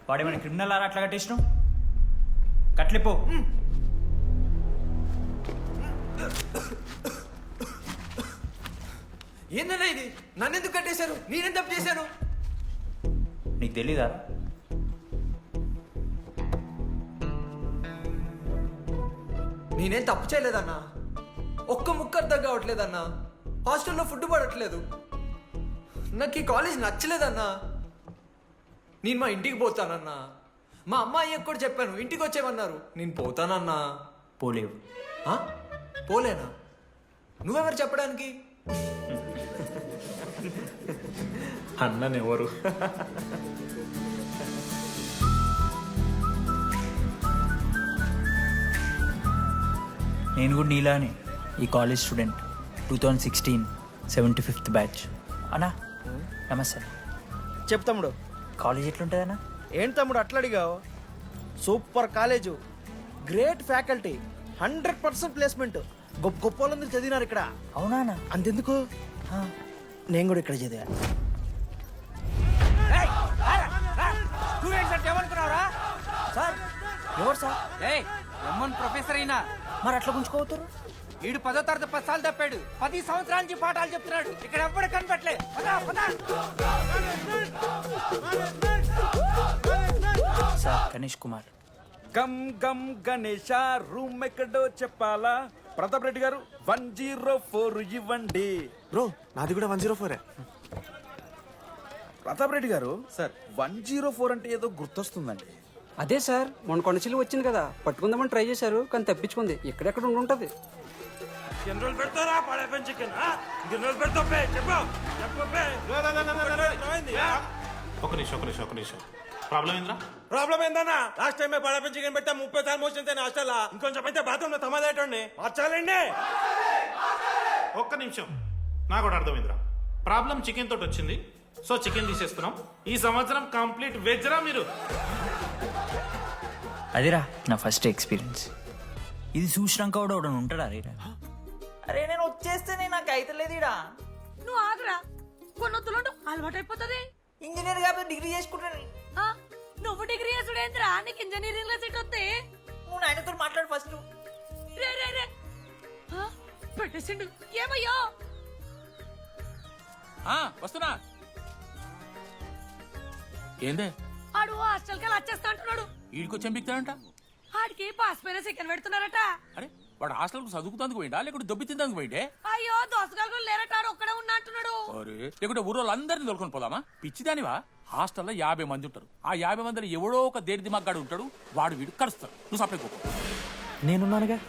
వాడేమైనా criminal ఆరా అట్లా కట్టేసినావు? కట్లిపో. ఏందన్నా ఇది? నన్నెందుకు కట్టేశారు? నేనేం తప్పు చేశాను? నీకు తెలీదా? నేనేం తప్పు చేయలేదన్నా. ఒక్క ముక్క అర్థం కావట్లేదన్నా. హాస్టల్లో ఫుడ్ పడట్లేదు. నాకు ఈ కాలేజ్ నచ్చలేదన్నా. నేను మా ఇంటికి పోతానన్నా. మా అమ్మాయికి కూడా చెప్పాను, ఇంటికి వచ్చేమన్నారు. నేను పోతానన్నా. పోలేవు. ఆ? పోలేనా? నువ్వెవరు చెప్పడానికి? అన్ననెవరు? నేను కూడా నీలానే ఈ కాలేజ్ స్టూడెంట్, 2016 75th బ్యాచ్. అన్నా నమస్తే. చెప్పు తమ్ముడు. కాలేజ్ ఎట్లుంటుందన్నా? ఏంటి తమ్ముడు అట్లా అడిగావు? Super college, great faculty, 100% placement. గొప్ప గొప్ప వాళ్ళందరూ చదివినారు ఇక్కడ. అవునా అన్న? అంతెందుకు, నేను కూడా ఇక్కడ చదివా. సార్ ఎవరు సార్? ప్రొఫెసర్ అయినా మరి అట్లా గుంజుకోవతారు? వీడు 10వ తరగతి 10 సార్లు తప్పాడు. 10 సంవత్సరాల నుంచి పాఠాలు చెప్తున్నాడు. ఇక్కడ ఎవ్వడు కనపట్లే. సార్ గణేష్ కుమార్. గమ్ గమ్ గణేష, రూమ్ ఎక్కడో చెప్పాలా? ప్రతాప్ రెడ్డి గారు 104 ఇవ్వండి. బ్రో నాది కూడా 104. ప్రతాప్ రెడ్డి గారు సార్ 104 అంటే ఏదో గుర్తొస్తుందండి. అదే సార్, మొన్న కొండచిల్లి వచ్చింది కదా, పట్టుకుందామని ట్రై చేశారు కానీ తప్పించుకుంది. ఎక్కడెక్కడ ఉండుంటది. ఒక నిమిషం ప్రాబ్లం ఏంద్రా? ప్రాబ్లం ఏందన్నా? లాస్ట్ టైం పడప చికెన్ పెట్టా 30 సార్లు మోషన్ హాస్టల్ ఇంకొంచెం అయితే బాత్రూమ్ లో తమాదేటండి మార్చాలండి. ఒక్క నిమిషం, నాకు కూడా అర్థమైందిరా. ప్రాబ్లం చికెన్ తోటి వచ్చింది, సో చికెన్ తీసేస్తున్నాం. ఈ సంవత్సరం కంప్లీట్ వెజ్ రా మీరు. అదిరా నా ఫస్ట్ ఎక్స్పీరియన్స్. ఇది చూసినాక కూడా ఒకడు ఉంటాడా రేరా? అరే నేను వచ్చేస్తేనే నాకు అయితలేదు ఇడా. నువ్వు ఆగరా, కొన్నొత్తులు అలవాటు అయిపోతుంది. ఇంజనీర్ కాబట్టి డిగ్రీ చేసుకుంటాను. నువ్వు డిగ్రీ చేసుడేంద్రా, నీకు ఇంజనీరింగ్ లో సీట్ వస్తే. నువ్వు ఆయనతో మాట్లాడు ఫస్ట్. రే రే రే పెట్టేసిండు. ఏమయ్యో వస్తున్నా. ఏందే ఆడు హాస్టల్ కి వచ్చేస్తా అంటున్నాడు. వీడికి చెంపిస్తాడంట. ఆడికి పాస్ పైన చికెన్ పెడుతున్నారట. అరే వాడు హాస్టల్ చదువుకుతానికి పోయిండా లేకుంటే దొబ్బి తిందానికి పోయిండే? అయ్యో దోసగాళ్ళు లేరట, ఆడు ఒక్కడే ఉన్నా అంటున్నాడు. అరే లేకుంటే ఊరోళ్ళు అందరిని దొరుకుని పోదామా? పిచ్చిదానివా? హాస్టల్లో 50 మంది ఉంటారు. ఆ 50 మందిలో ఎవడో ఒక దేడి దిమాగ్గాడు ఉంటాడు. వాడు వీడు కరుస్తాడు. నువ్వు సపరేట్ కోపం. నేనున్నానుగా.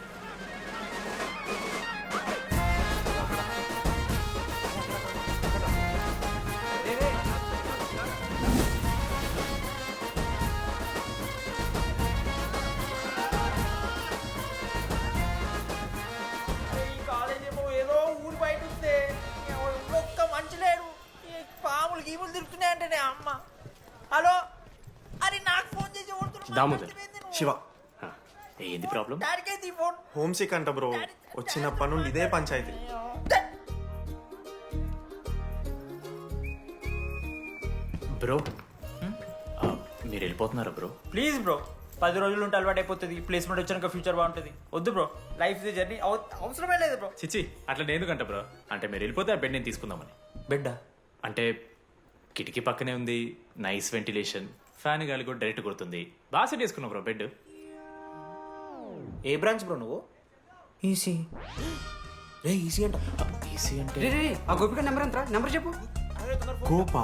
ఈ కాలేజ్ ఏమో ఏదో ఊరు బయట ఉంటే ఒక్క మంచి లేడు. ఈ పాములు గీములు తిరుగుతున్నాయంటే అమ్మ. హలో, అరే నాకు ఫోన్ చేసి శివ ఏంది ప్రాబ్లం? డాడీకి ఫోన్. హోమ్ సిక్ అంట బ్రో, వచ్చినప్పటి నుండి ఇదే పంచాయతీ. బ్రో మీరు వెళ్ళిపోతున్నారా బ్రో? ప్లీజ్ బ్రో, 10 రోజులు ఉంటే అలవాటు అయిపోతుంది. ప్లేస్మెంట్ వచ్చాక ఫ్యూచర్ బాగుంటుంది. వద్దు బ్రో, లైఫ్ ది జర్నీ, అవసరమే లేదు బ్రో. చిచి అట్లా నేను కంట బ్రో. అంటే మీరు వెళ్ళిపోతే ఆ బెడ్ నేను తీసుకుందామని. బిడ్డ అంటే కిటికీ పక్కనే ఉంది, నైస్ వెంటిలేషన్, ఫ్యాన్ గాలి కూడా డైరెక్ట్ కొడుతుంది. బాగా సెట్ చేసుకున్నావు బ్రో బెడ్. ఏ బ్రాంచ్ బ్రో నువ్వు? ఈసీ. రే ఈజీ అంట. ఈసీ అంటే రే రే రే, ఆ గోపిక నెంబర్ ఎంతరా? నెంబర్ చెప్పు. గోపా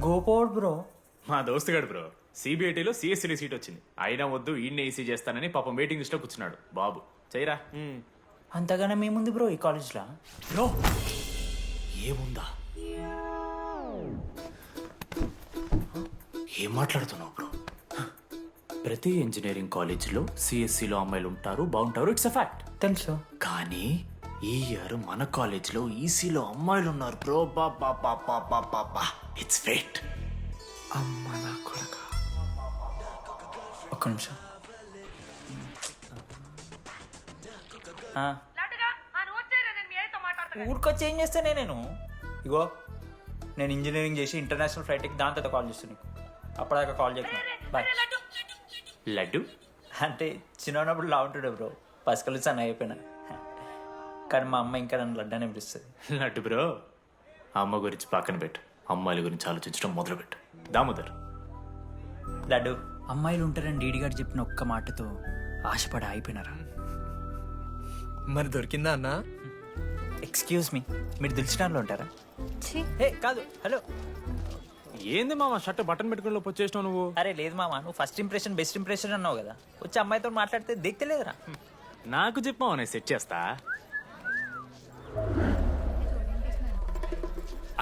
గోపోడ్ బ్రో. మా దోస్తుగాడు బ్రో సిబిఐటీలో సిఎస్సిడి సీట్ వచ్చింది. అయినా వద్దు ఈయన్నే ఈసీ చేస్తానని పాపం వెయిటింగ్ లిస్ట్ లో కూర్చున్నాడు. బాబు చేయరా. అంతగానే మేముంది బ్రో ఈ కాలేజ్లో. బ్రో ఏముందా? ఏం మాట్లాడుతున్నావు బ్రో? ప్రతి ఇంజనీరింగ్ కాలేజీలో సిఎస్సిలో అమ్మాయిలు ఉంటారు, బాగుంటారు. It's a fact. తెలుసు. కానీ ఈ ఇయర్ మన కాలేజీలో ఈసీలో అమ్మాయిలు ఉన్నారు బ్రో. Baba it's fate. అమ్మ నా కొడక. ఒక్క నిమిషం. లడ్డుగా, ఆ నువ్వు వచ్చేరా, నేను మీ ఆయనతో మాట్లాడతా. ఊరికొచ్చి ఏం చేస్తానే నేను? ఇగో నేను ఇంజనీరింగ్ చేసి ఇంటర్నేషనల్ ఫ్లైట్కి దాని తర్వాత కాల్ చేస్తాను నీకు. అప్పటిదాకా కాల్ చేయకు. బాయ్. లడ్డు అంటే చిన్నప్పుడు లా ఉంటుండే బ్రో, పసికలు సన్న అయిపోయినా. కానీ మా అమ్మ ఇంకా నన్ను లడ్డు అని పిలుస్తుంది. లడ్డు బ్రో, అమ్మ గురించి పక్కన పెట్టు, అమ్మాయిల గురించి ఆలోచించడం మొదలుపెట్టు. దామోదర్, లడ్డు, అమ్మాయిలు ఉంటారని డీడీ గారు చెప్పిన ఒక్క మాటతో ఆశపడి అయిపోయినారా? మరి దొరికిందా అన్నా? ఎక్స్క్యూజ్ మీ, మీరు దిల్చినాలో ఉంటారా? ఏ కాదు, హలో. ఏంది మామ షర్ట్ బటన్ పెట్టుకుని లోపు వచ్చేసినావు నువ్వు? అరే లేదు మామ, నువ్వు ఫస్ట్ ఇంప్రెషన్ బెస్ట్ ఇంప్రెషన్ అన్నావు కదా, వచ్చి అమ్మాయితో మాట్లాడితే దిక్తలేదురా. నాకు చెప్పావు నేను సెట్ చేస్తా.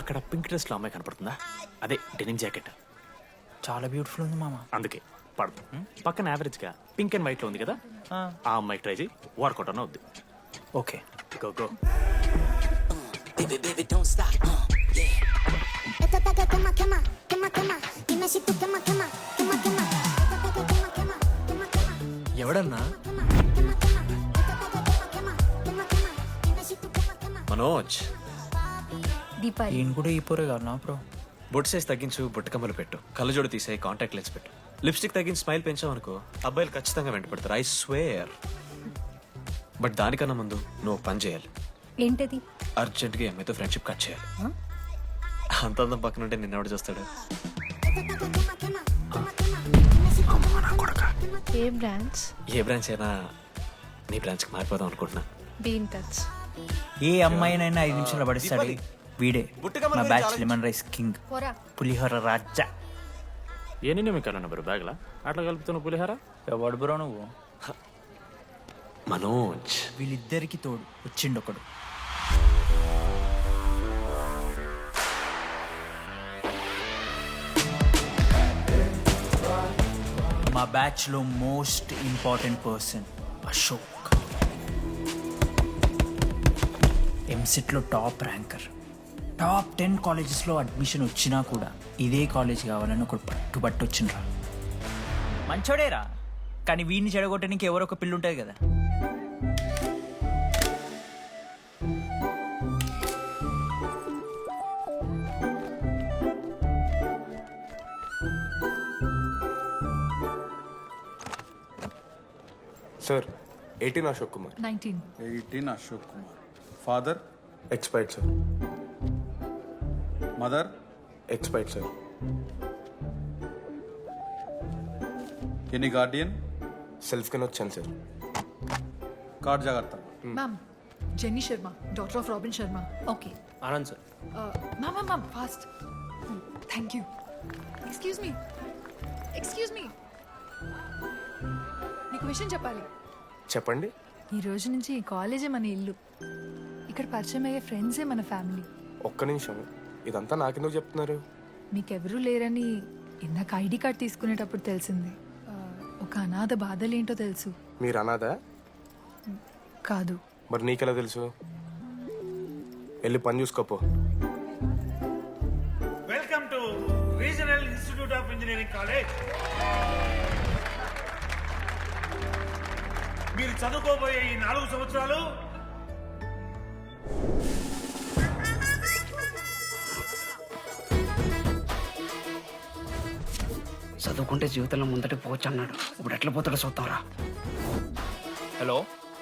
అక్కడ పింక్ డ్రెస్ లో అమ్మాయి కనపడుతుందా? అదే డెనిమ్ జాకెట్, చాలా బ్యూటిఫుల్ ఉంది మామ. అందుకే పడదు. పక్కన యావరేజ్ గా పింక్ అండ్ వైట్ లో ఉంది కదా, ఆ అమ్మాయి ట్రై చేయి, వర్కౌట్ అన్న అవుద్ది. Okay, go go. ఎవడన్నా? మనోజ్, ఈయన కూడా ఈ పోరే కాదు నా బ్రో. బొట్టు సైజ్ తగ్గించు, బొట్టు కమ్మలు పెట్టు, కళ్ళజోడు తీసే, కాంటాక్ట్ లెన్స్ పెట్టు, లిప్స్టిక్ తగ్గించి స్మైల్ పెంచావనుకో అబ్బాయిలు ఖచ్చితంగా వెంట పెడతారు. I swear. బట్ దానికన్నా ముందు నువ్వు పని చేయాలి. ఏంటది? అర్జెంట్గా ఈ అమ్మాయితో ఫ్రెండ్షిప్ కట్ చేయాలి. అంత అందం పక్కన ఉంటే నిన్నెవడు చూస్తాడు? ఏ బ్రాంచ్? ఏ బ్రాంచ్ అయినా నీ బ్రాంచ్కి మారిపోదాం అనుకుంటున్నా. Be in touch. ఏ అమ్మాయినైనా 5 నిమిషాలు పడిస్తాడు వీడే. మా బ్యాచ్ లెమన్ రైస్ కింగ్, పోరా. పులిహోర రాజా. ఎన్ని నిమిషాలు అన్న బ్రో బ్యాగ్లా అట్లా కలుపుతున్న పులిహార? ఎవడు బ్రో నువ్వు? మనోజ్, వీళ్ళిద్దరికి తోడు వచ్చిండు ఒకడు. మా బ్యాచ్ లో most important person Ashok. EAMCET లో టాప్ ర్యాంకర్. టాప్ 10 కాలేజెస్లో అడ్మిషన్ వచ్చినా కూడా ఇదే కాలేజ్ కావాలని ఒకడు పట్టుబట్టు వచ్చిండ్రా. మంచోడేరా, కానీ వీడిని చెడగొట్టడానికి ఎవరో ఒక పిల్లు ఉంటుంది కదా. Sir 18 Ashok Kumar. 19. 18 Ashok Kumar. Father? Expired sir. Mother? Expired sir. Any Guardian? Self కింద వచ్చాను సార్. కార్డ్ జాగ్రత్త. Ma'am, jenny Sharma, daughter of robin Sharma. Okay. Anand sir. Ma'am fast. Thank you. Excuse me, నీకు విషయం చెప్పాలి. చెప్పండి. ఈ రోజు నుంచి ఈ కాలేజే మన ఇల్లు. ఇక్కడ పరిచయం అయ్యే ఫ్రెండ్సే మన ఫ్యామిలీ. ఒక్క నిమిషం, ఇదంతా నాకెందుకు చెప్తున్నారు? మీకెవరూ లేరని ఇందాక ఐడి కార్డ్ తీసుకునేటప్పుడు తెలిసింది. ఒక అనాథ బాధలేంటో తెలుసు. మీరు అనాదా? కాదు. మరి నీకెలా తెలుసు? వెళ్ళి పని చూసుకోపో. Welcome to regional institute of engineering college. మీరు చదువుకోబోయే ఈ 4 సంవత్సరాలు చదువుకుంటే జీవితంలో ముందటి పోవచ్చు అన్నాడు. ఇప్పుడు ఎట్లా పోతాడో చూద్దాంరా. Hello,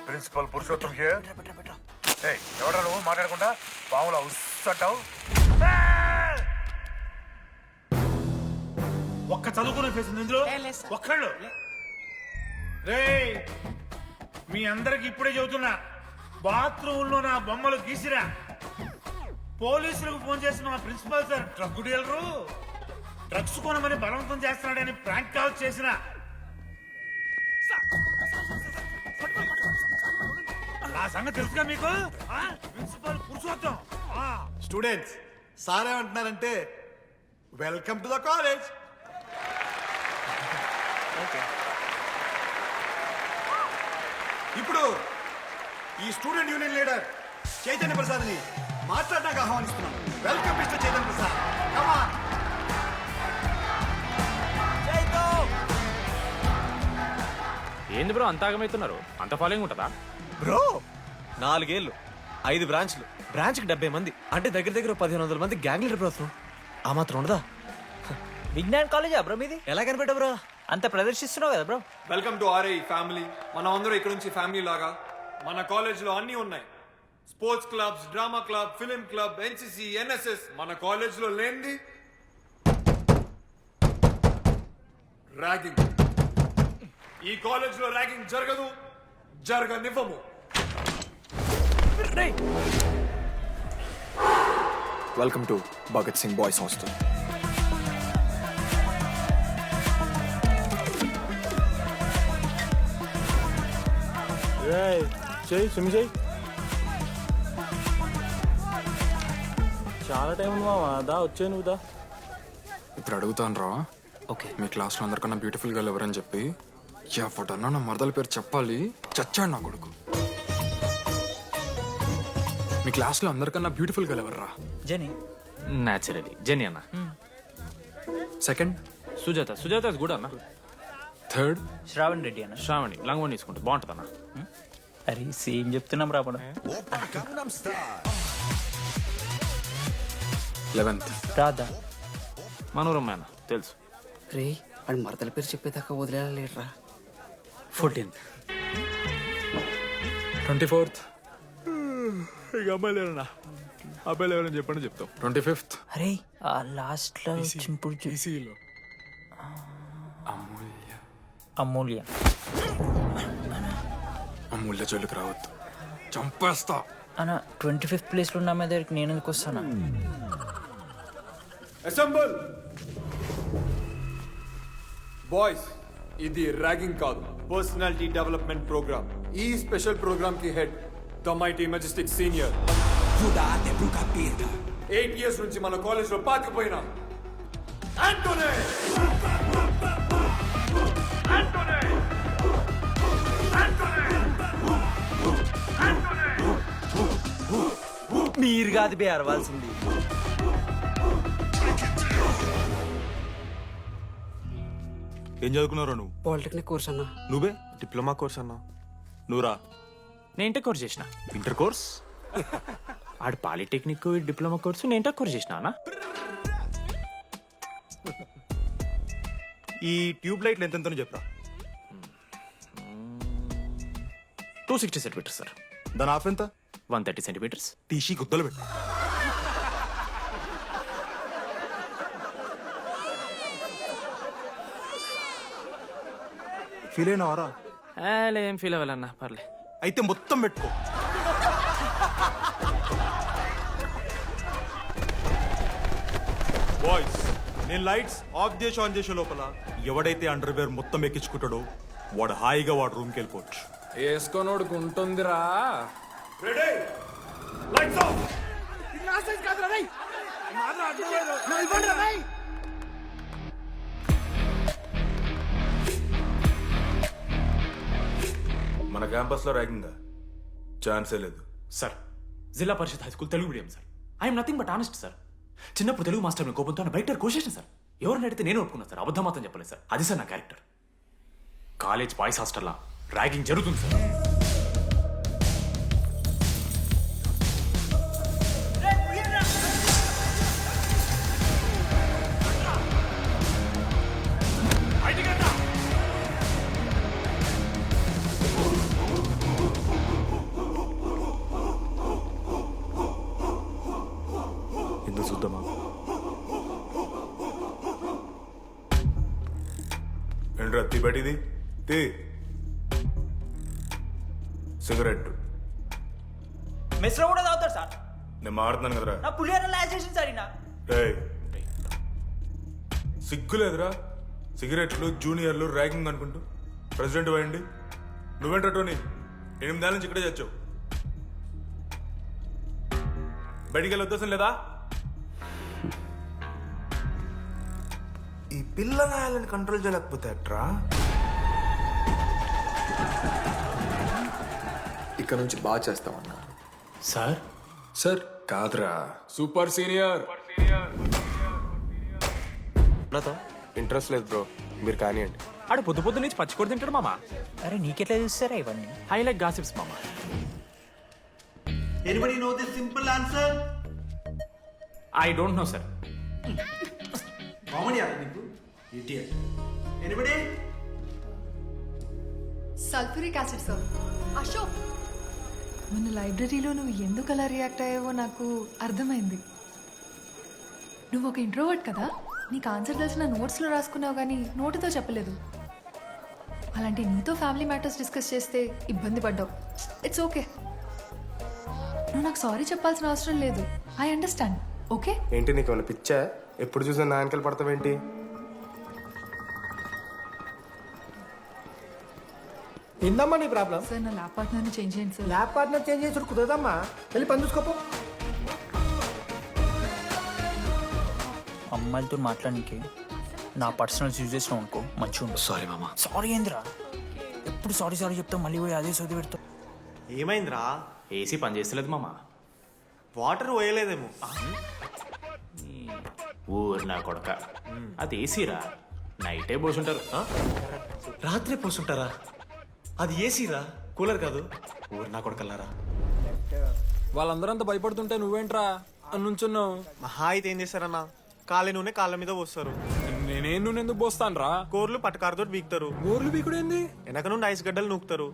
principal Purushottam here. ఎవడా నువ్వు మాట్లాడకుండా పాములా ఉస్సంటావు? ఒక్క చదువుకునే ఫేస్ ఉంది ఇందులో, ఒక్కళ్ళు. రేయ్, మీ అందరికి ఇప్పుడే చెబుతున్నా, బాత్రూంలో నా బొమ్మలు గీసిరా. పోలీసులకు ఫోన్ చేసిన మా principal sir drug dealer drugs కొనమని బలవంతం చేస్తున్నాడని ప్రాంక్ కాల్ చేసిన. ఆ సంగతి తెలుసుగా మీకు? ప్రిన్సిపల్ పురుషోత్తం. స్టూడెంట్స్, సార్ ఏమంటున్నారంటే వెల్కమ్ టు ద కాలేజ్. ఇప్పుడు ఈ స్టూడెంట్ యూనియన్ లీడర్ చైతన్య ప్రసాద్ని మాట్లాడడానికి ఆహ్వానిస్తున్నాను. Welcome mister Chaitanya Prasad. Come on. ఏంది బ్రో అంత ఆగమవుతున్నారు? అంత ఫాలోయింగ్ ఉంటుందా బ్రో? 4 ఏళ్ళు, 5 బ్రాంచ్లు, బ్రాంచ్కి 70 మంది, అంటే దగ్గర 1500 మంది గ్యాంగ్ లీడర్ బ్రో. ఆ మాత్రం ఉండదా? విజ్ఞాన్ కాలేజా బ్రో మీది? ఎలా కనిపెట్టా బ్రో? అంత ప్రదర్శిస్తున్నావు కదా bro. Welcome to RI family. మనం అందరూ ఇక్కడ నుంచి ఫ్యామిలీ లాగా. మన కాలేజ్లో అన్నీ ఉన్నాయి. Sports clubs, drama club, film club, NCC, NSS. మన కాలేజ్లో లేనిది ర్యాగింగ్. ఈ కాలేజ్లో ర్యాగింగ్ జరగదు, జరగనివ్వము. Welcome to Bhagat Singh boys hostel. చాలా టైం ఉంది మామ, దా వచ్చే నువ్వు దా. ఇప్పుడు అడుగుతాను రా. ఓకే. మీ క్లాస్లో అందరికన్నా బ్యూటిఫుల్ గర్ల్ ఎవరని చెప్పి ఎవడన్నా నా మరదల పేరు చెప్పాలి. చచ్చాడు నా కొడుకు. మీ క్లాస్లో అందరికన్నా బ్యూటిఫుల్ గర్ల్ ఎవర్రా? జని. న్యాచురలీ జెనీ అన్న. Second Sujatha. Sujatha is good అన్న. థర్డ్ శ్రావణ్ రెడ్డి అన్న. శ్రావణి లంగ్ వన్ తీసుకుంటే బాగుంటుంది అన్న. అరే సేమ్ చెప్తున్నాం రాపడం. 11th రాధా. మనోరమ్మ అన్న తెలుసు. రే అని మరదల పేరు చెప్పేదాకా వదిలేలా లేడరా. 14th 24th ఇక అమ్మాయిలు ఎవరన్నా అబ్బాయిలు ఎవరని చెప్పండి చెప్తాం. 25th అరే ఆ లాస్ట్ లో చింపుడు అమూల్య. అమూల్య జోలికి రావద్దు, చంపేస్తా. అన్న 25th ప్లేస్లో ఉన్న అమ్మాయి దగ్గరికి నేను ఎందుకు వస్తానా? Assemble boys. ఇది ర్యాగింగ్ కాదు, పర్సనాలిటీ డెవలప్మెంట్ ప్రోగ్రామ్. ఈ స్పెషల్ ప్రోగ్రామ్ కి head the mighty Majestic senior. 8 years నుంచి మన కాలేజ్ లో పాతిపోయిన ఆంటోనీ. మీరు కాదు బే అరవాల్సింది. ఏం చదువుకున్నారా నువ్వు? పాలిటెక్నిక్ కోర్స్ అన్నా. నువ్వే డిప్లొమా కోర్స్ అన్నా. నువ్వురా? నేను ఇంటర్ కోర్స్ చేసిన. Inter course? ఆడు పాలిటెక్నిక్ డిప్లొమా కోర్సు, నేను ఇంటర్ కోర్స్ చేసిన అన్న. ఈ ట్యూబ్ లైట్లు ఎంతెంతనో చెప్పరా. 260 సెంటీమీటర్స్ సార్. దాని ఆఫ్ ఎంత? 130 సెంటీమీటర్స్. టీసీ గుద్దలు పెట్టు. ఫీల్ అయినావారా? ఏం ఫీల్ అవ్వాలన్నా పర్లే. అయితే మొత్తం పెట్టుకో. బాయ్స్, నేను లైట్స్ ఆఫ్ చేసి ఆన్ చేసే లోపల ఎవడైతే అండర్వేర్ మొత్తం ఎక్కించుకుంటాడో వాడు హాయిగా వాడు రూమ్కి వెళ్ళిపోవచ్చు. వేసుకోనోడుకు ఉంటుందిరా. Ready, lights off. మన క్యాంపస్ లో ర్యాగింగ్ ఛాన్సే లేదు సార్. Zilla Parishad high school Telugu medium sir. I'm nothing but honest sir. చిన్నప్పుడు తెలుగు మాస్టర్ కోపంతో బయట కోసేసిన సార్. ఎవరిని అడిగితే నేను ఒప్పుకున్నాను సార్. అబద్ధం మాత్రం చెప్పలేదు సార్. అది సార్ నా క్యారెక్టర్. కాలేజ్ బాయ్స్ హాస్టల్లా ర్యాగింగ్ జరుగుతుంది సార్. ఎందుకు చూద్దామా? ఏంట్రా తీబడిది? తీ సిగరెట్. మెస్లో కూడా తాగుతాడు సార్. నేను మాడుతున్నాను కదరా. నా పులిహోర లాస్ట్ చేసింది సార్ ఈయన. సిగ్గులేదురా? సిగరెట్లు జూనియర్లు ర్యాగింగ్ అనుకుంటూ ప్రెసిడెంట్ పోయండి. నువ్వేంట్రా టోనీ? 8 ఏళ్ళ నుంచి ఇక్కడే చచ్చావు. బయటికి వెళ్ళే ఉద్దేశం లేదా? ఈ పిల్లగాయలను కంట్రోల్ చేయలేకపోతే అట్రా. ఇక్కడ నుంచి బాగా చేస్తామన్నా. సార్ సార్ కాదురా, సూపర్ సీనియర్. ఇంట్రెస్ట్ లేదు బ్రో, మీరు కానివ్వండి. ఆడు పొద్దు నుంచి పచ్చికొడి తింటాడు మామ. అరే నీకెట్లా చూస్తారా ఇవన్నీ? హైలైట్ గాసిప్స్ మామ. Anybody know the simple answer? I don't know, sir. Comedy అది నీకు idiot. Anybody sulphuric acid sir. Ashok, మన లైబ్రరీలో నువ్వు ఎందుకు అలా రియాక్ట్ అయ్యావో నాకు అర్థమైంది. నువ్వు ఒక ఇంట్రోవర్ట్ కదా, నీకు ఆన్సర్ తెలిసిన నోట్స్లో రాసుకున్నావు కానీ నోటితో చెప్పలేదు. అలాంటి నీతో ఫ్యామిలీ మ్యాటర్స్ డిస్కస్ చేస్తే ఇబ్బంది పడ్డావు. ఇట్స్ ఓకే, నువ్వు నాకు సారీ చెప్పాల్సిన అవసరం లేదు. I understand. ఓకే? ఏంటి నీకు ఏమైనా పిచ్చా? ఎప్పుడు చూసినా నా వెనకాల పడతావేంటి? ఏందమ్మా నీ ప్రాబ్లం? సార్, నా ల్యాబ్ పార్ట్నర్ని చేంజ్ చేయండి సార్. ల్యాబ్ పార్ట్నర్ చేంజ్ చేసి కుదరదమ్మా. వెళ్ళి పని చూసుకోపో. అమ్మాయిలతో మాట్లాడడానికి నా పర్సనల్స్ యూజ్ చేసినావు అనుకో మంచిగా ఉంటుంది. సారీ మామ. సారీ ఏంద్రా, ఎప్పుడు సారీ సారీ చెప్తావు, మళ్ళీ పోయి అదే సోది పెడతావు. ఏమైందిరా? ఏసీ పని చేస్తలేదు మామ. వాటర్ పోయలేదేమో. ఊరు నా కొడక, అది ఏసీరా, నైటే పోసుంటారు. రాత్రి పోసుంటారా? అది ఏసీరా, కూలర్ కాదు. ఊరు నా కొడకల్లారా. వాళ్ళందరంతా భయపడుతుంటే నువ్వేంట్రా నుంచున్నావు? మహా అయితే ఏం చేస్తారన్నా, కాళ్ళ నూనె కాళ్ళ మీద పోస్తారు. నేనేం నువ్వు ఎందుకు పోస్తాను రా? కూరలు పట్టకారుతో బీకుతారు. గోర్లు బీకుడేంది? వెనక నుండి ఐస్ గడ్డలు నూకుతారు.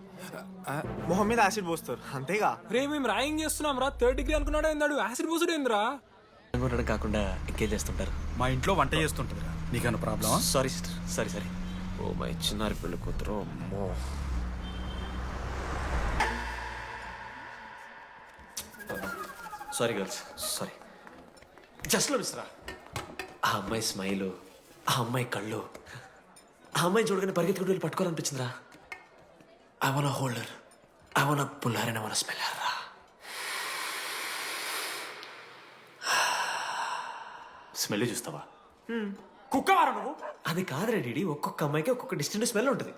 మొహం మీద యాసిడ్ పోస్తారు, అంతేగా. రే మేము ర్యాగింగ్ చేస్తున్నాం రా. 3rd డిగ్రీ అనుకున్నాడు ఏందాడు? యాసిడ్ పోసుడేంద్రా? కాకుండా ఎంకేజ్ చేస్తుంటారు. మా ఇంట్లో వంట చేస్తుంటుంది. నీకన్నా ప్రాబ్లమా? Sorry sister, sorry sorry. Oh my చిన్నారి పెళ్ళి కూతురు, అమ్మో. Sorry girls, sorry. జస్ట్ లో మిస్రా, ఆ అమ్మాయి స్మైలు, ఆ అమ్మాయి కళ్ళు, ఆ అమ్మాయి చూడగానే పరిగెత్తుకుంటూ వెళ్ళి పట్టుకోవాలనిపించిందిరా. I want holder, I want puller and I want smell her రా. స్మెల్ చూస్తావా? కుక్కవారా నువ్వు? అది కాదురా డీడీ, ఒక్కొక్క అమ్మాయికి ఒక్కొక్క డిస్టెంట్ స్మెల్ ఉంటుంది.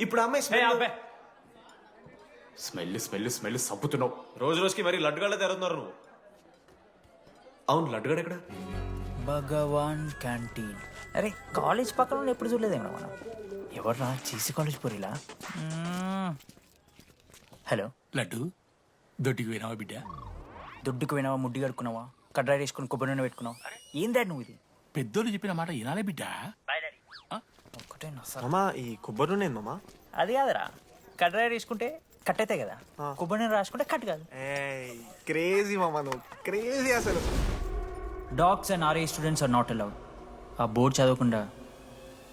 ఇప్పుడు అమ్మాయి స్మెల్ స్మెల్ స్మెల్ సబ్బుతున్నావు. రోజు రోజుకి మరి లడ్డుగాళ్ళ తెరుతున్నారు నువ్వు. అవును, లడ్డుగాడు ఎక్కడ? భగవాన్ క్యాంటీన్. అరే, కాలేజ్ పక్కన ఎప్పుడు చూడలేదేమో మనం. ఎవర్రా చీసీ కాలేజ్ పోరిలా? హలో లడ్డు, దొడ్డికి పోయినావా బిడ్డ? దుడ్డుకు పోయినావా, ముడ్డి కడుక్కున్నావా, కడ్రాయి వేసుకుని కొబ్బరి నూనె పెట్టుకున్నావు? ఏం డాడ్ నువ్వు ఇది? పెద్దోళ్ళు చెప్పిన మాట వినాలే బిడ్డ. ఒక్కటే మామా, ఈ కొబ్బరి నూనె మామా? అది కాదురా, కడ్రాయి వేసుకుంటే కట్ అవుతాయి కదా, కొబ్బరి నూనె రాసుకుంటే కట్ కాదు. క్రేజీ మామా, నువ్వు క్రేజీ అసలు. Dogs and RA students are not allowed. ఆ బోర్డు చదవకుండా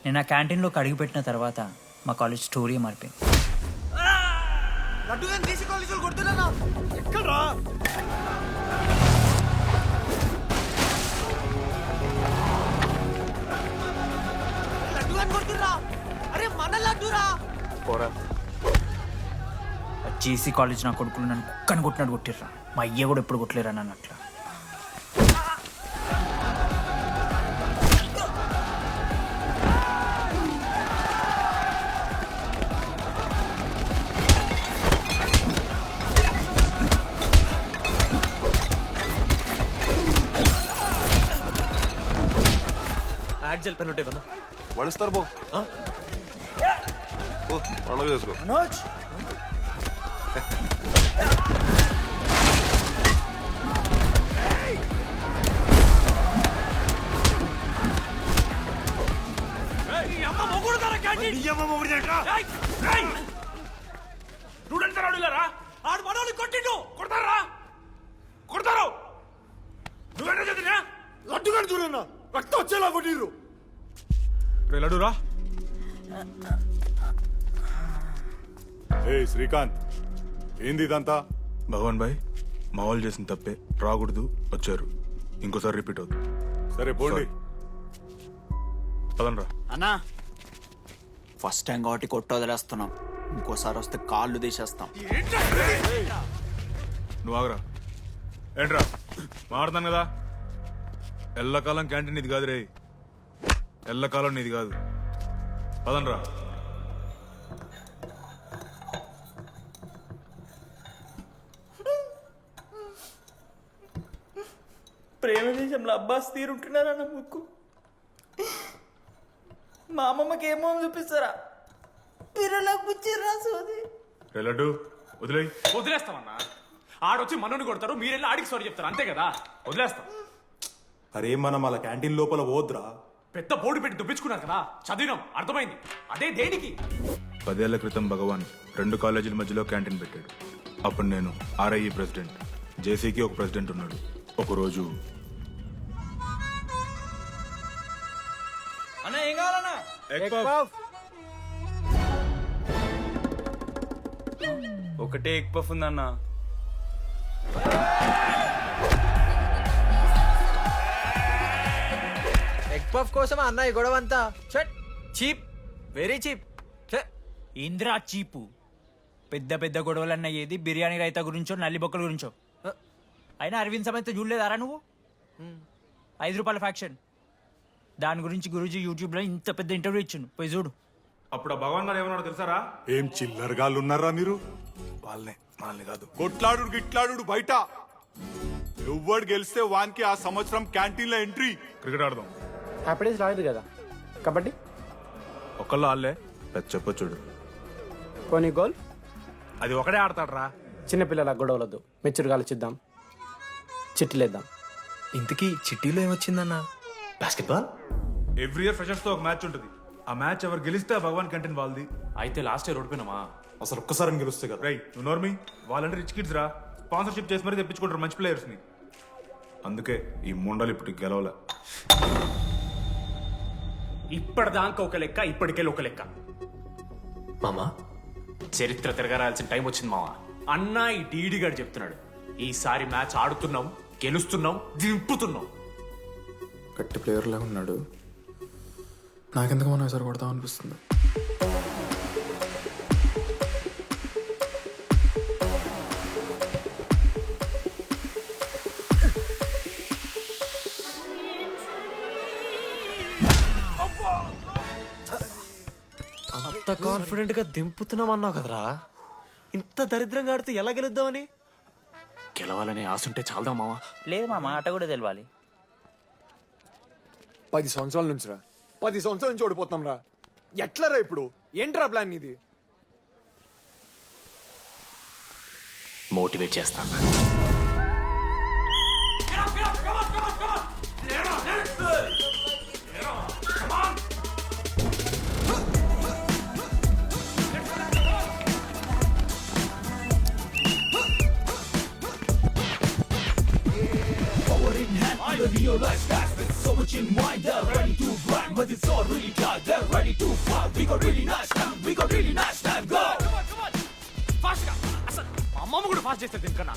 నేను ఆ క్యాంటీన్లోకి అడుగుపెట్టిన తర్వాత మా కాలేజ్ స్టోరీ మారిపోయింది. ఎక్కడ్రా? అరే మన లడ్డురా. జేసీ కాలేజ్ నా కొడుకులు నన్ను కుక్కని కొట్టినట్టు కొట్టిర్రా. మా అయ్య కూడా ఎప్పుడు కొట్టలేరా నన్ను అట్లా. యాడ్జల్ పెన్ ఉంటే వణిస్తారు బో పండుగ చేసుకో. ఆడు మనోళ్ళు కొట్టిండు, కొడతారా? కొడతారు. నువ్వేనా చదివినా? లడ్డుగాడు చూడన్నా, రక్తం వచ్చేలా కొట్టిర్రు. రే లడ్డు రా. ఏ శ్రీకాంత్, ఏంది ఇదంతా? భగవాన్ భాయ్, మా వాళ్ళు చేసిన తప్పే, రాకూడదు, వచ్చారు, ఇంకోసారి రిపీట్ అవుతుంది. సరే పోండి, పదండ్రా. అన్నా, ఫస్ట్ టైం కాబట్టి కొట్టు వదిలేస్తున్నాం, ఇంకోసారి వస్తే కాళ్ళు తీసేస్తాం. నువ్వు ఆగరా. ఏంట్రా మారుతాను కదా, ఎల్లకాలం క్యాంటీన్ ఇది కాదు రే, ఎల్లకాలం నీది కాదు. పదండ్రా. ప్రేమ విషయంలో అబ్బాస్ తీరుంటున్నారన్న ముక్కు. మా అమ్మమ్మకి ఏమో చూపిస్తారా? రే లడ్డు వదిలేయ్. వదిలేస్తామన్నా. ఆడొచ్చి మనోని కొడతారు, మీరెళ్ళి ఆడికి సారీ చెప్తారు, అంతే కదా? వదిలేస్తాం. అరే మనం అలా క్యాంటీన్ లోపల పోద్రా. పెద్ద బోర్డు పెట్టి దుబ్బించుకున్నారు కదా, చదివినాం, అర్థమైంది. అదే దేనికి? 10 ఏళ్ల క్రితం భగవాన్ 2 కాలేజీల మధ్యలో క్యాంటీన్ పెట్టాడు. అప్పుడు నేను ఆర్ఐఈ ప్రెసిడెంట్, జేసీకి ఒక ప్రెసిడెంట్ ఉన్నాడు. ఒకరోజు అన్న ఏం కావాలన్నా? ఒకటే ఎగ్ పఫ్ ఉందన్న. ఎగ్ పఫ్ కోసం అన్న ఈ గొడవ అంతా చీప్, వెరీ చీప్. ఇంద్రా చీపు. పెద్ద పెద్ద గొడవలన్న ఏది బిర్యానీ రైతా గురించో నల్లి బొక్కల గురించో. అయినా అరవింద్ సమేత చూడలేదారా నువ్వు? 5 రూపాయల ఫ్యాక్షన్ దాని గురించి గురూజీ యూట్యూబ్లో ఇంత పెద్ద ఇంటర్వ్యూ ఇచ్చిండు, పోయి చూడు. అప్పుడు భగవాన్ గారు ఏమన్నాడు తెలుసారా? ఏం చిల్లరగాళ్ళు ఉన్నారా మీరు? వాళ్ళని కాదు, కొట్లాడు గిట్లాడు బయట. ఎవ్వడు గెలిస్తే వానికి ఆ సంవత్సరం క్యాంటీన్ లో ఎంట్రీ. క్రికెట్ ఆడదాం. హ్యాపీ డేస్ రాలేదు కదా, కబడ్డీ ఒకళ్ళు ఆడలే, పెద్ద చెప్పొచ్చుడు. పోనీ గోల్ అది ఒకడే ఆడతాడ్రా. చిన్నపిల్లల గొడవలొద్దు, మెచ్యూర్గా ఆలోచిద్దాం, చిట్టిలేద్దాం. ఇంతకీ చిట్టీలో ఏమొచ్చిందన్నా? బాస్కెట్బాల్. ఎవ్రీ ఇయర్ ఫ్రెషర్స్ తో ఒక మ్యాచ్ ఉంటుంది. ఆ మ్యాచ్ ఎవరు గెలిస్తే ఆ భగవాన్ కంటెంట్ వాళ్ళది. అయితే లాస్ట్ ఇయర్ ఓడిపోయినామా? అసలు ఒక్కసారి గెలుస్తే కదా. రై నువ్వు నోర్మి, వాళ్ళంటే రిచ్ కిడ్స్ రా, స్పాన్సర్షిప్ చేసి మరీ తెప్పించుకుంటారు మంచి ప్లేయర్స్ ని. అందుకే ఈ ముండలు ఇప్పుడు గెలవలే. ఇప్పటిదాకా ఒక లెక్క, ఇప్పటికెళ్ళి ఒక లెక్క. మామా చరిత్ర తిరగరాల్సిన టైం వచ్చింది మావా. అన్నా ఈ డీడీ గారు చెప్తున్నాడు, ఈసారి మ్యాచ్ ఆడుతున్నాం, గెలుస్తున్నాం, దింపుతున్నాం. గట్టి ప్లేయర్లా ఉన్నాడు. నాకెందుకు మనం ఎసరు కొడతాం అనిపిస్తుంది. అంత కాన్ఫిడెంట్ గా దింపుతున్నాం అన్నావు కదరా, ఇంత దరిద్రంగా ఆడితే ఎలా గెలుద్దామని? గెలవాలనే ఆశ ఉంటే చాలదా మావా? లేదు మామ, ఆట కూడా తెలవాలి. 10 సంవత్సరాల నుంచి రా, 10 సంవత్సరాల నుంచి ఓడిపోతాం రా. ఎట్లా రా ఇప్పుడు? ఏంట్రా ప్లాన్ ఇది? మోటివేట్ చేస్తాను. అమ్మమ్మ కూడా ఫాస్ట్ చేస్తారు దీనికన్నా.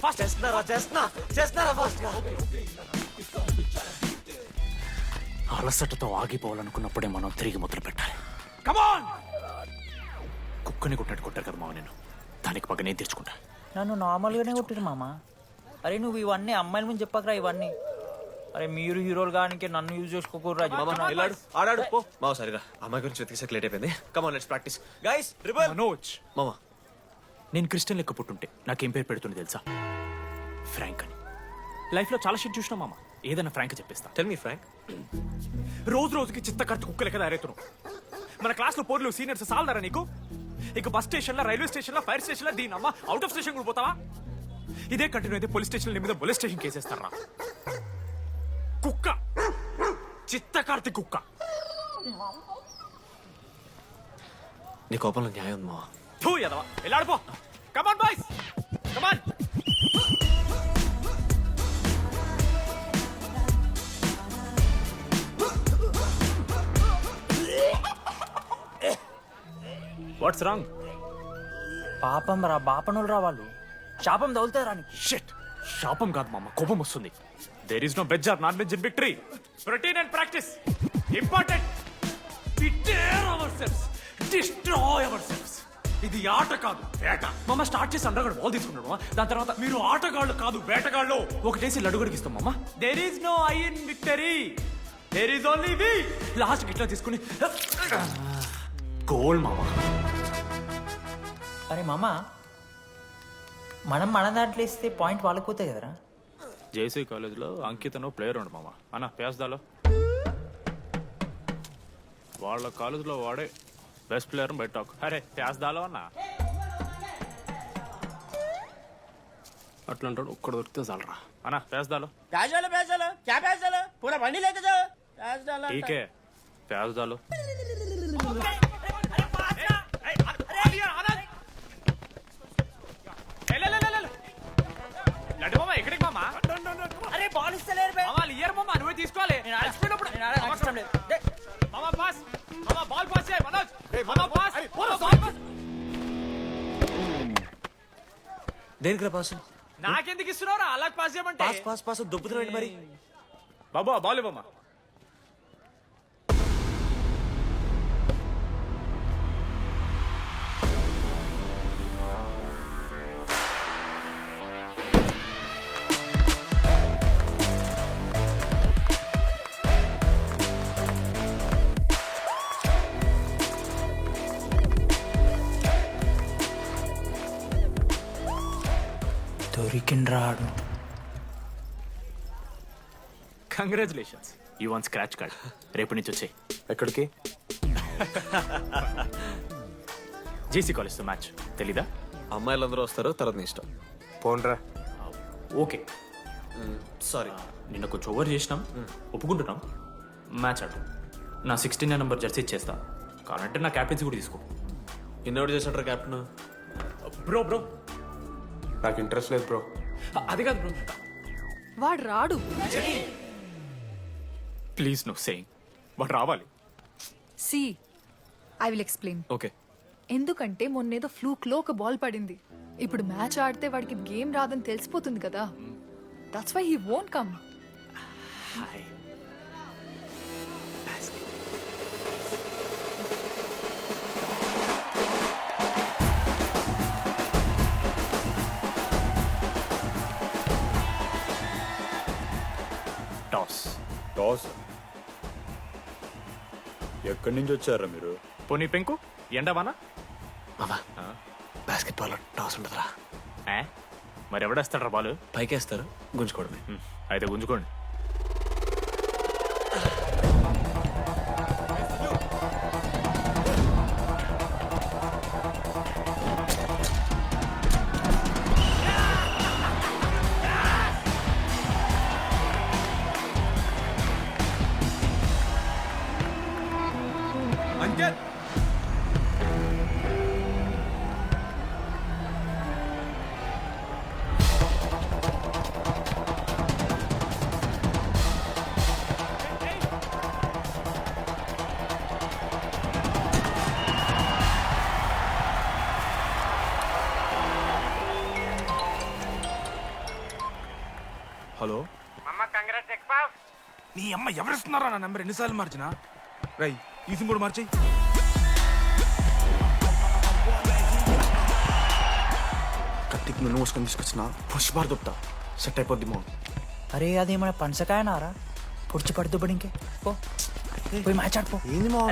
ఫాస్ట్ చేస్తున్నారా ఫాస్ట్ గా? అలసటతో ఆగిపోవాలనుకున్నప్పుడే మనం తిరిగి మొదలు పెట్టాలి. కమాన్! కుక్కని కొట్టాడు కొట్టారు కదా మావ, నేను దానికి పక్క నేను తెచ్చుకుంటా. నన్ను నార్మల్గానే కొట్టిరు మామ. అరే నువ్వు ఇవన్నీ అమ్మాయిల ముందు చెప్పకరా ఇవన్నీ. అరే మీరు హీరోలు కానీ నన్ను యూజ్ చేసుకోకూడదు. ఆడాడు పో మావ. సరిగా అమ్మాయి గురించి వెతికేసాక లేట్ అయిపోయింది. Come on let's practice guys. Rebel Manoj, మామా నేను క్రిస్టియన్ లెక్క పుట్టుంటే నాకేం పేరు పెడుతుంది తెలుసా? ఫ్రాంక్ అని. లైఫ్లో చాలా షిట్ చూసినా మామ, ఏదైనా ఫ్రాంక్ చెప్పేస్తా. Tell me frank. రోజు రోజుకి చిత్తకర్త కుక్క లెక్క తయారవుతున్నావు. మన క్లాస్లో పోర్లు సీనియర్స్ సాలదారా నీకు? ఇక బస్ స్టేషన్లో, రైల్వే స్టేషన్లో, ఫైర్ స్టేషన్లో దీని అమ్మ అవుట్ ఆఫ్ స్టేషన్ కూడా పోతావా? ఇదే కంటిన్యూ అయితే పోలీస్ స్టేషన్ మీద పోలీస్ స్టేషన్ కేసేస్తారా? కుక్క, చిత్తకార్తి కుక్క. నీ కోపంలో న్యాయం ఉంది మావా. తూ ఎదవా, వెళ్ళాడిపో. Come on boys, come on. What's wrong? పాపం రా, బాపనులు రా వాళ్ళు. శాపం తగులుతుంది రాని. షిట్, శాపం కాదు మామ, కోపం వస్తుంది. There is no veg or non veg in victory. Protein and practice important. Prepare ourselves, destroy ourselves. ఇది ఆట కాదు, వేట. మామ స్టార్ట్ చేసి అండర్గాడు బాల్ తీసుకున్నాడు. దాని తర్వాత మీరు ఆటగాళ్ళు కాదు వేటగాళ్ళు. ఒకటేసి లడుగడికి ఇస్తాం మామ. There is no I in victory, there is only we. Last ఇట్లా తీసుకుని గోల్ మామ. అరే మామ, మనం మన దాంట్లో ఇస్తే పాయింట్ వాళ్ళకి పోతాయి కదరా. జేసీ కాలేజ్లో అంకితను ప్లేయర్ ఉండు మామ. అన్న పేస్దాలో వాళ్ళ కాలేజ్లో వాడే బెస్ట్ ప్లేయర్ బయట టాక్. అరే పేస్దాలో అన్న అట్లా అంటాడు. ఒక్కడ దొరికితే చాలరా. అన్నా ప్యాస్ దాలో प्याज डालो क्या प्याज डालो पूरा बंडी लेके जाओ प्याज डालो ठीक है प्याज डालो లడ్డు మామ ఎక్కడికి మామ अरे बॉल इస్తలేరు బే మామ ఇయర్ మామ నువ్వే తీసుకోవాలి నేను అలసిపోయినప్పుడు నాకు ఇష్టం లేదు మామ పాస్ మామ బాల్ పాస్ చేయి మనోజ్ మామ పాస్ బాల్ పాస్ దేనికి పాస్ నాకెందుకు ఇస్తున్నావురా అలా పాస్ చేయమంటే పాస్ పాస్ పాస్ దుబ్బుతున్నాడు మరి బాబు ఆ బాల్ ఇవ్వమ్మా దొరికిండ్రాడు. Congratulations you won scratch card రేపు నుంచి వచ్చాయి ఎక్కడికి జేసీ కాలేజ్తో మ్యాచ్ తెలీదా అమ్మాయిలందరూ వస్తారు తర్వాత నీ ఇష్టం పోన్రా. ఓకే సారీ నిన్న కొంచెం ఓవర్ చేసినాం ఒప్పుకుంటున్నాం మ్యాచ్ ఆడు నా 69 నెంబర్ జెర్సీ ఇచ్చేస్తా కావాలంటే నా క్యాప్టెన్సీ కూడా తీసుకో ఇన్నోటి చేసినట్టు క్యాప్టెన్ బ్రో బ్రో నాకు ఇంట్రెస్ట్ లేదు బ్రో. అది కాదు బ్రో వాడు రాడు. ప్లీజ్ నో సేయింగ్ బట్ రావాలి see I will explain. Okay ఎందుకంటే మొన్నేదో ఫ్లూక్లో ఒక బాల్ పడింది. ఇప్పుడు మ్యాచ్ ఆడితే వాడికి గేమ్ రాదని తెలిసిపోతుంది కదా. That's why he won't come. Hi toss toss ఎక్కడి నుంచి వచ్చారా మీరు? పోనీ పెంకు ఎండవానా మామా బాస్కెట్ బాల్ టాస్ ఉంటుందిరా మరి ఎవడేస్తాడ్రా బాలు పైకేస్తారు గుంజుకోవడమే అయితే గుంజుకోండి హలో నీ అమ్మ ఎవరిస్తున్నారా నా నెంబర్ ఎన్నిసార్లు మార్చినా రై ఈ సిమ్ కూడా మార్చి కత్తికి నువ్వు మోసుకొని తీసుకొచ్చిన పుష్పార్ దుప్తా సెట్ అయిపోద్ది మో అరే అదేమన్నా పనసకాయ నారా పొడిచి పడుతూ పడి ఇంకే పో పోయి మ్యాచ్ ఆడిపో. ఏంది మా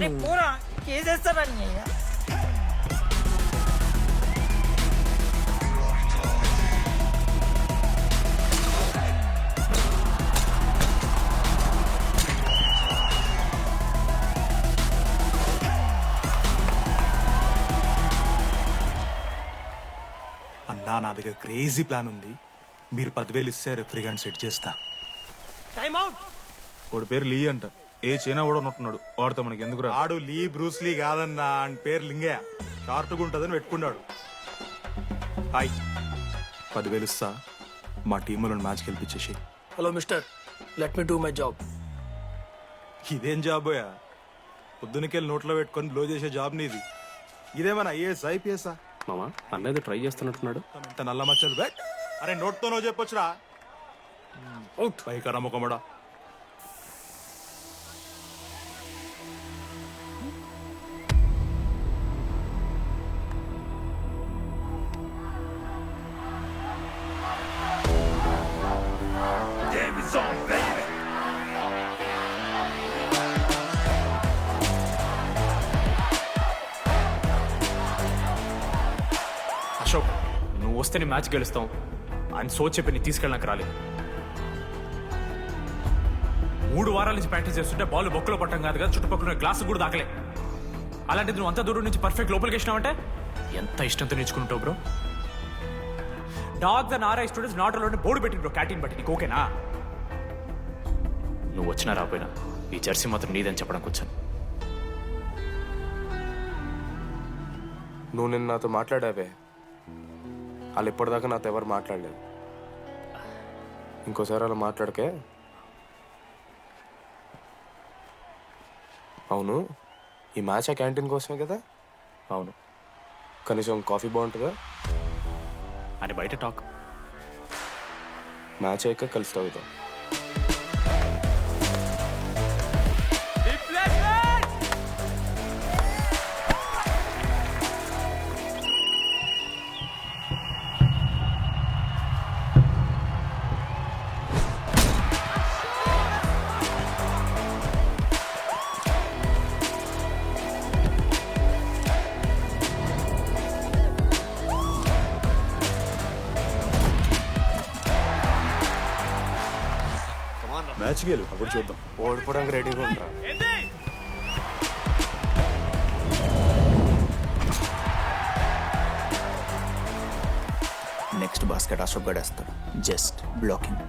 అన్నా నా దగ్గర క్రేజీ ప్లాన్ ఉంది. మీరు 10,000 ఇస్తే రెఫ్రీ గాని సెట్ చేస్తా. వాడి పేరు లీ అంట. ఏ చైనా కూడా ఉన్నట్టున్నాడు. వాడితో మనకి ఎందుకు రా? ఆడు లీ బ్రూస్ లీ కాదన్నా, అని పేరు లింగే. షార్ట్గా ఉంటుందని పెట్టుకున్నాడు. హాయ్ 10,000 ఇస్తా, మా టీంలో మ్యాచ్ గెలిపించేసి. Hello mister let me do my job. ఇదేం జాబోయా? పొద్దునకెళ్ళి నోట్లో పెట్టుకొని బ్లో చేసే జాబ్ నీది. ఇదేమన్నా ఐఏఎస్ ఐపీఎస్ఆ? మామా అన్నది ట్రై చేస్తున్నట్టున్నాడు. ఇంత నల్ల మచ్చలు బే. అరే నోట్తో నో చెప్పొచ్చురా. పైకరా ముఖమడా. అశోక్ నువ్వు వస్తే నీ మ్యాచ్ గెలుస్తాం అని సో చెప్పి నీ తీసుకెళ్ళడానికి రాలేదు. 3 వారాల నుంచి ప్రాక్టీస్ చేస్తుంటే బాల్ బొక్కలో పట్టం కాదు కదా, చుట్టుపక్కల గ్లాసు కూడా దాకలే. అలాంటిది నువ్వు అంత దూరం నుంచి పర్ఫెక్ట్ లోపలికి వేసినావంటే ఎంత ఇష్టంతో నేర్చుకుంటావు bro. Dogs and RI students not allowed board పెట్టింది బ్రో క్యాంటీన్ బట్టి నీకు ఓకేనా? నువ్వు వచ్చినా రాపోయినా ఈ జెర్సీ మాత్రం నీదని చెప్పడానికి వచ్చాను. నువ్వు నిన్న నాతో మాట్లాడావే, వాళ్ళు ఇప్పటిదాకా నాతో ఎవరు మాట్లాడలేదు. ఇంకోసారి అలా మాట్లాడకే. అవును, ఈ మ్యాచ్ ఆ క్యాంటీన్ కోసమే కదా? అవును. కనీసం కాఫీ బాగుంటుందా? అని బయట టాక్. మ్యాచ్ అయ్యాక కలుస్తావు ఇదో. మ్యాచ్ గేలు అప్పుడు చూద్దాం. ఓడిపోవడానికి రెడీగా ఉంటారా? నెక్స్ట్ బాస్కెట్ అశోక్ గడేస్తాడు. Just blocking.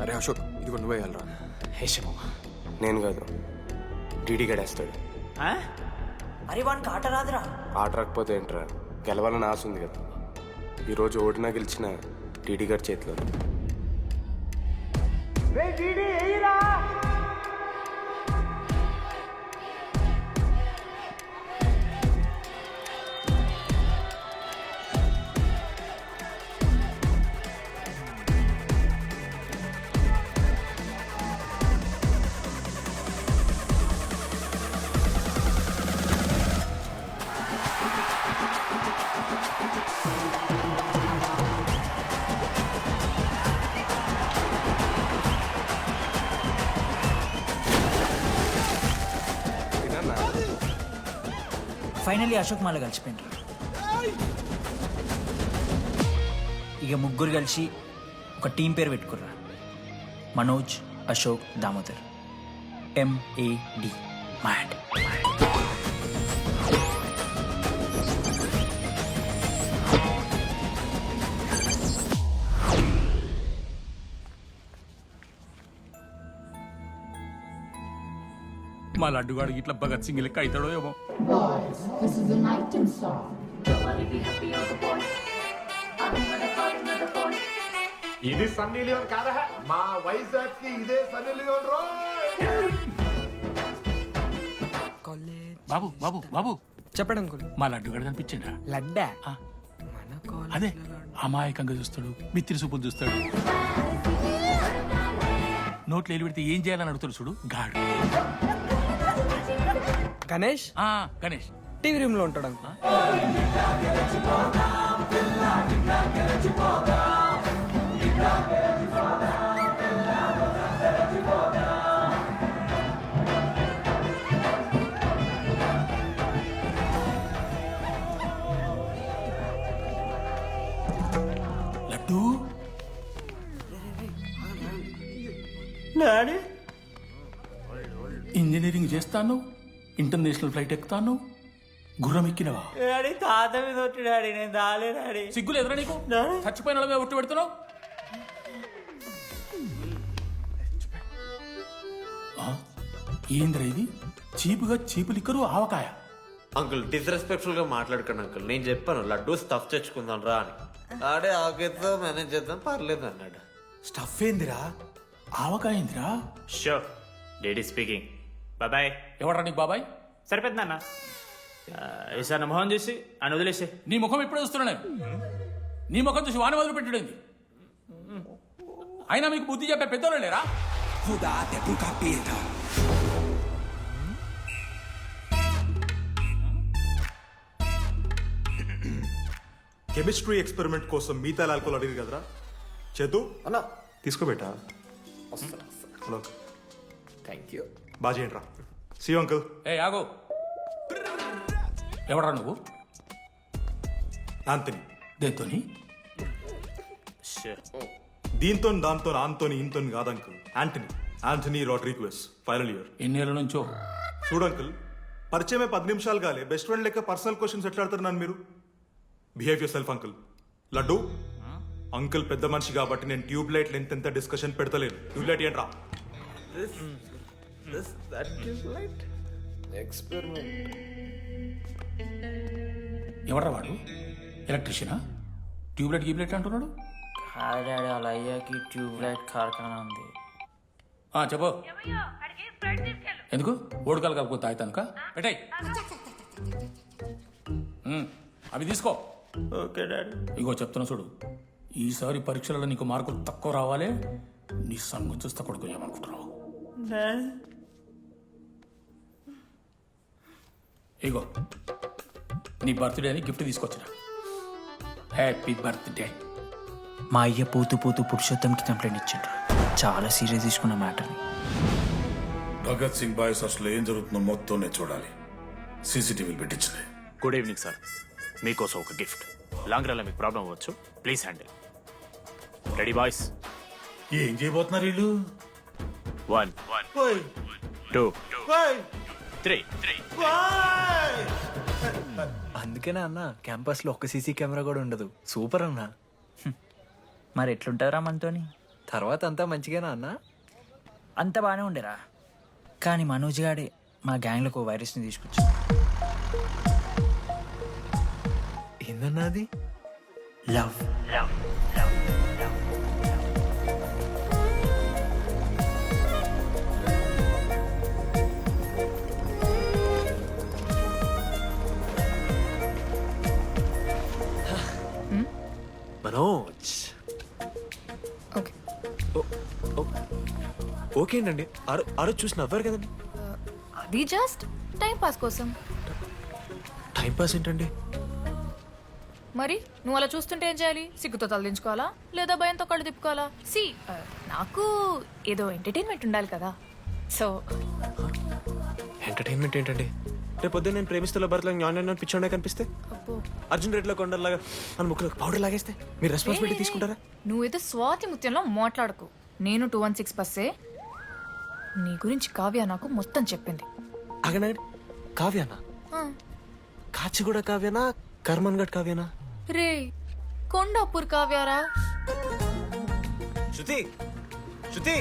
అరే అశోక్, ఇది కూడా నువ్వే వెళ్ళరా. హేషమో నేను కాదు, డీడీ గడేస్తాడు. అరే వానికి ఆట రాదురా. ఆట రాకపోతే ఏంట్రా, గెలవాలని ఆశ ఉంది కదా. ఈరోజు ఓడినా గెలిచిన డీడీ గారి చేతిలో. ఫైనల్లీ అశోక్ మాల కలిసిపోయిండ్రు. ఇక ముగ్గురు కలిసి ఒక టీం పేరు పెట్టుకుర్రా. మనోజ్, అశోక్, దామోదర్. MAD. మ్యాడ్. మా లడ్డుగాడు ఇట్లా భగత్ సింగ్ లెక్క అవుతాడో ఏమో. ఇది సన్నీ లియోన్ కాదా? మా వైజాగ్ కి ఇదే సన్నీ లియోన్ రో. బాబు బాబు బాబు చెప్పడం అంకుల్. మా లడ్డుగాడు కనిపించిండా? లడ్డా అదే అమాయకంగా చూస్తాడు, మిత్రి చూపులు చూస్తాడు, నోట్లు ఎల్లు పెడితే ఏం చేయాలని అడుగుతాడు చూడు గాడు. గణేష్ గణేష్ టీవీ రూమ్ లో ఉంటాడు అంకుల్. లడ్డు ఇంజనీరింగ్ చేస్తాను, ఇంటర్నేషనల్ ఫ్లైట్ ఎక్కుతాను, గుర్రం ఎక్కినవా? డాడీ తాత మీద ఒట్టు డాడీ, నేను దాలే డాడీ. సిగ్గులు ఎదురా నీకు? చచ్చిపోయిన వాళ్ళ మీద ఒట్టు పెడుతున్నావు. ఏంద్రా ఇది? చీపుగా చీపు లిక్కరు ఆవకాయ. అంకుల్ డిస్రెస్పెక్ట్ఫుల్ గా మాట్లాడకండి అంకుల్. నేను చెప్పాను లడ్డూ స్టఫ్ తెచ్చుకుందాం రా అని. ఆడే ఆకేతో మేనేజ్ చేద్దాం పర్లేదు అన్నాడు. స్టఫ్ ఏందిరా? ఆవకాయ ఏందిరా? Sure daddy speaking. బాబాయ్. ఎవడరా నీకు బాబాయ్? సరిపోతుంది అన్న. ఈసారి నా మొహం చూసి అని వదిలేసే. నీ ముఖం ఎప్పుడు చూస్తున్నా నేను? నీ ముఖం చూసి వాని వదిలి పెట్టడండి. అయినా మీకు బుద్ధి చెప్పే పెద్దోళ్ళు లేరా? కెమిస్ట్రీ ఎక్స్పెరిమెంట్ కోసం మీథైల్ ఆల్కహాల్ అడిగారు కదరా చేతు అన్నా. తీసుకోబెట్టా. Hello thank you. బాగా చేయండి రా. See uncle. ఏ ఆగో. ఎవడా నువ్వు? ఆంథనీ. దేంతోని? దీంతో దాంతో ఆంతోని ఇంతో కాదు uncle. Anthony Rodrigues, final year. ఎన్నేళ్ళ నుంచో? చూడు అంకుల్, పరిచయమే 10 నిమిషాలు కాలే బెస్ట్ ఫ్రెండ్ లెక్క పర్సనల్ క్వశ్చన్స్ ఎట్లా ఆడతారు నన్ను మీరు? Behave yourself uncle. Laddu uncle పెద్ద మనిషి కాబట్టి నేను ట్యూబ్ లైట్ లెంత్ ఎంత డిస్కషన్ పెడతలేను. ట్యూబ్ లైట్ ఏంట్రా? ఎవడ్రా వాడు? ఎలక్ట్రీషియనా? ట్యూబ్లైట్ గీబ్లైట్ అంటున్నాడు. డాడీ వాళ్ళ అయ్యాకి ట్యూబ్ లైట్ కార్ఖానా ఉంది. చెప్పు. ఎందుకు ఓడికాలు కలుపుకొని తాగుతానుక? పెట్టాయి అవి తీసుకో. Okay daddy. ఇగో చెప్తున్నా చూడు, ఈసారి పరీక్షలలో నీకు మార్కులు తక్కువ రావాలి. నీ సంగతి చూస్తే కొడుకు ఏమనుకుంటున్నావు? ఇగో నీ బర్త్డే అని గిఫ్ట్ తీసుకొచ్చిన. Happy birthday. మా అయ్య పోతూ పోతూ పురుషోత్తంకి కంప్లైంట్ ఇచ్చిండ్రు. చాలా సీరియస్ తీసుకున్న మ్యాటర్ని. భగత్ సింగ్ బాయ్స్ అసలు ఏం జరుగుతుందో మొత్తం నేను చూడాలి. సీసీటీవీలు పెట్టించలే. గుడ్ ఈవినింగ్ సార్, మీకోసం ఒక గిఫ్ట్. లాంగ్ రన్లో మీకు ప్రాబ్లం అవ్వచ్చు, ప్లీజ్ హ్యాండిల్. Ready boys? ఏం చేయబోతున్నారు వీళ్ళు? 1 2 3. అందుకేనా అన్న క్యాంపస్ లో ఒక్క సీసీ కెమెరా కూడా ఉండదు. సూపర్ అన్న. మరి ఎట్లుంటారా మనతోని? తర్వాత అంతా మంచిగానా అన్న? అంత బాగానే ఉండేరా, కానీ మనోజ్ గాడే మా గ్యాంగ్లోకి ఓ వైరస్ని తీసుకొచ్చు. ఏందన్నా అది? లవ్. మనోజ్. ఓకే అండి. ఆ రోజు చూసి నవ్వారు కదండి. అది జస్ట్ టైం పాస్ కోసం. టైం పాస్ ఏంటండి? మరి నువ్వు అలా చూస్తుంటే ఏం చేయాలి? సిగ్గుతో తలదించుకోవాలా లేదా భయంతో కళ్ళు తిప్పుకోవాలా? నాకు ఏదో ఎంటర్టైన్మెంట్ ఉండాలి కదా. సో ఎంటర్టైన్మెంట్ ఏంటండి? రేపు పొద్దున్న నేను ప్రేమిస్తున్న భర్తలో జ్ఞానం పిచ్చోడే కనిపిస్తే, అర్జున్ రెడ్డిలో కొండలాగా మన ముక్కులో పౌడర్ లాగేస్తే మీరు రెస్పాన్సిబిలిటీ తీసుకుంటారా? నువ్వేదో స్వాతి ముత్యంలో మాట్లాడకు. నేను 216 బస్సే. నీ గురించి కావ్య నాకు మొత్తం చెప్పింది. అగనండి. కావ్యానా? కాచిగూడ కావ్యానా? కర్మన్ గడ్ కావ్యానా? రే కొండాపూర్ కావ్యారా? శృతి శృతి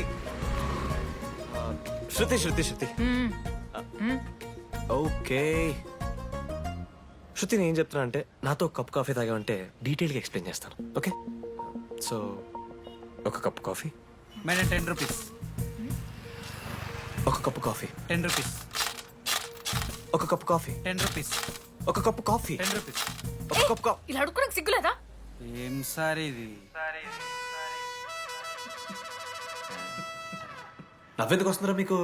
శృతి శృతి శృతి ఓకే. శృతి నేను ఏం చెప్తున్నా అంటే, నాతో ఒక కప్ కాఫీ తాగామంటే డీటెయిల్గా ఎక్స్ప్లెయిన్ చేస్తాను. ఓకే? సో ఒక కప్ కాఫీ. Madam 10 rupees. ఒక కప్పు కాఫీ. 10 రూపీస్. ఒక కప్పు కాఫీ. 10 రూపీస్. ఒక కప్పు కాఫీ. 10 రూపీస్. ఒక కప్పు కాఫీ. ఇలా అడుక్కోడానికి సిగ్గులేదా? ఏం సార్ ఇది? నవ్వెందుకు వస్తున్నారా మీకు?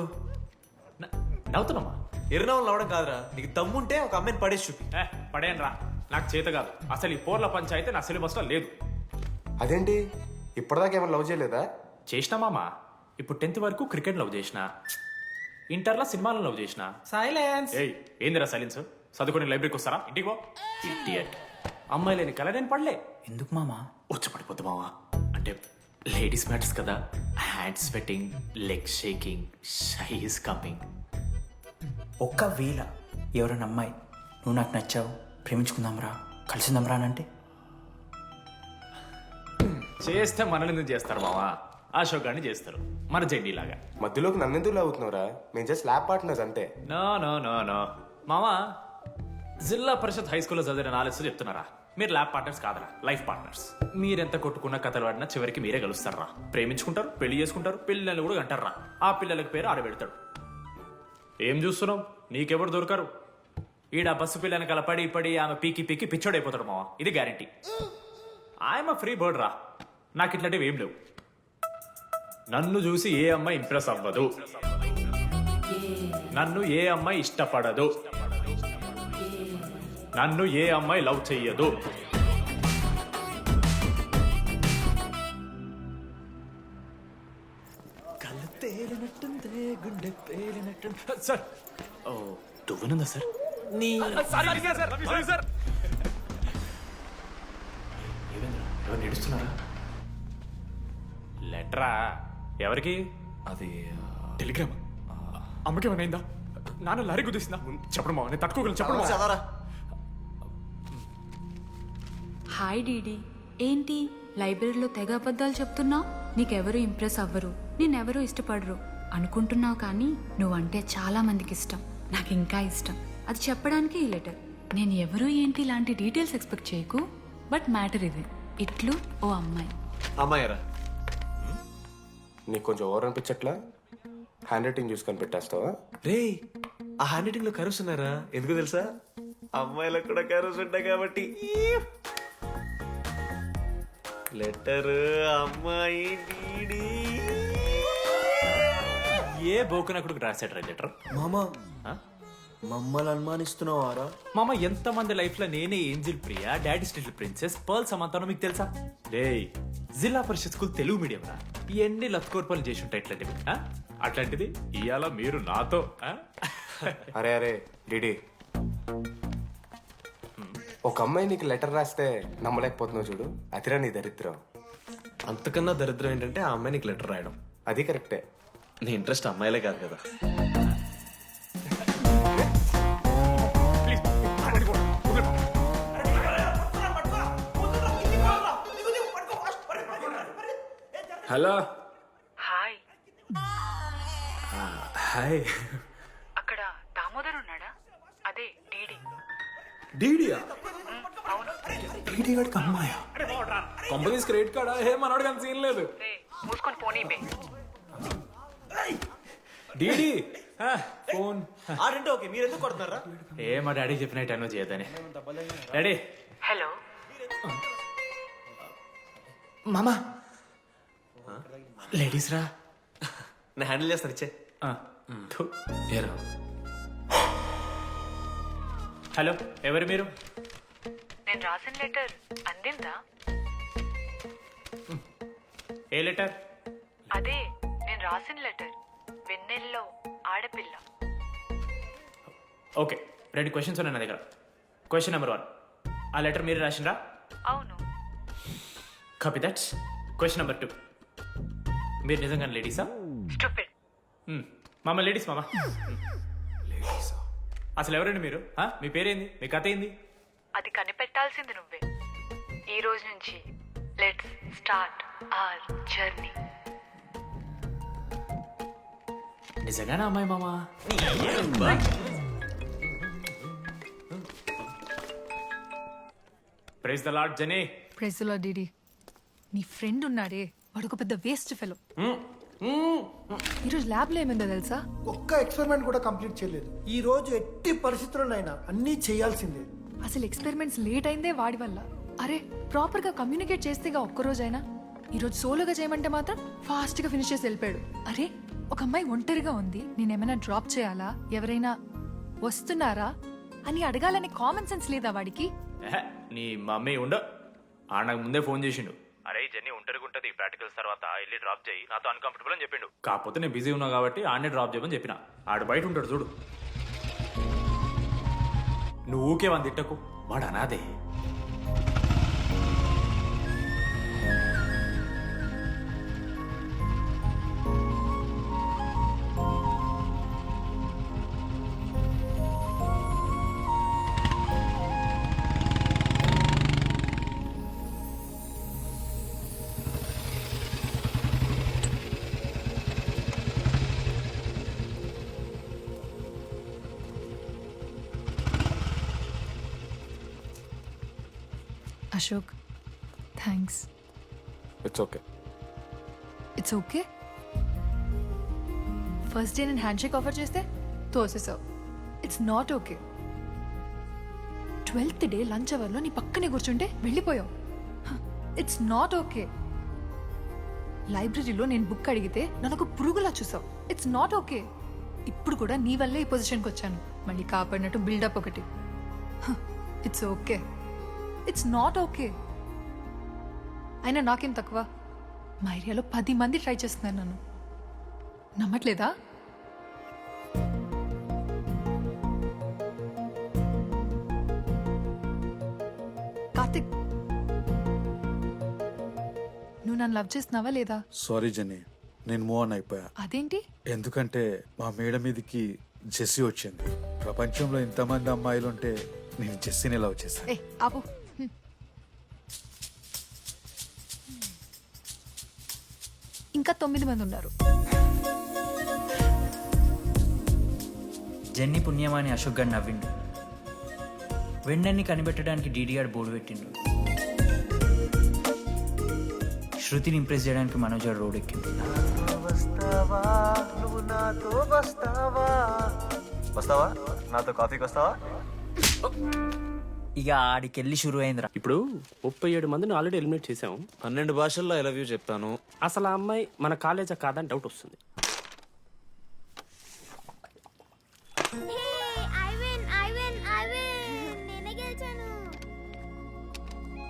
నవ్వుతున్నామా? ఎరునవ్వులు నవ్వడం కాదురా, నీకు దమ్ముంటే ఒక అమ్మాయిని పడేసి చూపి. పడేయను రా, నాకు చేత కాదు. అసలు ఈ పోర్ల పంచాయితీ నా సిలబస్లో లేదు. అదేంటి ఇప్పటిదాకా ఏమైనా లవ్ చేయలేదా? చేసినా మామా. ఇప్పుడు 10th వరకు క్రికెట్ లవ్ చేసిన, ఇంటర్లో సినిమాలను లవ్ చేసిన. సైలెన్స్. ఏయ్ ఏందిరా సైలెన్స్? చదువుకొని లైబ్రరీకి వస్తారా? ఇంటికి పో. ఇడియట్. అమ్మాయి లేని కల నేను పడలే. ఎందుకు మామా? వచ్చి పడిపోద్దు మావా. అంటే లేడీస్ మ్యాటర్స్ కదా. Hand sweating, leg shaking, shy is coming. ఒక్కవేళ ఎవరైనా అమ్మాయి నువ్వు నాకు నచ్చావు, ప్రేమించుకుందాంరా, కలిసిందాంరా అని అంటే చేస్తే మనల్ని ఎందుకు చేస్తారు మావా? అశోక్ గారిని చేస్తారు, మన జెండీలాగా. మధ్యలోకి నన్నెందుకు అవుతున్నావురా? మేము జస్ట్ ల్యాబ్ పార్ట్నర్స్ అంతే. నో నో నో నో మావా, జిల్లా పరిషత్ హై స్కూల్లో చదివిన నాలెడ్జ్ చెప్తున్నారా? మీరు ల్యాబ్ పార్ట్నర్స్ కాదరా, లైఫ్ పార్ట్నర్స్. మీరెంత కొట్టుకున్న కథలు ఆడినా చివరికి మీరే కలుస్తారా. ప్రేమించుకుంటారు, పెళ్లి చేసుకుంటారు, పిల్లలు కూడా అంటారా. ఆ పిల్లలకి పేరు ఆడబెడతాడు. ఏం చూస్తున్నావు? నీకెవరు దొరకరు. ఈడ బస్సు పిల్లని కలపడి పడి ఆమె పీకి పీకి పిచ్చోడైపోతాడు మావా. ఇది గ్యారంటీ. ఆయమ ఫ్రీ బర్డ్ రా. నాకు ఇట్లాంటివి ఏం లేవు. నన్ను చూసి ఏ అమ్మాయి ఇంప్రెస్ అవ్వదు, నన్ను ఏ అమ్మాయి ఇష్టపడదు, నన్ను ఏ అమ్మాయి లవ్ చెయ్యదు. సార్, ఓ దువ్వనుందా సార్? నీ సార్ ఎవరు నడుస్తున్నారా? లెటరా ఎవరికి? అది టెలిగ్రామ్. అమ్మకి ఏమైందా? నాన్న లారీ కుదిసిందా? చెప్పడం మా నేను తట్టుకోగలను. చెప్పడం చదవరా. హాయ్ డీడీ, ఏంటి లైబ్రరీలో తెగ అబద్ధాలు చెప్తున్నావు? నీకెవరు ఇంప్రెస్ అవ్వరు, నేనెవరూ ఇష్టపడరు అనుకుంటున్నావు, కానీ నువ్వంటే చాలా మందికి ఇష్టం. నాకు ఇంకా ఇష్టం. అది చెప్పడానికి ఈ లెటర్. నేను ఎవరు ఏంటి ఇలాంటి డీటెయిల్స్ ఎక్స్పెక్ట్ చేయకు, బట్ మ్యాటర్ ఇది. ఇట్లు ఓ అమ్మాయి. అమ్మాయిరా, నీకు కొంచెం ఓవర్ అనిపించట్లా? హ్యాండ్ రైటింగ్ చూసుకొని పెట్టేస్తావా? రే, ఆ హ్యాండ్ రైటింగ్ లో కర్వ్స్ ఉన్నారా? ఎందుకు తెలుసా? అమ్మాయిలకు కూడా కర్వ్స్ ఉంటాయి కాబట్టి. లెటర్ అమ్మాయి డీడీ. ఏ బోకనకుడికి రాశాడు రా లెటర్? మామా మమ్మల్ని అనుమానిస్తున్నావారా? మామ, ఎంతమంది లైఫ్ లో నేనే angel Priya, daddy still princess, pearl సమంతానో మీకు తెలుసా? డే, జిల్లా పరిషత్ స్కూల్ తెలుగు మీడియం రా. ఎన్ని లత్కోర్పాలు చేసి ఉంటాయి ఇట్లాంటివి. అట్లాంటిది ఇవాళ మీరు నాతో. అరే అరే డిడి, ఒక అమ్మాయి నీకు లెటర్ రాస్తే నమ్మలేకపోతున్నావు చూడు, అతిరా నీ దరిద్రం. అంతకన్నా దరిద్రం ఏంటంటే ఆ అమ్మాయి నీకు లెటర్ రాయడం. అది కరెక్టే. నీ ఇంట్రెస్ట్ అమ్మాయిలే కాదు కదా. హలో. హాయ్. హాయ్. అక్కడ దామోదర్ ఉన్నాడా? అదే డీడీ. డీడీయా? అవును. డీడీ గడికి అమ్మాయా? Companies credit కార్డా? ఏ మనోడు కానీ సీన్ లేదు. మూసుకొని పోనీ బే. DD phone. ఆడంటే ఓకే, మీరు ఎందుకు కొడుతున్నారా? ఏ మా డాడీ చెప్పినట్టు అనో చేయదని. డాడీ. హలో. మామా, లేడీస్ రా. నేను హ్యాండిల్ చేస్తాను, ఇచ్చే. ఏరా. హలో, ఎవరు మీరు? నేను రాసిన లెటర్ అందిందా? ఏ లెటర్? అదే నేను రాసిన లెటర్, వెన్నెల్లో ఆడపిల్ల. ఓకే, 2 క్వశ్చన్స్ ఉన్నాయి నా దగ్గర. క్వశ్చన్ నెంబర్ 1, ఆ లెటర్ మీరు రాసిండ్రా? అవును. Copy that. క్వశ్చన్ నెంబర్ 2, మీరు నిజంగానే లేడీసా? స్టూపిడ్. మామ లేడీస్ మామ. అసలు ఎవరండి మీరు? మీ పేరేంది? మీ కథ ఏంది? అది కనిపెట్టాల్సింది నువ్వే. ఈ రోజు నుంచి లెట్స్ స్టార్ట్ అవర్ జర్నీ. నిజంగానే అమ్మాయి మామ? ప్రైజ్ ద లార్డ్ జనీ. Praise the lord DD. నీ ఫ్రెండ్ ఉన్నాడే, వాడు ఒక పెద్ద వేస్ట్ ఫెలో. ఈరోజు ల్యాబ్లో ఏమైందో తెలుసా? ఒక్క ఎక్స్పెరిమెంట్ కూడా కంప్లీట్ చేయలేదు. ఈ రోజు ఎట్టి పరిస్థితుల్లోనైనా అన్నీ చేయాల్సిందే. అసలు ఎక్స్పెరిమెంట్స్ లేట్ అయిందే వాడి వల్ల. అరే, ప్రాపర్ గా కమ్యూనికేట్ చేస్తేగా ఒక్కరోజైనా. ఈరోజు సోలోగా చేయమంటే మాత్రం ఫాస్ట్ గా ఫినిష్ చేసి వెళ్ళిపోయాడు. అరే, ఒక అమ్మాయి ఒంటరిగా ఉంది, నేనేమైనా డ్రాప్ చేయాలా, ఎవరైనా వస్తున్నారా అని అడగాలని కామన్ సెన్స్ లేదా వాడికి? నీ మమ్మీ ఉండ నాకు ముందే ఫోన్ చేసిండు. అరే జర్నీ ఒంటరిగా ఉంటుంది, ప్రాక్టికల్స్ తర్వాత వెళ్ళి డ్రాప్ చేయి, నాతో అన్కంఫర్టబుల్ అని చెప్పిండు. కాకపోతే నేను బిజీ ఉన్నా కాబట్టి ఆడనే డ్రాప్ చేయమని చెప్పిన. ఆడు బయట ఉంటాడు చూడు. నువ్వు ఊకే వాని తిట్టకు, వాడు అనాదే. Ashok, thanks. It's okay. It's okay. First day నేను హ్యాండ్ షేక్ ఆఫర్ చేస్తే తోసేసావు. It's not okay. 12th day lunch అవర్లో నీ పక్కనే కూర్చుంటే వెళ్ళిపోయావు. It's not okay. లైబ్రరీలో నేను బుక్ అడిగితే నన్ను ఒక పురుగులా చూసావు. It's not okay. ఇప్పుడు కూడా నీ వల్లే ఈ పొజిషన్కి వచ్చాను, మళ్ళీ కాపాడినట్టు బిల్డప్ ఒకటి. It's okay. It's not okay. అయినా నాకేం తక్కువ? మా ఏరియాలో 10 మంది ట్రై చేస్తున్నారు నన్ను. నమ్మట్లేదా? నన్ను లవ్ చేస్తున్నావా లేదా? సారీ జెన్నీ, నేను మూవ్ ఆన్ అయిపోయా. అదేంటి? ఎందుకంటే మా మేడ మీదకి జెస్సీ వచ్చింది. ప్రపంచంలో ఇంతమంది అమ్మాయిలు ఉంటే నేను జెస్సీని లవ్ చేశాను. ఏ ఆపు. ఇంకా 9 మంది ఉన్నారు. జెన్నీ పుణ్యమాని అశోక్ గారు నవ్విండు. వెండన్ని కనిపెట్టడానికి డీడీఆర్ బోర్డు పెట్టిండు. శృతిని ఇంప్రెస్ చేయడానికి మనోజ్ గారు రోడ్ ఎక్కింది. వస్తావా నాతో కాఫీకి వస్తావా? ఇక ఆడికెళ్ళి షురు అయిందిరా. ఇప్పుడు 37 మందిని ఆల్రెడీ ఎలిమినేట్ చేసాం. 12 భాషల్లో ఐ లవ్ యూ చెప్పాను. అసలు ఆ అమ్మాయి మన కాలేజా కాదని డౌట్ వస్తుంది.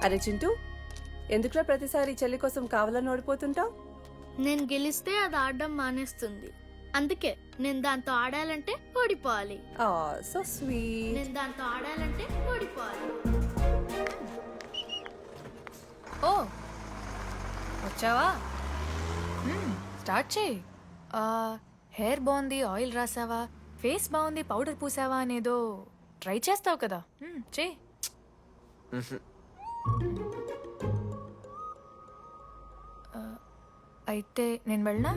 అరే చింటూ, ఎందుకులా ప్రతిసారి చెల్లి కోసం కావాలని ఓడిపోతుంటావు? నేను గెలిస్తే అది ఆడడం మానేస్తుంది. అందుకే నేను దాంతో ఆడాలంటే ఓడిపోవాలి. So sweet. నేను దాంతో ఆడాలంటే ఓడిపోవాలి. ఓ వచ్చావా? స్టార్ట్ చేయి. హెయిర్ బాగుంది, ఆయిల్ రాసావా, ఫేస్ బాగుంది, పౌడర్ పూసావా అనేదో ట్రై చేస్తావు కదా, చేయి. అయితే నేను వెళ్ళనా?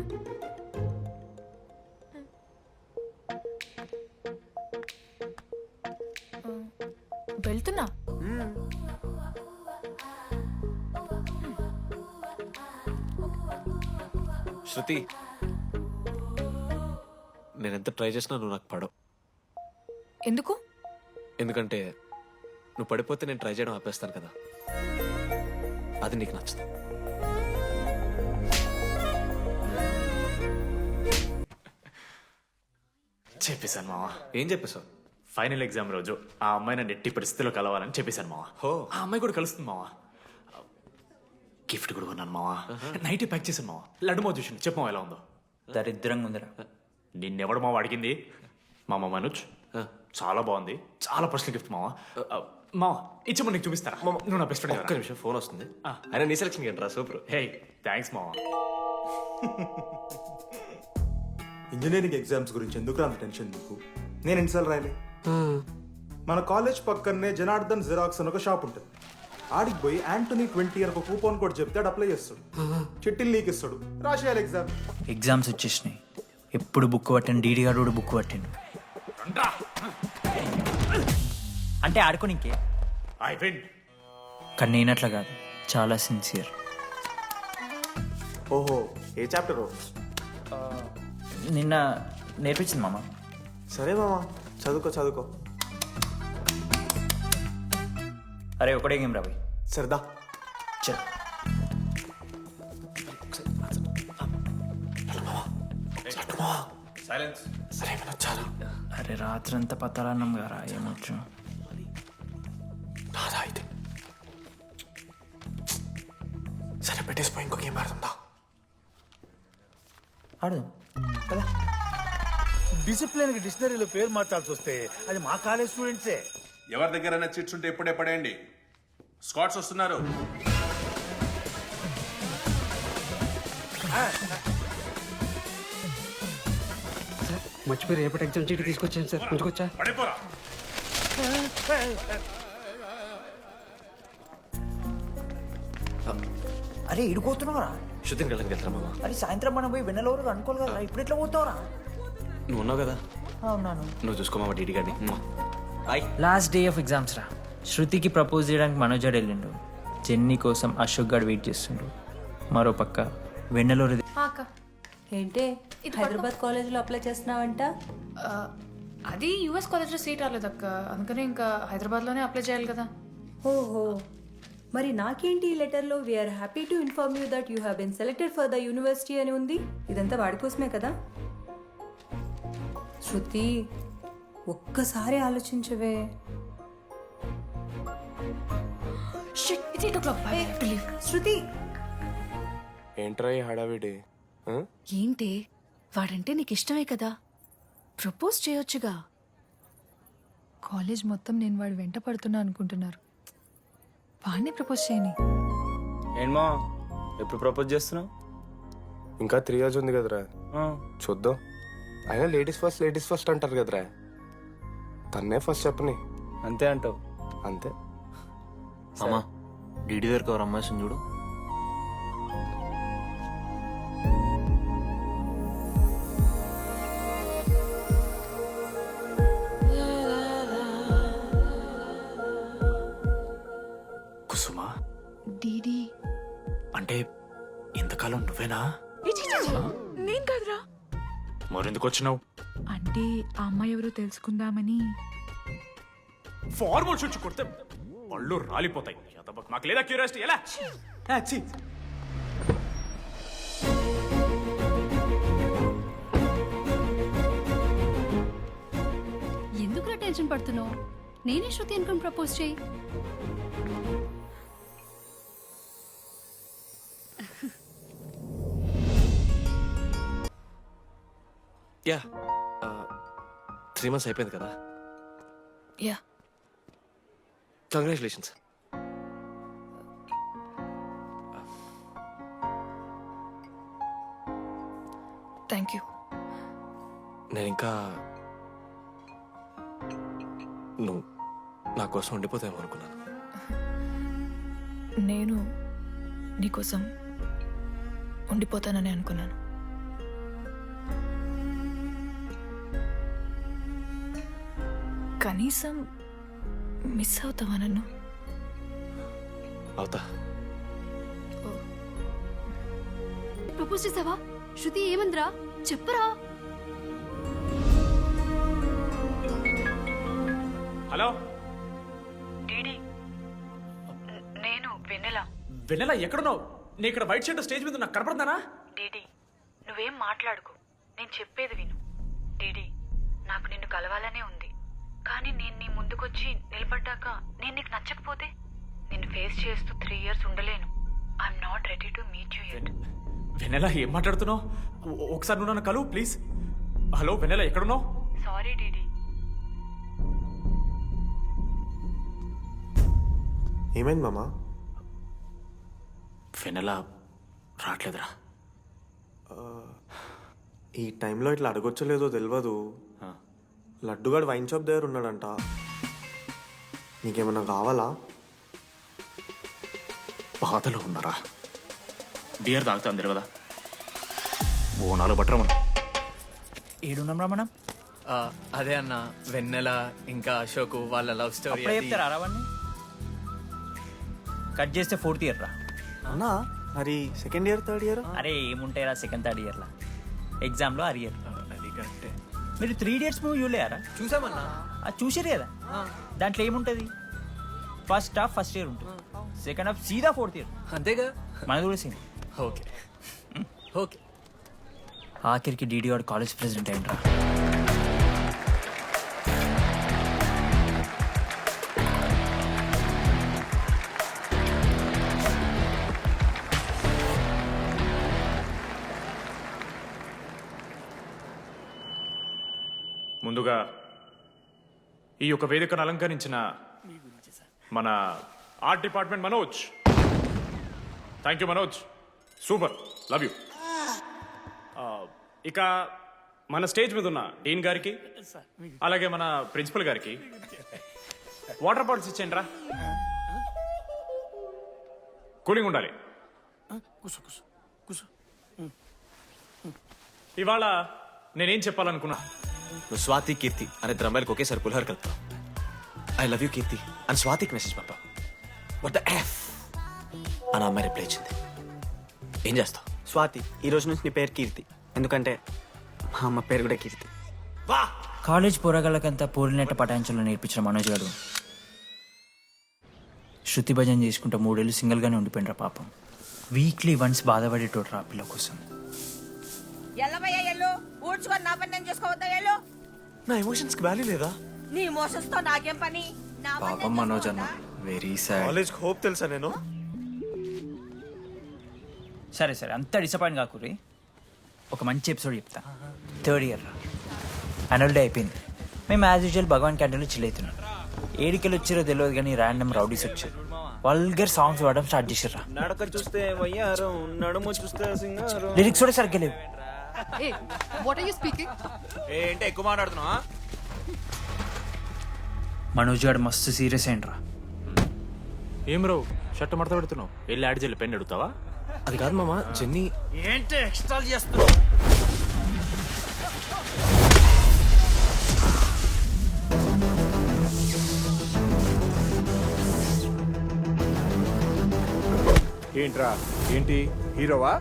వెళ్తున్నా. శృతి, నేనెంత ట్రై చేసినా నువ్వు నాకు పడవు. ఎందుకు? ఎందుకంటే నువ్వు పడిపోతే నేను ట్రై చేయడం ఆపేస్తాను కదా, అది నీకు నచ్చదు. చెప్పేశాను మావా. ఏం చెప్పేశావు? ఫైనల్ ఎగ్జామ్ రోజు ఆ అమ్మాయి నన్ను ఎట్టి పరిస్థితిలో కలవాలని చెప్పేశాను మావా. ఆ అమ్మాయి కూడా కలుస్తుంది మావా. గిఫ్ట్ కూడా కొన్నాను మావా. నైట్ ప్యాక్ చేశాను మావా. లడ్డు మావ చూసిండు. చెప్పు మావా ఎలా ఉందో. దరిద్రంగా ఉందిరా. నిన్నెవడు మావ అడిగింది? మామ మనోజ్. చాలా బాగుంది, చాలా పర్సనల్ గిఫ్ట్ మావా. మావా ఇచ్చమ్మ నీకు చూపిస్తారా? నువ్వు నా బెస్ట్ ఫ్రెండ్. ఒక్క నిమిషం, ఫోన్ వస్తుంది. అయినా నీ సెలక్షన్ ఏంట్రా? సూపర్. హే థ్యాంక్స్ మావా. ఇంజనీరింగ్ ఎగ్జామ్స్ గురించి ఎందుకు అంత టెన్షన్ నీకు? నేను ఎన్నిసార్లు రాయలే. మన కాలేజ్ పక్కనే జనార్దన్ జిరాక్స్ అని ఒక షాప్ ఉంటుంది. ఆడికి పోయి యాంటనీ 20 అని ఒక కూపన్ కోడ్ చెప్తే ఆడు అప్లై చేస్తాడు. చిట్టిల్ నీకు ఇస్తాడు, రాసేయాలి ఎగ్జామ్. ఎగ్జామ్స్ వచ్చేసినాయి. ఎప్పుడు బుక్ పట్టాను, డీడీఆర్ కూడా బుక్ పట్టిండు. అంటే ఆడుకోనికే. కానీ నేనట్లా కాదు, చాలా సిన్సియర్. ఓహో, ఏ చాప్టర్? నిన్న నేర్పించింది మామ. సరే మామ, చదువుకో చదువుకో. అరే ఒకటే గేమ్ రాబోయ్. సరదా చల్. అరే రాత్రంతా పత్తాలన్నం గారా, ఏమొచ్చు. సరే పెట్టేసిపోయి ఇంకో గేమ్ ఆడుతుందా? ఆడదాం. డిసిప్లిన్ కి డిక్షనరీలో పేరు మార్చాల్సి వస్తే అది మా కాలేజ్ స్టూడెంట్సే. ఎవరి దగ్గరైనా చిట్స్ ఉంటే ఇప్పుడే పడేయండి. స్కాట్స్ వస్తున్నారు. మర్చిపోయి రేపటి ఎగ్జామ్ చీటి తీసుకొచ్చాను సార్, ఉంచుకొచ్చా? పడిపోరా. అరే ఇడిపోతున్నావురా. శృతిని కళ్ళకి వెళ్తారా మామ? అరే సాయంత్రం మనం పోయి వెన్నెలవరకు అనుకోవాలి కదా, ఇప్పుడు ఎట్లా పోతావురా? నువ్వు ఉన్నావు కదా, అవునాను. నువ్వు చూసుకో మామ. డీడీ గారిని. లాస్ట్ డే ఆఫ్ ఎగ్జామ్స్ రా. శృతికి ప్రపోజ్ చేయడానికి మనోజ్ గారు వెళ్ళిండు. జెన్నీ కోసం అశోక్ గారు వెయిట్ చేస్తుండు. మరో పక్క వెన్నెలూరు. ఏంటే హైదరాబాద్ కాలేజ్లో అప్లై చేస్తున్నావంట? అది యుఎస్ కాలేజ్లో సీట్ రాలేదు అక్క, అందుకనే ఇంకా హైదరాబాద్లోనే అప్లై చేయాలి కదా. ఓహో, మరి నాకేంటి ఈ లెటర్లో we are happy to inform you that you have been selected for the university అని ఉంది. ఇదంతా వాడి కోసమే కదా? శృతి, ఒక్కసారి ఆలోచించవే. శృతి, ఏంట్రా ఈ హడావిడి? ఏంటి, వాడంటే నీకు ఇష్టమే కదా, ప్రపోజ్ చేయొచ్చుగా. కాలేజ్ మొత్తం నేను వాడు వెంట పడుతున్నా అనుకుంటున్నారు. వాడిని ప్రపోజ్ చేయని. ఏంటమ్మా ఎప్పుడు ప్రపోజ్ చేస్తున్నావు? ఇంకా 3 years ఉంది కదరా, చూద్దాం. అయినా లేడీస్ ఫస్ట్ అంటారు కదరా, తన్నే ఫస్ట్ చెప్పని. అంతే అంటావు? అంతే. అమ్మా డీడీ దగ్గరకు ఎవరు అమ్మాయి చూడు. కుసుమా డీడీ అంటే ఇంతకాలం నువ్వేనా? నేను కదరా. మరెందుకు వచ్చినావు? అంటే ఆ అమ్మాయి ఎవరో తెలుసుకుందామని. ఫార్మల్ షూట్ కొడితే పళ్ళు రాలిపోతాయి. మాకు లేదా క్యూరియాసిటీ? ఎలా ఎందుకు టెన్షన్ పడుతున్నావు? నేనే శృతి అనుకుని ప్రపోజ్ చేయి. యా 3 months అయిపోయింది కదా. Yeah congratulations. Thank you. నేను ఇంకా నువ్వు నా కోసం ఉండిపోతాయేమో అనుకున్నాను. నేను నీకోసం ఉండిపోతానని అనుకున్నాను. కనీసం మిస్ అవుతావా నన్ను? అవుతా. ప్రపోజ్ చేసావా? శృతి ఏమందిరా చెప్పరా? హలో డీడీ, నేను వెన్నెల. వెన్నెల ఎక్కడున్నావు? నీ ఇక్కడ వైట్ షర్ట్ స్టేజ్ మీద నాకు కనపడుతున్నానా? డీడీ నువ్వేం మాట్లాడుకో, నేను చెప్పేది విను. డీడీ నాకు నిన్ను కలవాలనే ఉంది, కానీ నేను నీ ముందుకొచ్చి నిలబడ్డాక నేను నీకు నచ్చకపోతే నిన్ను ఫేస్ చేస్తూ 3 years ఉండలేను. I'm not ready to meet you yet. Vennela ఏం మాట్లాడుతున్నావు? ఒకసారి నువ్వు నన్ను కలువు ప్లీజ్. హలో వెన్నెల ఎక్కడున్నావు? Sorry DD. ఏమైంది మామా? వెన్నెల రావట్లేదురా. ఈ టైంలో ఇట్లా అడగొచ్చో లేదో తెలియదు. లడ్డుగాడు వైన్ షాప్ దగ్గర ఉన్నాడంట. నీకేమన్నా కావాలా? బాధలో ఉన్నారా? బియర్ తాగుతా అందరు కదా. ఓ 4 బట్టర్ మనం ఏడున్నాం రా మనం. అదే అన్న, వెన్నెల ఇంకా అశోక్ వాళ్ళ లవ్ స్టోరీ అప్పుడే చెప్తారా రావన్నీ? కట్ చేస్తే 4th year రా. అన్నా మరి 2nd year 3rd year? అరే ఏముంటాయి రా 2nd 3rd year లా, ఎగ్జామ్లో అరియర్. అది కరెక్టే. మీరు 3 Idiots మూవీ చూడలేరా? చూసామన్నా. అది చూసారు కదా. దాంట్లో ఏముంటుంది? ఫస్ట్ హాఫ్ ఫస్ట్ ఇయర్ ఉంటుంది, సెకండ్ హాఫ్ సీదా 4th year. అంతేగా మనది కూడా సేమ్. Okay okay. ఆఖరికి డీడీ వాడు కాలేజ్ ప్రెసిడెంట్ అయింట్రా. ముందుగా ఈ యొక్క వేదికను అలంకరించిన మన art department Manoj, thank you Manoj, super, love you. ఇక మన స్టేజ్ మీద ఉన్న డీన్ గారికి అలాగే మన ప్రిన్సిపల్ గారికి వాటర్ బాటిల్స్ ఇచ్చేయండి రా, కూలింగ్ ఉండాలి. ఇవాళ నేనేం చెప్పాలనుకున్నా, నువ్వు స్వాతి కీర్తి అనే ద్రమ్మాయిలకు ఒకేసారి పులిహోర కలుపుతావు. ఐ లవ్ యూ కీర్తి అని స్వాతికి మెసేజ్ పంపావు. వాట్ ద ఎఫ్ అని అమ్మాయి రిప్లై ఇచ్చింది. ఏం చేస్తావు? స్వాతి, ఈ రోజు నుంచి నీ పేరు కీర్తి, ఎందుకంటే మా అమ్మ పేరు కూడా కీర్తి. కాలేజ్ పోరగాళ్ళకంతా పోరినట్ట పటాయించలో నేర్పించిన మనోజ్ గారు శృతి భజన చేసుకుంటా 3 ఏళ్ళు సింగిల్గానే ఉండిపోయినరా పాపం. వీక్లీ వన్స్ బాధపడేటోడ్రా పిల్ల కోసం. ఎల్లవయ్యా ఎల్లు, ఊడ్చుకొని నా పని నేను చేసుకోవద్దా ఎల్లు. నా ఎమోషన్స్ కి వాల్యూ లేదా? నీ ఎమోషన్స్ తో నాకేం పని? నా పని పాపం మనోజ్ అన్న, వెరీ సాడ్. కాలేజ్ హోప్ తెలుసా నేను? సరే సరే అంత డిసప్పాయింట్ కాకుర్రి. ఒక మంచి ఎపిసోడ్ చెప్తా. 3rd year రా, యాన్యువల్ డే అయిపోయింది. మేము యాజ్ యూజువల్ భగవాన్ క్యాంటీన్లో చిల్ అవుతున్నాం. ఏడికెళ్ళి వచ్చారో తెలియదు కానీ ర్యాండమ్ రౌడీస్ వచ్చారు. వల్గర్ సాంగ్స్ పాడడం స్టార్ట్ చేసిర్రా. నడక చూస్తే వయ్యారం, నడుము చూస్తే సింగారం. లిరిక్స్ కూడా సరిగ్గా లేవు. Hey, what are you speaking? ఏంటి ఎక్కువ మాట్లాడుతున్నావా? మనోజ్ గారు మస్తు సీరియస్ అయిండ్రా. ఏం రావు షర్ట్ మడత పెడుతున్నావు, వెళ్ళి యాడ్ చేయాలి, పెన్ అడుగుతావా? అది కాదు మామ, జెన్నీ. ఏంటి ఎక్స్ట్రా చేస్తున్నావు? ఏంట్రా ఏంటి హీరోవా?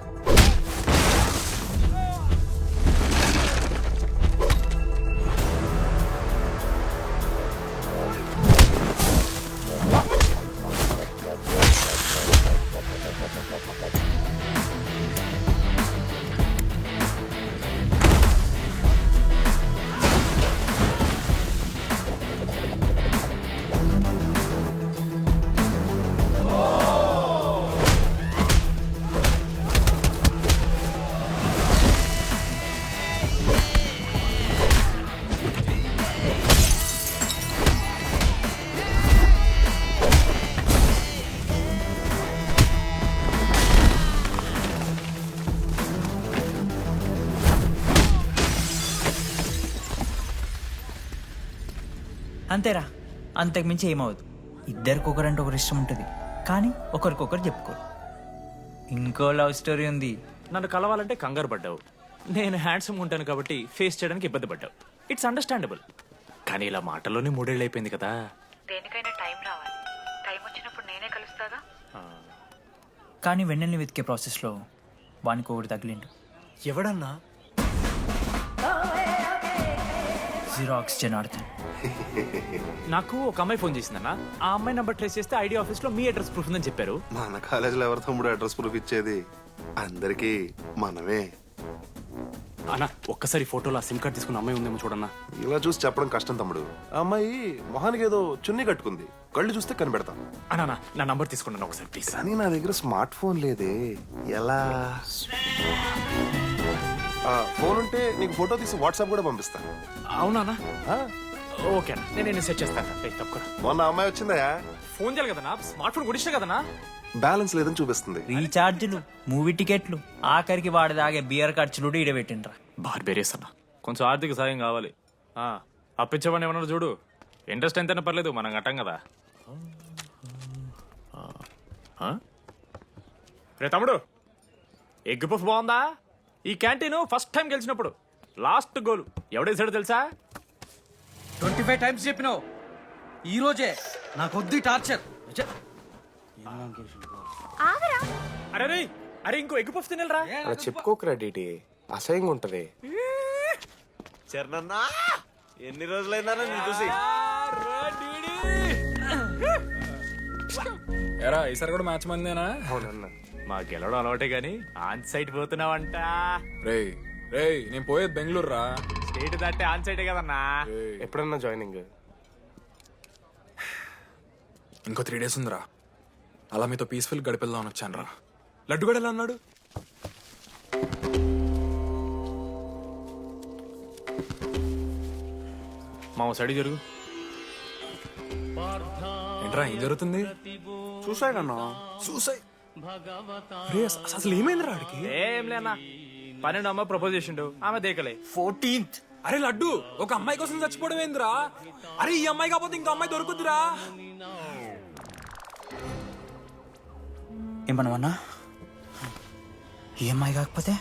అంతేరా, అంతకుమించి ఏమవదు. ఇద్దరికి ఒకరంటే ఒకరు ఇష్టం ఉంటుంది, కానీ ఒకరికొకరు చెప్పుకోరు. ఇంకో లవ్ స్టోరీ ఉంది. నన్ను కలవాలంటే కంగారు పడ్డావు, నేను హ్యాండ్సమ్ ఉంటాను కాబట్టి ఫేస్ చేయడానికి ఇబ్బంది పడ్డావు. It's understandable. కానీ ఇలా మాటల్లోనే 3 ఏళ్ళు అయిపోయింది కదా. దేనికైనా టైం రావాలి. టైం వచ్చినప్పుడు నేనే కలుస్తాగా. కానీ వెన్నెల్ని వెతికే ప్రాసెస్లో వానికి ఒకటి తగిలిండు. ఎవడన్నా? జిరాక్స్ జనార్దన్. నాకు ఒక అమ్మాయి ఫోన్ చేసిందన్న. ఆ అమ్మాయి నెంబర్ ట్రేస్ చేస్తే ఐడి ఆఫీస్ లో మీ అడ్రస్ ప్రూఫ్ ఉందని చెప్పారు. మన కాలేజీలో ఎవరి తమ్ముడు అడ్రస్ ప్రూఫ్ ఇచ్చేది? అందరికీ మనమే. అన్న ఒక్కసారి ఫోటోలో సిమ్ కార్డ్ తీసుకున్న అమ్మాయి ఉందేమో చూడన్నా. ఇలా చూసి చెప్పడం కష్టం తమ్ముడు. ఆ అమ్మాయి మొహానికి ఏదో చున్నీ కట్టుకుంది, కళ్ళు చూస్తే కనిపెడతాం. అన్నా నా నంబర్ తీసుకున్నాను ఒకసారి ప్లీజ్. కానీ నా దగ్గర స్మార్ట్ ఫోన్ లేదే, ఎలా? ఫోన్ ఉంటే నీకు ఫోటో తీసి వాట్సాప్ కూడా పంపిస్తాను. అవునా? ఓకే అన్న, నేను సెట్ చేస్తాను. తప్పకుండా. మొన్న అమ్మాయి వచ్చిందా? ఫోన్ చేయాలి కదన్నా, స్మార్ట్ ఫోన్ కొనిష్టం కదన్నా. బ్యాలెన్స్ లేదని చూపిస్తుంది. రీఛార్జ్లు, మూవీ టికెట్లు, ఆఖరికి వాడి దాగే బియర్ ఖర్చులు కూడా ఈడబెట్టిండ్రా. బార్బేరియస్ అన్న, కొంచెం ఆర్థిక సాయం కావాలి. అప్పించమని ఏమన్నా చూడు. ఇంట్రెస్ట్ ఎంతైనా పర్లేదు, మనం కట్టం కదా. రే తమ్ముడు, ఎగ్ పఫ్ బాగుందా? ఈ క్యాంటీన్ ఫస్ట్ టైం గెలిచినప్పుడు లాస్ట్ గోల్ ఎవడేసాడో తెలుసా? 25 టైమ్స్ చెప్పినావు. ఈ రోజే నాకు వద్దు టార్చర్. అరే రే, అరే ఇంకో ఎగ్ పఫ్ తినరా. అలా చెప్పుకోకరా డీటీ, అసహ్యంగా ఉంటది. చరణన్నా ఎన్ని రోజులైనా నేను చూసి. ఎరా ఈసారి కూడా మ్యాచ్ మందేనా? అవునన్నా. మా గెలవడం అలవాటే గానీ ఆన్ సైట్ పోతున్నావంట. రేయ్ రేయ్, నేను పోయేది బెంగళూరు రా. స్టేట్ దాటే ఆన్ సైటే కదన్నా. ఎప్పుడన్నా జాయినింగ్? ఇంకో 3 days ఉందిరా. అలా మీతో పీస్ఫుల్ గడిపెళ్దామని వచ్చాను రా. లడ్డు కూడా ఎలా అన్నాడు? మా సైడ్ జరుగు. ఏంట్రా ఏం జరుగుతుంది? సూసైడ్ అన్నా. సూసైడ్? అసలు ఏమైంది రాడికి? ఏం లేనా, 12 అమ్మ ప్రపోజ్ చేసిండు, ఆమె దేకలే. 14th. అరే లడ్డు, ఒక అమ్మాయి కోసం చచ్చిపోవడం ఏందిరా? అరే ఈ అమ్మాయి కాకపోతే ఇంకో అమ్మాయి దొరుకుతురా. ఏమన్నా ఈ అమ్మాయి కాకపోతే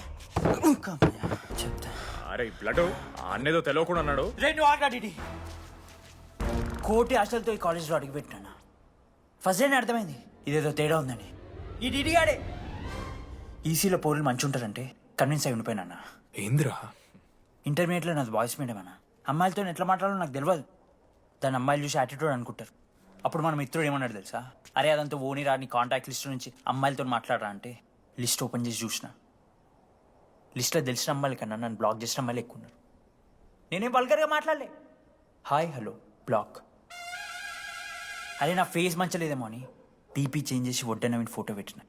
చెప్తా. అరే బ్లడ్ అన్నేదో తెలియకుండా అన్నాడు. రెండు ఆగాడి కోటి ఆశలతో ఈ కాలేజ్లో అడుగుపెట్టినా. ఫస్ట్ డే అర్థమైంది ఇదేదో తేడా ఉందని. ఈ డిడిగాడే ఈసీలో పౌరులు మంచి ఉంటారంటే కన్విన్స్ అయి ఉండిపోయినా. ఏందిరా? ఇంటర్మీడియట్లో నాది బాయ్స్ మీడియం అన్న. అమ్మాయిలతో ఎట్లా మాట్లాడాలో నాకు తెలియదు. దాని అమ్మాయిలు చూసి యాటిట్యూడ్ అనుకుంటారు. అప్పుడు మన మిత్రుడు ఏమన్నాడు తెలుసా? అరే అదంతా ఓని రాని కాంటాక్ట్ లిస్ట్ నుంచి అమ్మాయిలతో మాట్లాడరా అంటే లిస్ట్ ఓపెన్ చేసి చూసిన. లిస్ట్లో తెలిసిన అమ్మాయిల కన్నా నన్ను బ్లాక్ చేసిన అమ్మాయిలు ఎక్కువ ఉన్నారు. నేనేం వల్గర్గా మాట్లాడలే. Hi hello block. అరే నా ఫేస్ మంచలేదేమో అని డీపీ చేంజ్ చేసి ఒడ్డన ఫోటో పెట్టిన.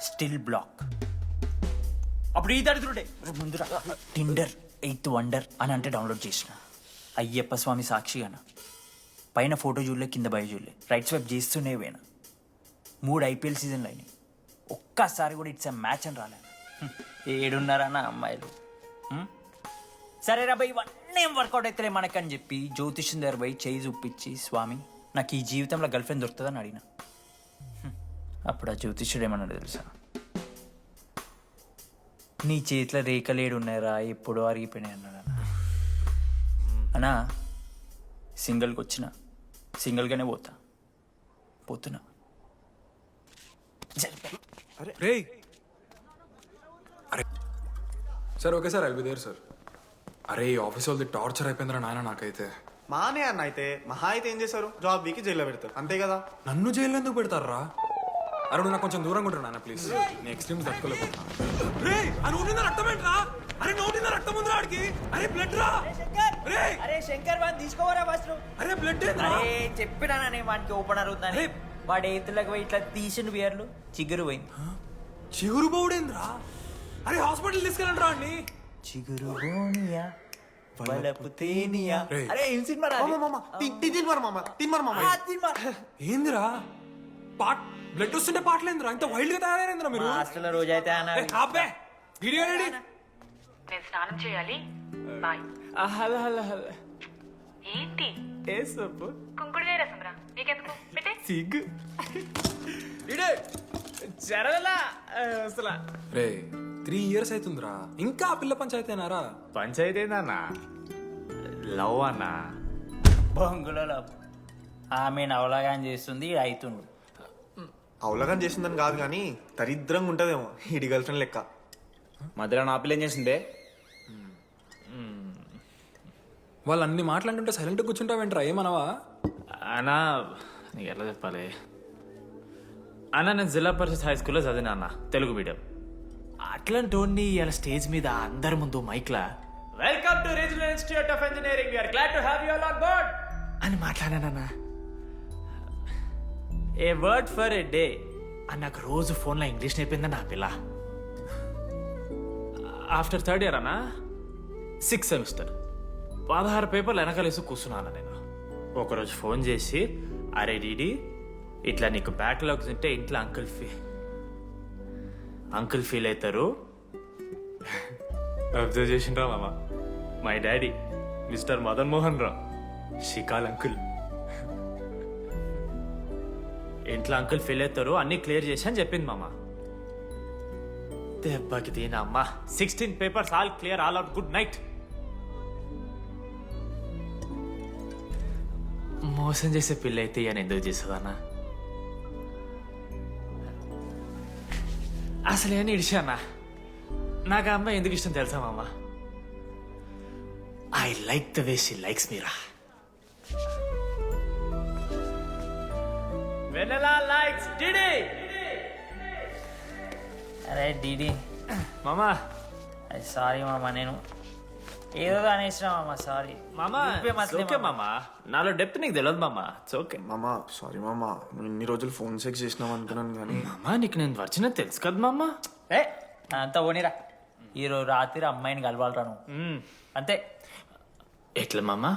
Still block. అప్పుడు ఈ దరిద్రుడే ముందు టిండర్ 8th వండర్ అని అంటే డౌన్లోడ్ చేసిన. అయ్యప్ప స్వామి సాక్షిగాన పైన ఫోటో చూడలే, కింద బయ చూడలే, రైట్ స్వైప్ చేస్తూనే పోయినా. 3 IPL సీజన్లు అయినాయి, ఒక్కసారి కూడా ఇట్స్ మ్యాచ్ అని రాలేదు. ఏడున్నారన్న అమ్మాయిలు. సరే రా భయ్, ఇవన్నీ ఏం వర్కౌట్ అవుతాయి మనకని చెప్పి జ్యోతిష్యం దగ్గర పోయి చేయి చూపించి, స్వామి నాకు ఈ జీవితంలో గర్ల్ ఫ్రెండ్ దొరుకుతుందని అడిగిన. అప్పుడు ఆ జ్యోతిష్యుడు ఏమన్నాడు తెలుసా? నీ చేతిలో రేఖలేడు ఉన్నాయరా, ఎప్పుడో అరిగిపోయినాయి అన్నాడు. అన్నా సింగిల్కి వచ్చిన సింగిల్గానే పోతున్నా. రే అరే sir, okay sir, I'll be there sir. అరే ఈ ఆఫీస్ వాళ్ళది టార్చర్ అయిపోయిందిరా నాయన నాకైతే. మానే అన్న అయితే మహా అయితే ఏం చేశారు, జాబ్ వీకి జైల్లో పెడతారు అంతే కదా. నన్ను జైల్లో ఎందుకు పెడతారా? అరే నువ్వు నాకు కొంచెం దూరంగా ఉంటాడు నాన్న ప్లీజ్, నేను ఎక్స్ట్రీమ్ తట్టుకోలేకపోతున్నా. రే ఆ నోటిందా రక్తం ఏంట్రా? అరే నోటిందా రక్తం ఉందిరా ఆడికి. అరే బ్లడ్ రా. అరే శంకర్ వాడిని తీసుకోవరా ఫస్ట్. అరే బ్లడ్ అరే చెప్పినానని వాడికి ఓపెన్ అవుతుందని. వాడి ఎత్తులకు పోయి ఇట్లా తీసిన బియర్లు చిగురు పోయింది. చిగురు బౌడేంద్రా? అరే హాస్పిటల్ తీసుకెళ్ళండి రా అండి. చిగురు బోనియా వలపు తేనియా. అరే ఏం సినిమా ఏందిరా పాట్ బ్లడ్ వస్తుంటే పాటలేందిరా? ఇంత వైల్డ్ గా తయారైందిరా మీరు. హాస్టల్లో రోజైతే అబ్బే వీడియో రెడీ. నేను స్నానం చేయాలి, బాయ్. Hello hello hello. ఏంటి ఏ సొప్పు? కుంకుడుగాయ రసం రా, నీకెందుకు పెట్టే. సిగ్గు ఇడే జరగలా అసలు. రే 3 years అవుతుందిరా, ఇంకా ఆ పిల్ల పంచాయతీనారా? పంచాయతీ ఏందన్నా? లవ్ అన్నా. బొంగులో లవ్. ఆమె అవలాగా చేస్తుంది, అవుతుండు. అవలగం చేసిందని కాదు కానీ దరిద్రంగా ఉంటదేమో ఈడి గర్ల్ ఫ్రెండ్ లెక్క. మధ్యలో నా పిల్ల ఏం చేసిందే? వాళ్ళు అన్ని మాట్లాడుతుంటే సైలెంట్ కూర్చుంటావేంట్రా, ఏమనవా? అన్నా నీకు ఎట్లా చెప్పాలి అన్న, నేను జిల్లా పరిషత్ హై స్కూల్లో చదివినా అన్న, తెలుగు మీడియం. అట్లాంటి ఇలా స్టేజ్ మీద అందరి ముందు మైక్లా welcome to regional institute of engineering, we are glad to have you all on board అని మాట్లాడానన్నా. A word for a day అని నాకు రోజు ఫోన్లో ఇంగ్లీష్ నేర్పిందన్న ఆ పిల్ల. ఆఫ్టర్ 3rd year అన్నా, 6th semester 16 పేపర్లు వెనకాలేసి కూర్చున్నాను నేను. ఒకరోజు ఫోన్ చేసి, అరే డీడీ ఇట్లా నీకు బ్యాక్లాగ్స్ ఉంటే ఇంట్లో అంకుల్ ఫీల్ అవుతారు. అబ్జర్వ్ చేసిండ్రా మామ, my daddy mister Madan Mohan Rao, షికాల్ అంకుల్. ఇంట్లో అంకుల్ ఫీల్ అవుతారు, అన్ని క్లియర్ చేసి అని చెప్పింది మామ. దెబ్బకి దీని అమ్మ 16 papers all clear, all out, good night. మోసం చేసే పిల్ల అయితే అని ఎందుకు చేస్తుందన్నా? అసలు ఏమని ఇడిచానా? నాకు ఆ అమ్మాయి ఎందుకు ఇష్టం తెలుసా మామ? I like the way she likes Meera. Vennela likes DD. అరే డీడీ మామా, సారీ మామా, నేను ఏదో అనేసిన మామా, సారీ మామా. ఓకే మామా, నాలో డెప్త్ నీకు తెలియదు మామా, ఇట్స్ ఓకే. మామా సారీ మామా, నువ్వు ఇన్ని రోజులు ఫోన్ సెక్స్ చేసినావు అనుకున్నాను కానీ. మామా నీకు నేను వచ్చిన తెలుసు కదా మామా. ఏ అంతా పోనీరా, ఈరోజు రాత్రి అమ్మాయిని కలవాలరా నువ్వు, అంతే. ఎట్లా మామా?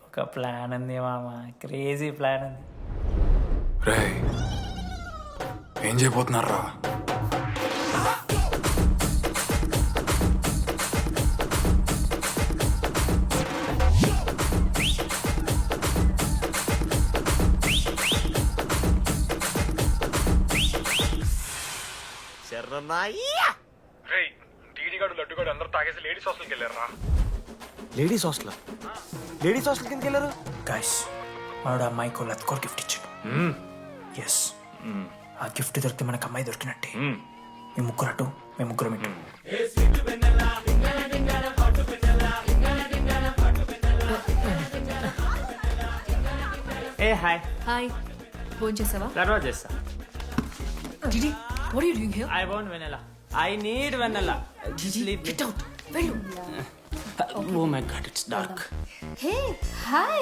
ఒక ప్లాన్ ఉంది మామా, క్రేజీ ప్లాన్ ఉంది. రే ఏం చేయబోతున్నారా? లడ్డుగాడు అందరూ తాగేసి లేడీస్ హాస్టల్కి వెళ్ళారా? Ladies hostel? లేడీస్ హాస్టల్ కిందకి వెళ్ళారు గైస్. వాడు అమ్మాయికి లత్కోర్ గిఫ్ట్ ఇచ్చాడు. ఎస్, ఆ గిఫ్ట్ దొరికితే మనకు అమ్మాయి దొరికినట్టే. మీ ముగ్గురు అటు, మేము ముగ్గురం ఇటు. ఏ హాయ్. హాయ్, ఫోన్ చేసావా? తర్వాత చేస్తా. Didi, what are you doing here? I want vanilla. I need vanilla. Didi, get out. వెళ్ళు. Oh my god, it's dark. Hey, hi.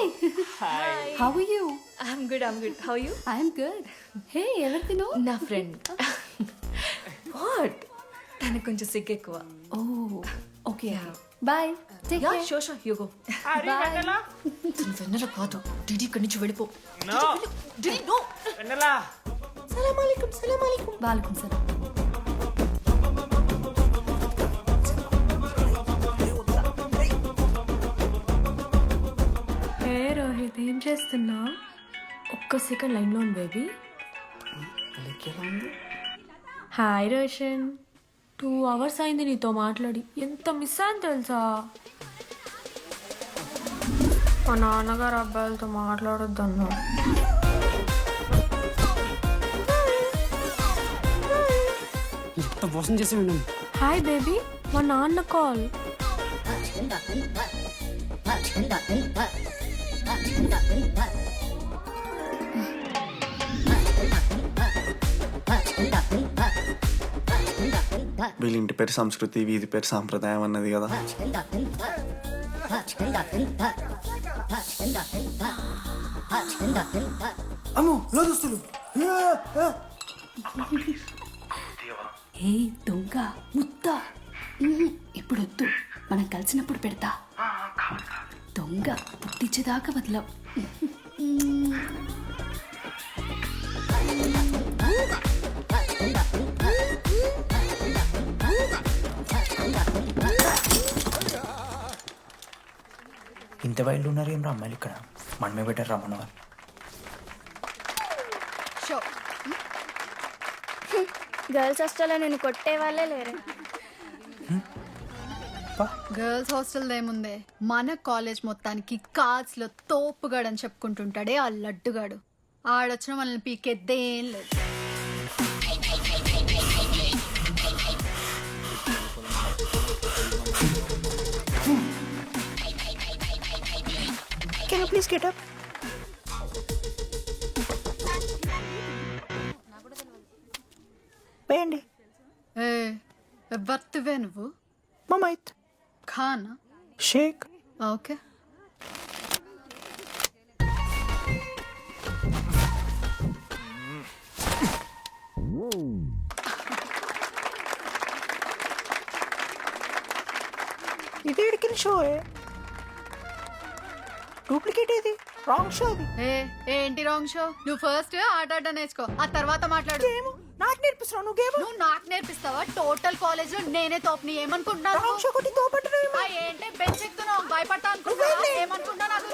Hi. How are you? I'm good. How are you? I'm good. Hey, ఎవరిదినో? నా friend. What? తనకు కొంచెం సిగ్గు ఎక్కువ. Oh, okay. Bye. Take care. Sure, you go. Bye. తను వెన్నెల కాదు. DD ఇక్కడి నుంచి వెళ్ళిపో. No. DD, no. Vanilla. వాలేకుం సలాం. ఏ రోహిత్ ఏం చేస్తున్నా? ఒక్క సెకండ్ లైన్లో ఉంది బేబీ. హాయ్ రోషన్, 2 hours అయింది నీతో మాట్లాడి. ఎంత మిస్ అని తెలుసా? మా నాన్నగారు అబ్బాయిలతో మాట్లాడొద్దన్నా. ఎంత మోసం చేసి ఉన్నాను. హాయ్ బేబీ, మా నాన్న కాల్. వీళ్ళ ఇంటి పేరు సంస్కృతి, వీధి పేరు సాంప్రదాయం అన్నది కదా. అమ్మో లో దోస్తులు. ఏ దొంగ ముద్ద ఇప్పుడు వద్దు, మనం కలిసినప్పుడు పెడతా. దొంగ పుట్టించేదాకా వదలం. ఇంత వైల్డ్ ఉన్నారు ఏం రా అమ్మాయిలు ఇక్కడ. మనమే బెటర్ రా మనవారు. షో గర్ల్స్ హాస్టల్లో నేను కొట్టే వాళ్ళే లేరు. గర్ల్స్ హాస్టల్ ఏముందే, మన కాలేజ్ మొత్తానికి కార్డ్స్ లో తోపుగాడు అని చెప్పుకుంటుంటాడే ఆ లడ్డుగాడు. ఆడొచ్చిన మనల్ని పీకెద్దేం లేదు. Can you please get up? వేయండి. ఏ ఎవరివే నువ్వు? మమైత్ ఖానా షేక్. ఓకే. ఇది ఎడికిన షో, డూప్లికేట్ ఇది, రాంగ్ షో అది. ఏంటి రాంగ్ షో? నువ్వు ఫస్ట్ ఆట ఆట నేర్చుకో, ఆ తర్వాత మాట్లాడు. నాకు నేర్పిస్తున్నావు నువ్వు గేమ్? నువ్వు నాకు నేర్పిస్తావా? టోటల్ కాలేజ్ లో నేనే తోపుని ఏమనుకుంటున్నావు? రాంగ్ షో కొట్టి తోపంటున్నావు. ఏంటి బెంచ్ ఎక్కుతున్నావు? భయపడతా అనుకుంటున్నావా? ఏమనుకుంటున్నావు?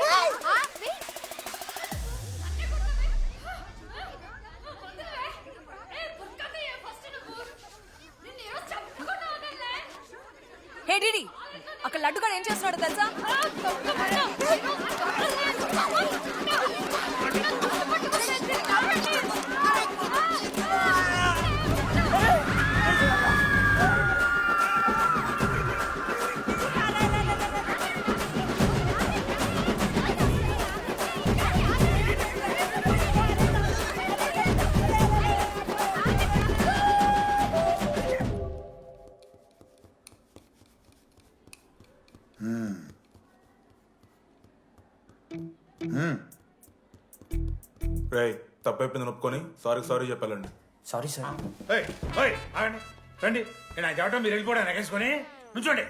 హే డిడి, అక్కడ లడ్డుగాడు ఏం చేస్తున్నాడో తెలుసా? రేయ్ తప్పైపోయింది ఒప్పుకొని సారీ చెప్పాలండి. Sorry sir. ఆగండి, రండి. నేను చెప్పడం మీరు వెళ్ళిపోవడానికి ఎగేసుకొని నుంచోండి.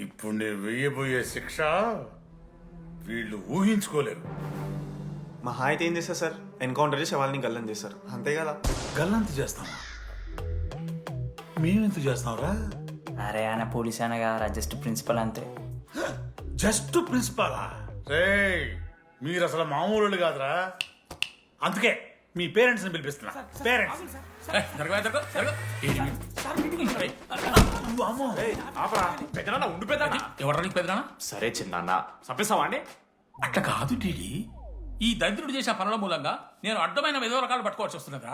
ఇప్పుడు నేను వెయ్యబోయే శిక్ష వీళ్ళు ఊహించుకోలేరు. మా హాయితే ఏం చేస్తారు సార్? ఎన్కౌంటర్ చేసి వాళ్ళని గల్లం చేస్తారు, అంతే కదా. గల్లంత చేస్తామా? మేమెంత చేస్తాంరా? అరే ఆయన పోలీస్ అయినా కదా, జస్ట్ ప్రిన్సిపల్ అంతే. జస్ట్ ప్రిన్సిపాలా? రే మీరు అసలు మామూలు కాదురా. అందుకే మీ పేరెంట్స్ ని పిలిపిస్తున్నా. పేరెంట్స్ సరే చిన్న చంపేస్తావా అండి? అట్లా కాదు డీడీ, ఈ దరిద్రుడు చేసిన పనుల మూలంగా నేను అడ్డమైన ఏదో రకాలు పట్టుకోవాల్సి వస్తున్నదా?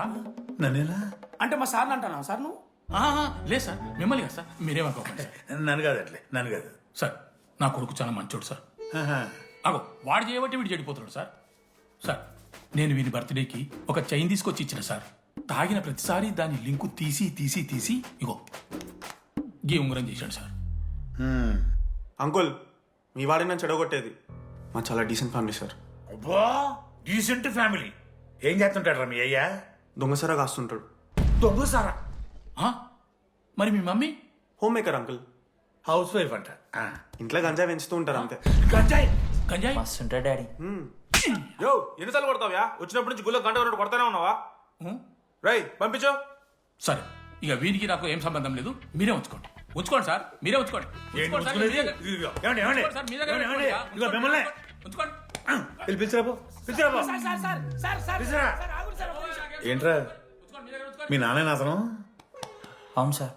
నన్నేనా అంటే మా సార్ని అంటున్నావు సార్ నువ్వు? లేదు సార్, మిమ్మల్ని కదా సార్. మీరేమనుకోకండి సార్. నన్ను కాదు అట్లే, నన్ను కాదు సార్. నా కొడుకు చాలా మంచోడు సార్. అగో వాడు చేయబట్టి వీడు చెడిపోతున్నాడు సార్. సార్ నేను వీని బర్త్డేకి ఒక చైన్ తీసుకొచ్చి ఇచ్చిన సార్. తాగిన ప్రతిసారి దాని లింకు తీసి ఇగో గీ ఉంగరం చేశాడు సార్. అంకుల్, మీ వాడిని నన్ను చెడగొట్టేది. మా చాలా డీసెంట్ ఫ్యామిలీ సార్. అబ్బా డీసెంట్ ఫ్యామిలీ. ఏం చేస్తుంటాడు రా మీ అయ్యా? దొంగసారా కాస్తుంటాడు. దొంగసారా? మరి మీ mummy? Homemaker uncle. Housewife అంట. ఇంట్లో గంజాయి పెంచుతూ ఉంటారు అంతే. గంజాయి గంజాయి మస్తు ఉంటాడు డాడీ. యో ఎన్నిసార్లు కొడతావ్యా? వచ్చినప్పటి నుంచి గుళ్ళ గంట వరకు కొడతానే ఉన్నావా? రై పంపించు. సరే ఇక వీరికి నాకు ఏం సంబంధం లేదు, మీరే ఉంచుకోండి. ఉంచుకోండి సార్, మీరే ఉంచుకోండి. ఉంచుకోండి సార్, మీ దగ్గర- ఉంచుకోండి సార్, మీ దగ్గర పెట్టుకోండి. ఉంచుకోండి. ఉంచుకోండి. ఏంట్రా మీ నాన్న అతను? అవును సార్.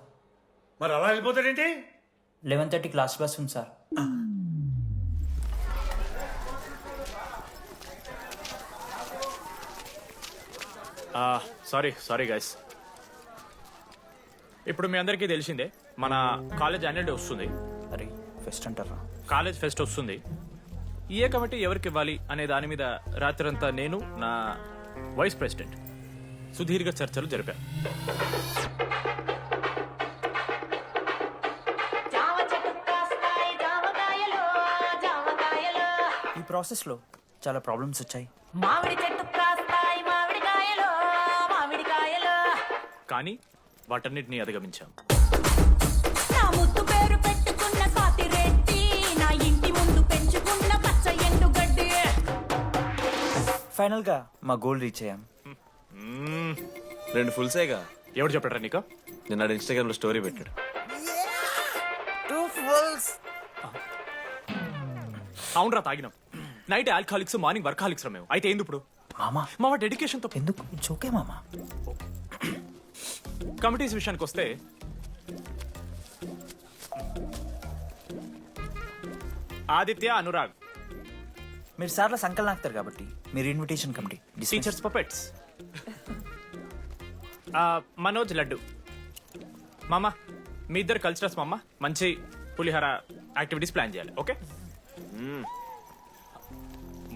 మరి అలా వెళ్ళిపోతాడేంటి? 11:30 క్లాస్ బస్ ఉంది సార్. Sorry guys. ఇప్పుడు మీ అందరికీ తెలిసిందే మన కాలేజ్ యాన్యువల్ డే వస్తుంది. అరే ఫెస్ట్ అంటారా? కాలేజ్ ఫెస్ట్ వస్తుంది. ఏ కమిటీ ఎవరికి ఇవ్వాలి అనే దాని మీద రాత్రంతా నేను నా వైస్ ప్రెసిడెంట్ సుదీర్ఘ చర్చలు జరిపాను. ఈ ప్రాసెస్లో చాలా ప్రాబ్లమ్స్ వచ్చాయి. మామిడి చెట్టు కాస్తాయి మామిడికాయలు మామిడికాయలు. కానీ వాటన్నిటిని అధిగమించాం. నా ముద్దు పేరు పెట్టుకున్న కాతిరెట్టి, నా ఇంటి ముందు పెంచుకున్న పచ్చ ఎండుగడ్డి. ఫైనల్గా మా గోల్ రీచ్ అయ్యాం. 2 ఫుల్సేగా. ఎవరు చెప్పారా నీకు? నిన్న ఇన్స్టాగ్రామ్ లో స్టోరీ పెట్టాడు. 2 ఫుల్స్. అవునరా తాగినాం. నైట్ ఆల్కహాలిక్స్, మార్నింగ్ వర్కాలిక్స్ రా మేము. అయితే ఏంది ఇప్పుడు? మా డెడికేషన్ తో ఎందుకు చోకే మామా. కమిటీస్ విషయానికి వస్తే ఆదిత్య, అనురాగ్ మీరు సార్ల సంకల్ నాకుతారు కాబట్టి మీరు invitation committee. Teachers puppets. Manoj, laddu. మామ మీ ఇద్దరు కల్చరల్స్ మామ. మంచి పులిహార యాక్టివిటీస్ ప్లాన్ చేయాలి. Okay?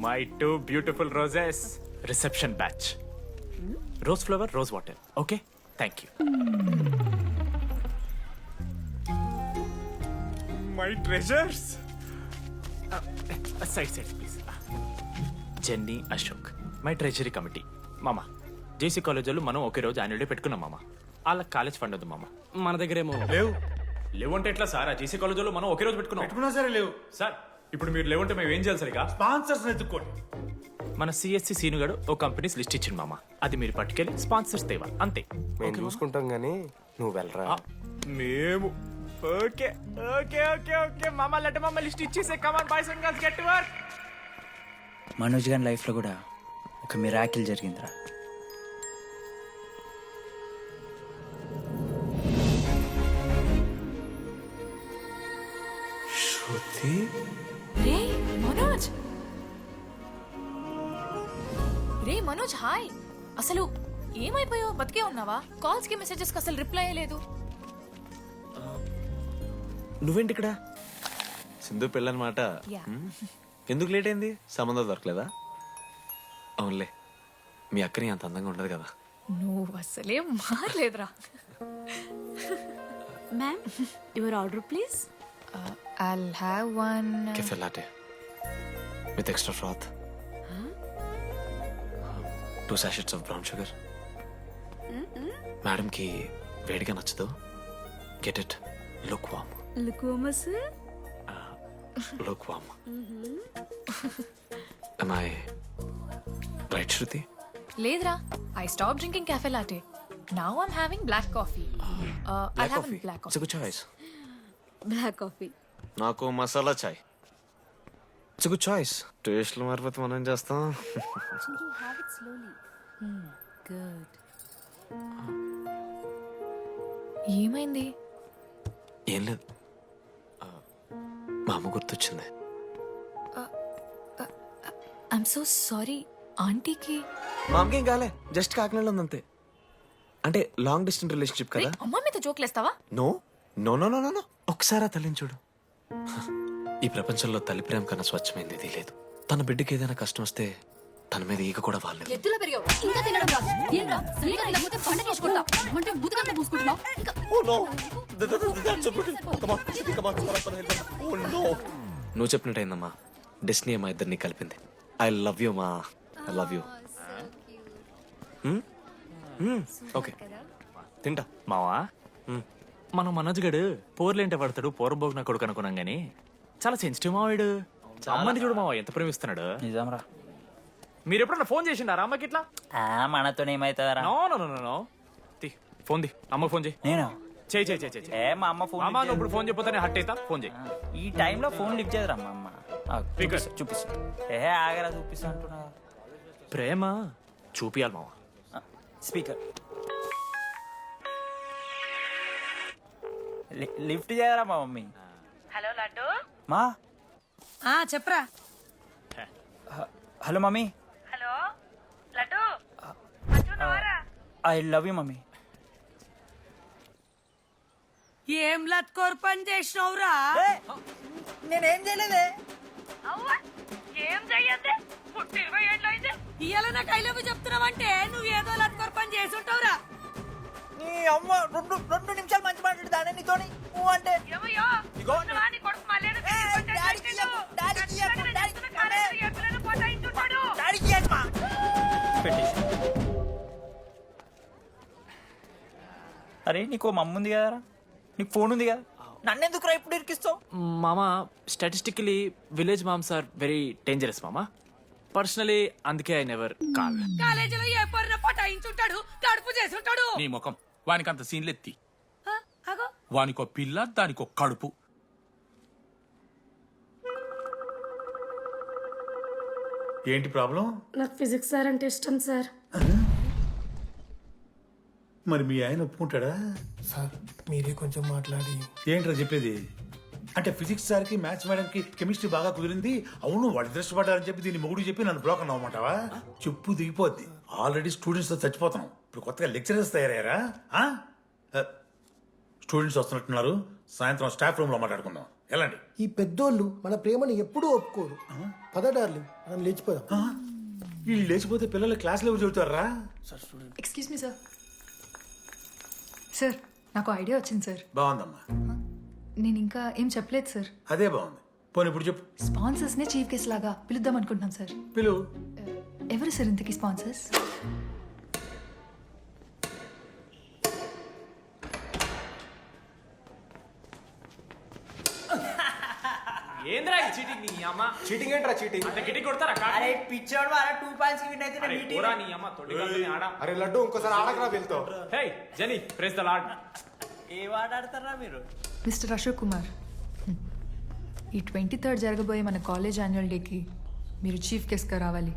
My 2 beautiful roses. Reception batch. Rose flower, rose water. Okay, thank you. My treasures. Side please. Jenny, Ashok my treasury committee. మామ జేసీ కాలేజ్ వాళ్ళు మనం ఒకే రోజు యాన్యువల్ డే పెట్టుకున్నాం మామ. వాళ్ళకి కాలేజ్ ఫండ్ ఉంది మామ. మన దగ్గర ఏమో లేవు అంటే ఎట్లా సార్? ఆ జేసీ కాలేజ్ వాళ్ళు మనం ఒకే రోజు పెట్టుకున్నా సరే లేవు సార్. ఇప్పుడు మీరు లేవంటే మేము ఏం చేయాలి సరిగా? స్పాన్సర్స్ ఎత్తుక్కోండి. మన సిఎస్సి సీనుగాడు ఓ కంపెనీస్ లిస్ట్ ఇచ్చింది మామ. అది మీరు పట్టుకెళ్ళి స్పాన్సర్స్ తేవాలి అంతే. మేము చూసుకుంటాం గానీ నువ్వు వెళ్ళరా. మేము ఓకే ఓకే ఓకే ఓకే మామ. లడ్డు మామ లిస్ట్ ఇచ్చేసే. Come on boys and girls, get to work. Manoj గారి లైఫ్లో కూడా ఒక మిరాకిల్ జరిగిందిరా. శృతి. రే మనోజ్, రే మనోజ్, హాయ్. అసలు ఏమైపోయావు? బతికే ఉన్నావా? కాల్స్ కి మెసేజెస్ కి అసలు రిప్లై అయ్యలేదు. నువ్వేంటి ఇక్కడ? సింధు పెళ్ళనమాట. ఎందుకు లేట్ అయింది? సంబంధం దొరకలేదా? అవునులే, మీ అక్కని అంత అందంగా ఉండదు కదా. నువ్వు అసలే మారలేదురా. Ma'am your order please. I'll have one. Cafe latte with extra froth. 2 sachets of brown sugar. Madam కి వేడిగా నచ్చదు. Get it lukewarm. లుకోమస్. Lukewarm. Am I right, Shruti? లేదురా, I stopped drinking cafe latte. Now I'm having black coffee. I'll have a black It's coffee. a good choice. Black coffee. నాకు మసాలా చాయ్. It's good choice. టేస్ట్లు మారిపోతే మనం ఏం చేస్తాం? Have it slowly. Good. ఏమైంది? ఏం లేదు, మా అమ్మ గుర్తొచ్చింది. I'm so sorry. ఆంటీకి మా అమ్మకి ఏం కాలే, జస్ట్ కాకినాడలో ఉందంతే. అంటే లాంగ్ డిస్టెన్స్ రిలేషన్షిప్ కదా. అమ్మ మీద జోక్లేస్తావా? No no no no no. ఒకసారి ఆ తల్లిని చూడు. ఈ ప్రపంచంలో తల్లి ప్రేమ కన్నా స్వచ్ఛమైంది ఇది లేదు. తన బిడ్డకి ఏదైనా కష్టం వస్తే తన మీద ఈగ కూడా వాళ్ళలేదు. ఎత్తులో పెరిగావు ఇంకా తినడం రాదు. ఏంట్రా సరిగా తినకపోతే పంట చేసుకుంటా అంటే బుద్ధకంతా పూసుకుంటున్నావు. నువ్వు చెప్పినట్టయిందమ్మా. డెస్టినీ మా ఇద్దరిని కలిపింది. ఐ లవ్ యూ మా. I love you. ఓకే తింటా. మావా మనం మనోజ్ గడు పోర్లేంటే పడతాడు, పోరబోగు నా కొడుకు అనుకున్నాం గానీ చాలా సెన్సిటివ్ మావాడు. అమ్మని చూడు మావా ఎంత ప్రేమిస్తున్నాడు. నిజంరా. మీరు ఎప్పుడన్నా ఫోన్ చేసిండారా అమ్మకి ఇట్లా? మనతో ఏమైతుందరా? No no no no phone the అమ్మకి ఫోన్ చేయి. నేను చేయి ఏ మా అమ్మ ఫోన్ అమ్మ నువ్వు ఇప్పుడు ఫోన్ చెప్పితే హట్ అవుతా. ఫోన్ చేయి. ఈ టైంలో ఫోన్ లిఫ్ట్ చేయదురా మా అమ్మ. చూపిస్తా ఆగరా చూపిస్తా అంటున్నా. ప్రేమ చూపియాలి మామ. స్పీకర్ లిఫ్ట్ చేయరా మా మమ్మీ. హలో లడ్డు. మా చెప్పరా. Hello mummy. Hello laddu. I love you mummy. ఏం లత్కోర్ పని చేసినవురా? నేనేం చేయలేదే. ఏం చెయ్యద్దే. పుట్టి 20 ఏళ్ళు అయింది. ఇయ్యాల నాకు ఐ లవ్ యూ చెప్తున్నావంటే నువ్వు ఏదో లత్కోర్ పని చేసి ఉంటావురా. నీ అమ్మ రెండు నిమిషాలు మంచి మాట్లాడుతానే నీతోని. నువ్వు అంటే అరే నీకు మమ్మ ఉంది కదరా, నీకు ఫోన్ ఉంది కదా, నన్నెందుకు రా ఇప్పుడు ఇరికిస్తావు? మామా statistically village moms are very dangerous మామా. పర్సనలీ అందుకే ఐ నెవర్ కాల్. కాలేజీలో ఏ పొరన పటాయించుంటాడు, కడుపు చేసి ఉంటాడు. నీ ముఖం వానికి అంత సీన్లెత్తి. వానికో పిల్ల దానికో కడుపు. ఏంటి ప్రాబ్లం? నాకు ఫిజిక్స్ సార్ అంటే ఇష్టం సార్. మరి మీ ఆయన ఒప్పుకుంటాడా? సార్ మీరే కొంచెం మాట్లాడి. ఏంట్రా చెప్పేది? అంటే ఫిజిక్స్ సార్కి మ్యాథ్స్ మేడంకి కెమిస్ట్రీ బాగా కుదిరింది, అవును వాళ్ళు దృష్టపడ్డారని చెప్పి దీన్ని మొగుడు చెప్పి నన్ను బ్లాక్ అన్నమాటవా? చెప్పు దిగిపోద్ది. ఆల్రెడీ స్టూడెంట్స్ తో చచ్చిపోతున్నాం, ఇప్పుడు కొత్తగా లెక్చరర్స్ తయారయ్యారా? స్టూడెంట్స్ వస్తున్నట్టున్నారు, సాయంత్రం స్టాఫ్ రూమ్ లో మాట్లాడుకుందాం. ఎలాంటి ఈ పెద్దోళ్ళు మన ప్రేమను ఎప్పుడూ ఒప్పుకోరు. పద డార్లింగ్ మనం లేచిపోదాం. వీళ్ళు లేచిపోతే పిల్లలు క్లాస్లో చదువుతారా? Excuse me sir. సార్ నాకు ఐడియా వచ్చింది సార్. బాగుందమ్మా. నేను ఇంకా ఏం చెప్పలేదు సార్. అదే బాగుంది. పోనీ ఇప్పుడు చెప్పు. స్పాన్సర్స్ నే చీఫ్ గెస్ట్ లాగా పిలుద్దాం అనుకుంటున్నాం సార్. పిలువు. ఎవరు సార్ ఇంతకీ స్పాన్సర్స్? ఏంద్రా ఈ చీటింగ్ నీ అమ్మ? చీటింగ్ ఏంట్రా చీటింగ్? అంటే గిటి కొడతారా? అరే పిచ్చోడు వారా 2 పాయింట్స్ విన్ అయితే అరే పోరా నీ అమ్మ తొడి గల్లని ఆడ. అరే లడ్డు ఇంకోసారి ఆడకరా వెళ్తావు. హే జెనీ ప్రెస్ ద లార్డ్. ఏ ఆడతారా మీరు? మిస్టర్ అశోక్ కుమార్, ఈ 23rd జరగబోయే మన కాలేజ్ యాన్యువల్ డేకి మీరు చీఫ్ గెస్ట్గా రావాలి.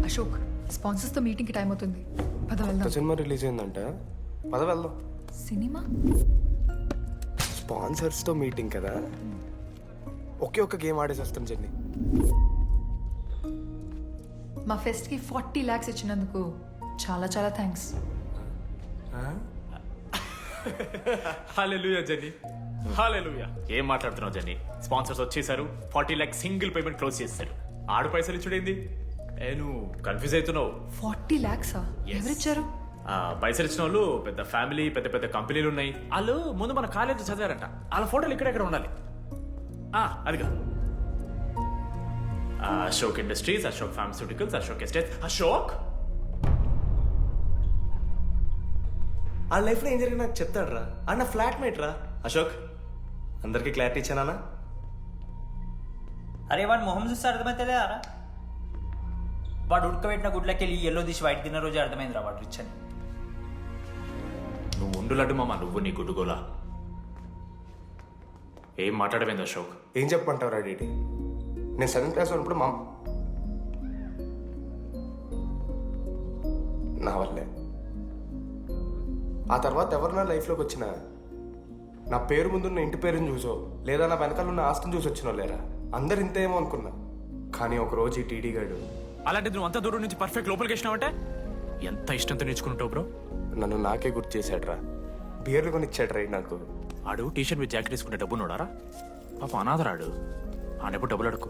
అశోక్, స్పాన్సర్స్తో మీటింగ్కి టైం అవుతుంది. పద వెళ్దాం. సినిమా రిలీజ్ అయిందంట, పద వెళ్దాం. సినిమా? స్పాన్సర్స్తో మీటింగ్ కదా, ఒకే ఒక్క గేమ్ ఆడేసి వస్తాం జెన్నీ. మా ఫెస్ట్కి 40 lakhs ఇచ్చినందుకు చాలా చాలా థ్యాంక్స్. హల్లెలూయా జెన్నీ, హల్లెలూయా. ఏం మాట్లాడుతున్నావు జెన్నీ? స్పాన్సర్స్ వచ్చేసారు, 40 lakhs సింగిల్ పేమెంట్ క్లోజ్ చేస్తారు. ఆడు పైసలు ఇచ్చుడేంది? నువ్వు కన్ఫ్యూజ్ అవుతున్నావు. 40 lakhs ఎవరిచ్చారు? పైసలు ఇచ్చిన వాళ్ళు పెద్ద ఫ్యామిలీ, పెద్ద పెద్ద కంపెనీలు ఉన్నాయి. వాళ్ళు ముందు మన కాలేజ్ చదివారంట, వాళ్ళ ఫోటోలు ఇక్కడెక్కడ ఉండాలి. అదిగా Ashok industries, Ashok pharmaceuticals, Ashok estate. Ashok ఆ లైఫ్లో ఏం జరిగింది నాకు చెప్తాడు రా. అన్న ఫ్లాట్మేట్ రా అశోక్. అందరికీ క్లారిటీ ఇచ్చానా? అరే వాడు మొహం చూస్తే అర్థమైతలేదారా? వాడు ఉడకబెట్టిన గుడ్లకి వెళ్ళి ఎల్లో తీసి వైట్ తిన్న రోజు అర్థమైందిరా వాడు రిచ్ అని. నువ్వు ఉండు లడ్డు మామ, నువ్వు నీ గుడ్డుగోలా. ఏం మాట్లాడమైంది అశోక్? ఏం చెప్పమంటావు రా డీడీ? నేను 7th క్లాస్ ఉన్నప్పుడు నా వల్లే. ఆ తర్వాత ఎవరు నా లైఫ్లోకి వచ్చినా నా పేరు ముందున్న ఇంటి పేరుని చూసో లేదా నా వెనకాల ఉన్న ఆస్తిని చూసి వచ్చినో లేరా, అందరు ఇంతేమో అనుకున్నా. కానీ ఒకరోజు ఈ టీడీ గాడు. అలాంటిది నువ్వు అంత దూరం నుంచి పర్ఫెక్ట్ లోపలికి వచ్చినావంటే ఎంత ఇష్టంతో నేర్చుకుంటావు బ్రో. నన్ను నాకే గుర్తు చేశాడు రా, బియర్లు కొని ఇచ్చాడు రా నాకు. ఆడు టీషర్ట్ మీద జాకెట్ వేసుకుంటే డబ్బు నోడారా? పాప అనాథరాడు, ఆడెప్పుడు డబ్బులు అడుకు.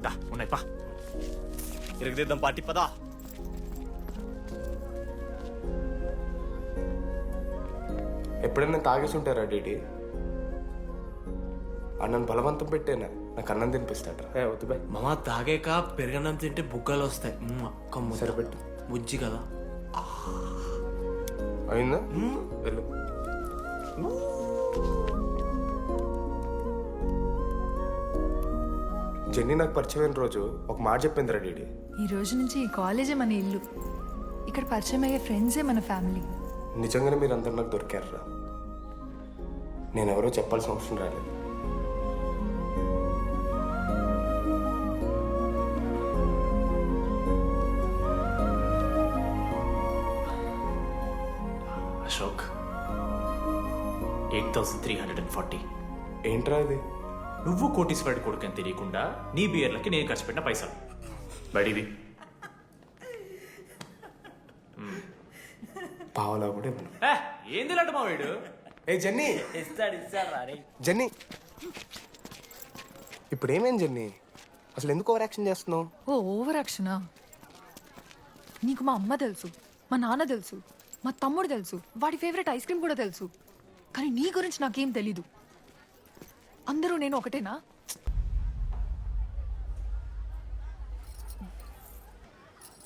దా ఉన్నాయి పా, ఇరగదిద్దాం పార్టీ పదా. ఎప్పుడైనా తాగేసి ఉంటారా డీడీ? అన్నను బలవంతం పెట్టేనా నాకు అన్నం తినిపిస్తాడు రా. వద్దు బాయ్ మామ, తాగాక పెరగన్నం తింటే బుగ్గలు వస్తాయి. సరిపెట్టు. బుజ్జి కదా. అయిందా? వెళ్ళు. జెన్నీ నాకు పరిచయమైన రోజు ఒక మాట చెప్పిందిరా డీడీ. ఈ రోజు నుంచి ఈ కాలేజే మన ఇల్లు. ఇక్కడ పరిచయం అయ్యే ఫ్రెండ్సే మన ఫ్యామిలీ. నిజంగానే మీరు అందరు నాకు దొరికారురా. నేను ఎవరో చెప్పాల్సిన అవసరం రాలేదు. అశోక్ 8340. ఏంట్రా ఇది? నువ్వు కోటీశ్వరుడి కొడుకు అని తెలియకుండా నీ బియర్లకి నేను ఖర్చు పెట్టిన పైసలు బడివి. పావలా కూడా ఇవ్వను. ఏంది లాంటి మా వీడు? ఏ జెన్నీ, ఇస్తాడు జెన్నీ, ఇప్పుడు ఏమైంది జెన్నీ? అసలు ఎందుకు ఓవర్ యాక్షన్ చేస్తున్నావు? ఓ ఓవర్ యాక్షనా? నీకు మా అమ్మ తెలుసు, మా నాన్న తెలుసు, మా తమ్ముడు తెలుసు, వాడి ఫేవరెట్ ఐస్ క్రీమ్ కూడా తెలుసు. కానీ నీ గురించి నాకేం తెలీదు. అందరూ నేను ఒకటేనా?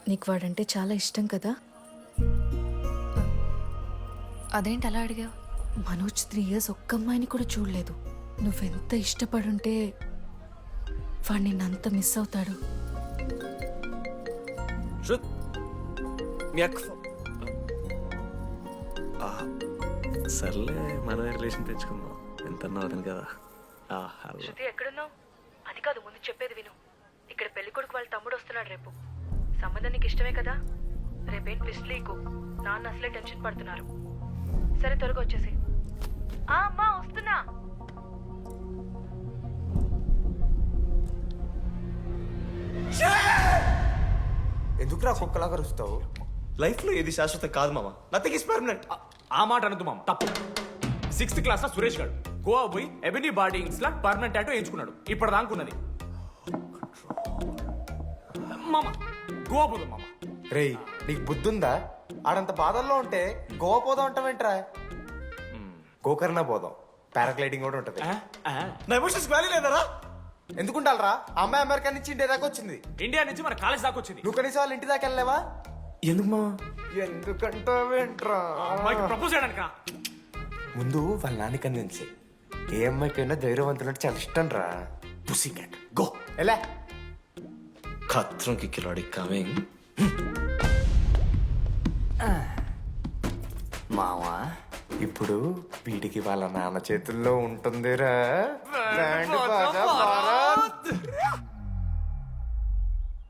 నీకు వాడంటే చాలా ఇష్టం కదా? అదేంటి అలా అడిగా? మనోజ్ 3 years ఒక్క అమ్మాయిని కూడా చూడలేదు. నువ్వెంత ఇష్టపడుంటే వాడు నిన్నంత మిస్ అవుతాడు. సర్లే, మనమే రిలేషన్ తెచ్చుకుందాం. ఎంత అవుతుంది కదా. శృతి ఎక్కడున్నావు? అది కాదు, ముందు చెప్పేది విను. ఇక్కడ పెళ్లి కొడుకు వాళ్ళ తమ్ముడు వస్తున్నాడు రేపు. సంబంధం నీకు ఇష్టమే కదా? రేపేం ట్విస్ట్ లీకు. నాన్న అసలే టెన్షన్ పడుతున్నారు. సరే త్వరగా వచ్చేసి. అమ్మా వస్తున్నా. ఎందుకురా కుక్కలాగా రుస్తావు? లైఫ్లో ఏది శాశ్వతం కాదు మామ. Nothing is permanent. ఆ మాట అనదు మామ, తప్పు. 6th క్లాస్ లో సురేష్ గారు గోవా పోయి ఎబినీ బార్డింగ్స్ లా పర్మనెంట్ టాటూ ఎంచుకున్నాడు. ఇప్పటిదానుకున్నది మామ. గోవా పోదాం మామ. రేయ్, నీకు బుద్ధుందా? ఆడంత బాధల్లో ఉంటే గోవా పోదాం అంటావేంట్రా? గోకర్ణ పోదాం, పారాగ్లైడింగ్ కూడా ఉంటది. నా ఎమోషన్స్ వాల్యూ లేదరా? ఎందుకుంటారా? అమ్మాయి అమెరికా నుంచి ఇండియా దాకా వచ్చింది. ఇండియా నుంచి మన కాలేజ్ దాకా వచ్చింది. నువ్వు కనీసం వాళ్ళ ఇంటి దాకా వెళ్ళలేవా? ఎందుకు మామ? ఎందుకంటావేంట్రా? అమ్మాయికి ప్రపోజ్ చేయడానికి. ముందు వాళ్ళ నాన్న కన్విన్స్. ఏ అమ్మాయికైనా ధైర్యవంతులంటే చాలా ఇష్టం రా. పుసి క్యాట్ గో. ఎలా? ఖత్రం కి కిలాడి కమింగ్. మావా, ఇప్పుడు వీడికి వాళ్ళ నాన్న చేతుల్లో ఉంటుందిరా. Band Baaja Bharat.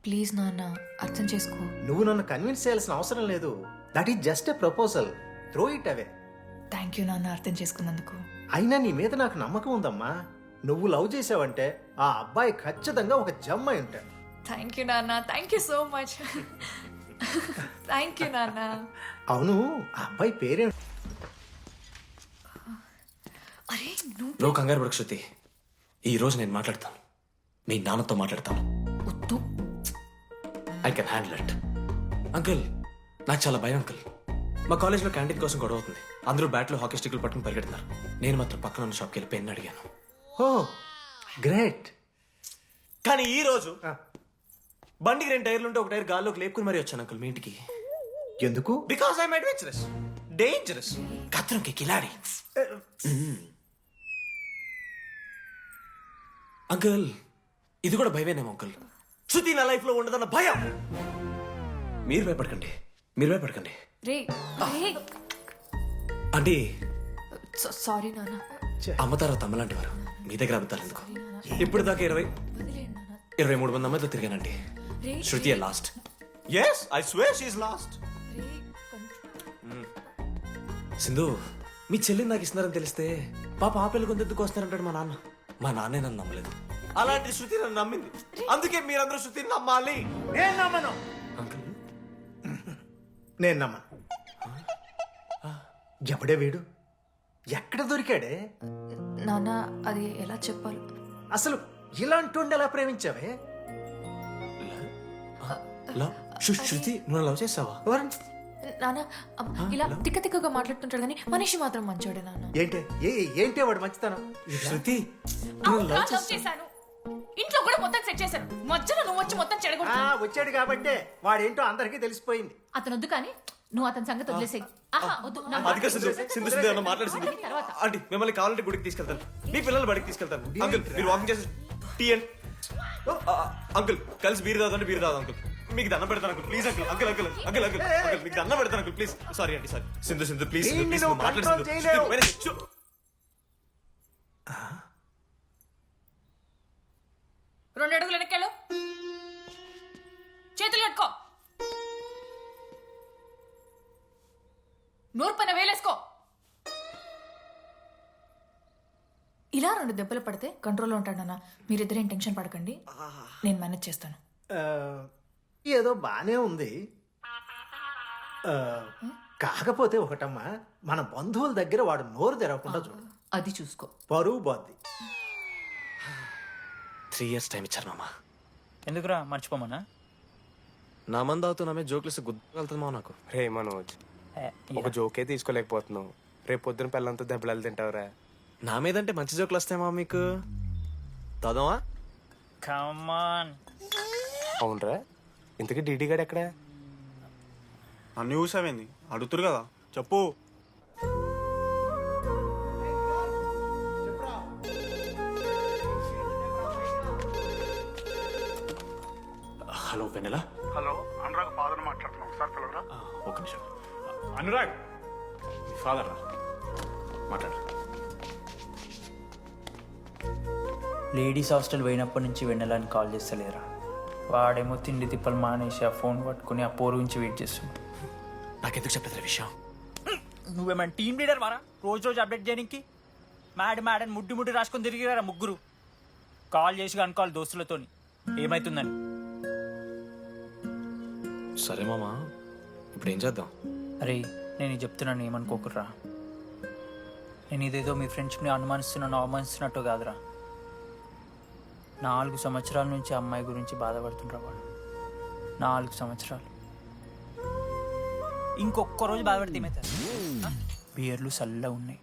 ప్లీజ్ నాన్న, అర్థం చేసుకో. నువ్వు నన్ను కన్విన్స్ చేయాల్సిన అవసరం లేదు. That is just a proposal. Throw it away. Thank you నాన్న, అర్థం చేసుకున్నందుకు. అయినా నీ మీద నాకు నమ్మకం ఉందమ్మా. నువ్వు లవ్ చేసావంటే ఆ అబ్బాయి ఖచ్చితంగా ఒక జమ్మాయి ఉంటాడు. థ్యాంక్ యూ నాన్న, thank you so much. Thank you నాన్న. అవును, ఆ అబ్బాయి పేరేంటి? అరే నువ్వు నువ్వు కంగారు పడకు శృతి. ఈ రోజు నేను మాట్లాడతాను, మీ నాన్నతో మాట్లాడతాను. వద్దు. I can handle it. Uncle, నాకు చాలా భయం అంకుల్. మా కాలేజ్లో క్యాంటీన్ కోసం గొడవ అవుతుంది. అందరూ బ్యాట్లో హాకీ స్టిక్లు పట్టుకుని పరిగెడుతున్నారు. నేను మాత్రం పక్కన ఉన్న షాప్కి వెళ్ళి పెన్ అడిగాను. ఓ గ్రేట్. కానీ ఈ రోజు బండికి 2 టైర్లు ఉంటే ఒక టైర్ గాల్లోకి లేపుకుని మరీ వచ్చాను అంకుల్ మీ ఇంటికి. ఎందుకు? బికాస్ ఐఎమ్ అడ్వెంచరస్, డేంజరస్, ఖత్రంకి కిలాడి. అంకుల్, ఇది కూడా భయమేనేమో అంకుల్. శృతి నా లైఫ్ లో ఉండదన్న భయం. మీరు భయపడకండి, మీరు భయపడకండి. రే రే. అంటే సారీ నాన్న. అమ్మతారా తమ్మలాంటి వారు మీ దగ్గర అబద్ధాలు ఎందుకు? ఇప్పుడు దాకా 23 మంది అమ్మాయితో తిరిగానండి. Shruti last. Yes, I swear she is last. Sindhu, మీ చెల్లిని నాకు ఇస్తున్నారని తెలిస్తే పాప ఆ పిల్ల కొంత ఎందుకు వస్తారంటాడు మా నాన్న. మా నాన్నే నన్ను నమ్మలేదు. అలాంటి శృతి నన్ను నమ్మింది. అందుకే మీరందరూ శృతిని నమ్మాలి. నేను నమ్మను. అంకుల్, నేను నమ్మను. ఎప్పుడే వీడు ఎక్కడ దొరికాడే? నాన్న, అది ఎలా చెప్పాలి? అసలు ఇలాంటి ఎలా ప్రేమించావే? శృతి, నువ్వు లవ్ చేసావా? నాన్న, ఇలా తిక్క తిక్కగా మాట్లాడుతుంటాడు కానీ మనిషి మాత్రం మంచోడే నాన్న. ఏంటి వాడు మంచితనం? శృతి, లవ్ చేశాను. ఇంట్లో కూడా మొత్తం సెట్ చేశాను. మధ్యలో నువ్వు వచ్చి మొత్తం చెడగొట్టు. వచ్చాడు కాబట్టి వాడేంటో అందరికీ తెలిసిపోయింది. అతను వద్దు కానీ నువ్వు అతని సంగతి వదిలేసేయి. ఆహా వద్దు. అదిగా సింధు, సింధు సింధు అన్న మాట్లాడుతుంది. ఆంటీ, మిమ్మల్ని కావాలంటే గుడికి తీసుకెళ్తాను, మీ పిల్లలు బడికి తీసుకెళ్తాను. అంకుల్, మీరు వాకింగ్ చేసి టీ అండ్ అంకుల్ కలిసి బీర్ తాగుతుంటే బీర్ తాగు అంకుల్. మీకు దండం పెడతాను uncle please uncle. Uncle uncle uncle uncle uncle మీకు దండం పెడతాను అంకుల్ ప్లీజ్. సారీ అండి sorry. Sindhu Sindhu please please మాట్లాడు. రెండు అడుగులు వెనక్కెళ్ళు, చేతులు కట్టుకో, నూరు పైన వేలేసుకో. ఇలా 2 దెబ్బలు పడితే కంట్రోల్లో ఉంటాడన్నా. మీరిద్దరేం టెన్షన్ పడకండి, నేను మేనేజ్ చేస్తాను. ఏదో బానే ఉంది. కాకపోతే ఒకటమ్మా, మన బంధువుల దగ్గర వాడు నోరు తెరవకుండా చూడు. అది చూసుకో, పరువు బాద్ది. 3 years టైం ఇచ్చారు మామ. ఎందుకురా మర్చిపోమన్నా? నా మంది అవుతూ నా మీద జోక్లు గుర్తుకెళ్తుంది మామ నాకు. రే మనోజ్, ఒక జోకే తీసుకోలేకపోతున్నావు. రేపు పొద్దున పిల్లలతో దెబ్బలు తింటావురా. నా మీదంటే మంచి జోకులు వస్తాయి మామ మీకు. తాదామా? కమాన్. అవునరా, ఇంతకీ డీడీ గాడు ఎక్కడా? అన్ని చూసావేంది? అడుగుతురు కదా, చెప్పు. హలో వెన్నెల. హలో, అనురాగ్ ఫాదర్ మాట్లాడుతున్నాం, ఒకసారి పిలవరా? ఒక నిమిషం. అనురాగ్ మీ ఫాదర్ రా, మాట్లాడు. లేడీస్ హాస్టల్ పోయినప్పటి నుంచి వెన్నెలని కాల్ చేస్తలేరా. వాడేమో తిండి తిప్పలు మానేసి ఆ ఫోన్ పట్టుకుని ఆ పోరు గురించి వెయిట్ చేస్తున్నాడు. నాకెందుకు చెప్పలేదు విషయం? నువ్వేమైనా టీం లీడర్ వారా రోజు రోజు అప్డేట్ చేయడానికి? మ్యాడ్ ముడ్డి ముడ్డి రాసుకొని తిరిగిరారా ముగ్గురు. కాల్ చేసి కనుకోవాలి దోస్తులతోని ఏమైతుందని. సరే మామ, ఇప్పుడు ఏం చేద్దాం? అరే నేను ఇది చెప్తున్నాను, ఏమనుకోకుర్రా. నేను ఇదేదో మీ ఫ్రెండ్షిప్ని అనుమానిస్తున్నాను అవమానిస్తున్నట్టు కాదురా. 4 సంవత్సరాల నుంచి అమ్మాయి గురించి బాధపడుతుండ్రా వాడు. 4 సంవత్సరాలు. ఇంకొక్క రోజు బాధపడితే ఏమవుతుంది? బియర్లు చల్లగా ఉన్నాయి,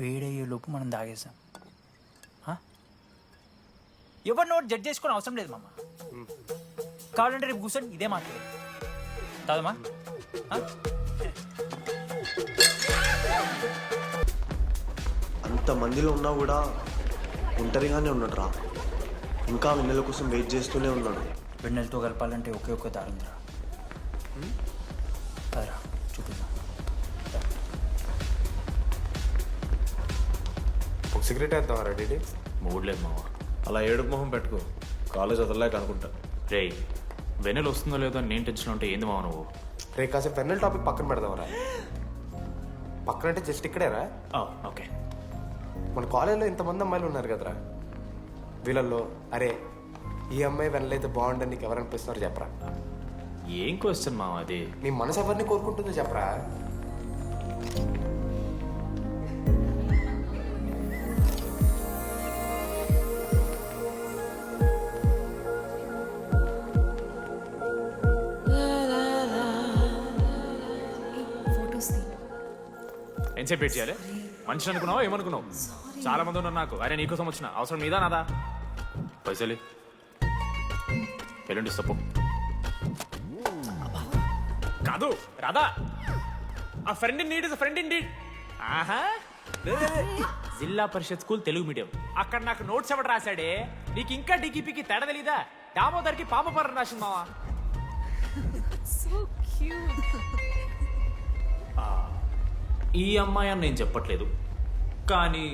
వేడయ్యే లోపు మనం తాగేసాం. ఎవరు నోట్ జడ్జ్ చేసుకుని అవసరం లేదు మామ. కావాలంటే రేపు కూర్చొని ఇదే మాట్లాడేది. తాదమ్మా. అంతమందిలో ఉన్నా కూడా ఒంటరిగానే ఉన్నాడు రా. ఇంకా వెన్నెల కోసం వెయిట్ చేస్తూనే ఉన్నాడు. వెన్నెలతో కలపాలంటే ఒకే ఒక్క దారుందిరా. అదరా చూపిద్దాం. ఒక సిగరెట్ వేద్దాం డీడీ. మూడ్ లేదు మావా. అలా ఏడుపు మొహం పెట్టుకో, కాలేజ్ వదలలేక అనుకుంటా. రే వెన్నెల వస్తుందో లేదో అని నేను టెన్షన్ ఉంటే ఏంది మావ నువ్వు? రే కాసేపు వెన్నెల టాపిక్ పక్కన పెడదాంరా. పక్కన అంటే జస్ట్ ఇక్కడేరా. ఓకే. మన కాలేజ్లో ఇంతమంది అమ్మాయిలు ఉన్నారు కదరా, వీళ్ళల్లో అరే ఈ అమ్మాయి వెన్నెలైతే బాగుండని నీకు ఎవరనిపిస్తున్నారు చెప్పరా? ఏం క్వశ్చన్ మావ అది? నీ మనసు ఎవరిని కోరుకుంటుందో చెప్పరా? ఎంతసేపు వెయిట్ చేయాలి? మనిషి అనుకున్నావా ఏమనుకున్నావు? చాలా మంది ఉన్నారు నాకు. అరే నీకోసం వచ్చిన అవసరం నీదా నాదా? పైసలు ఎల్లుండి తప్పు కాదు రాదా. ఆ friend in need is friend in need. ఆహా, జిల్లా పరిషత్ స్కూల్ తెలుగు మీడియం. అక్కడ నాకు నోట్స్ ఎవడు రాశాడే? నీకు ఇంకా డిగిపికి తేడా తెలీదా? దామోదర్కి పాపపరం రాసింది మావా. ఈ అమ్మాయి అని నేను చెప్పట్లేదు, కానీ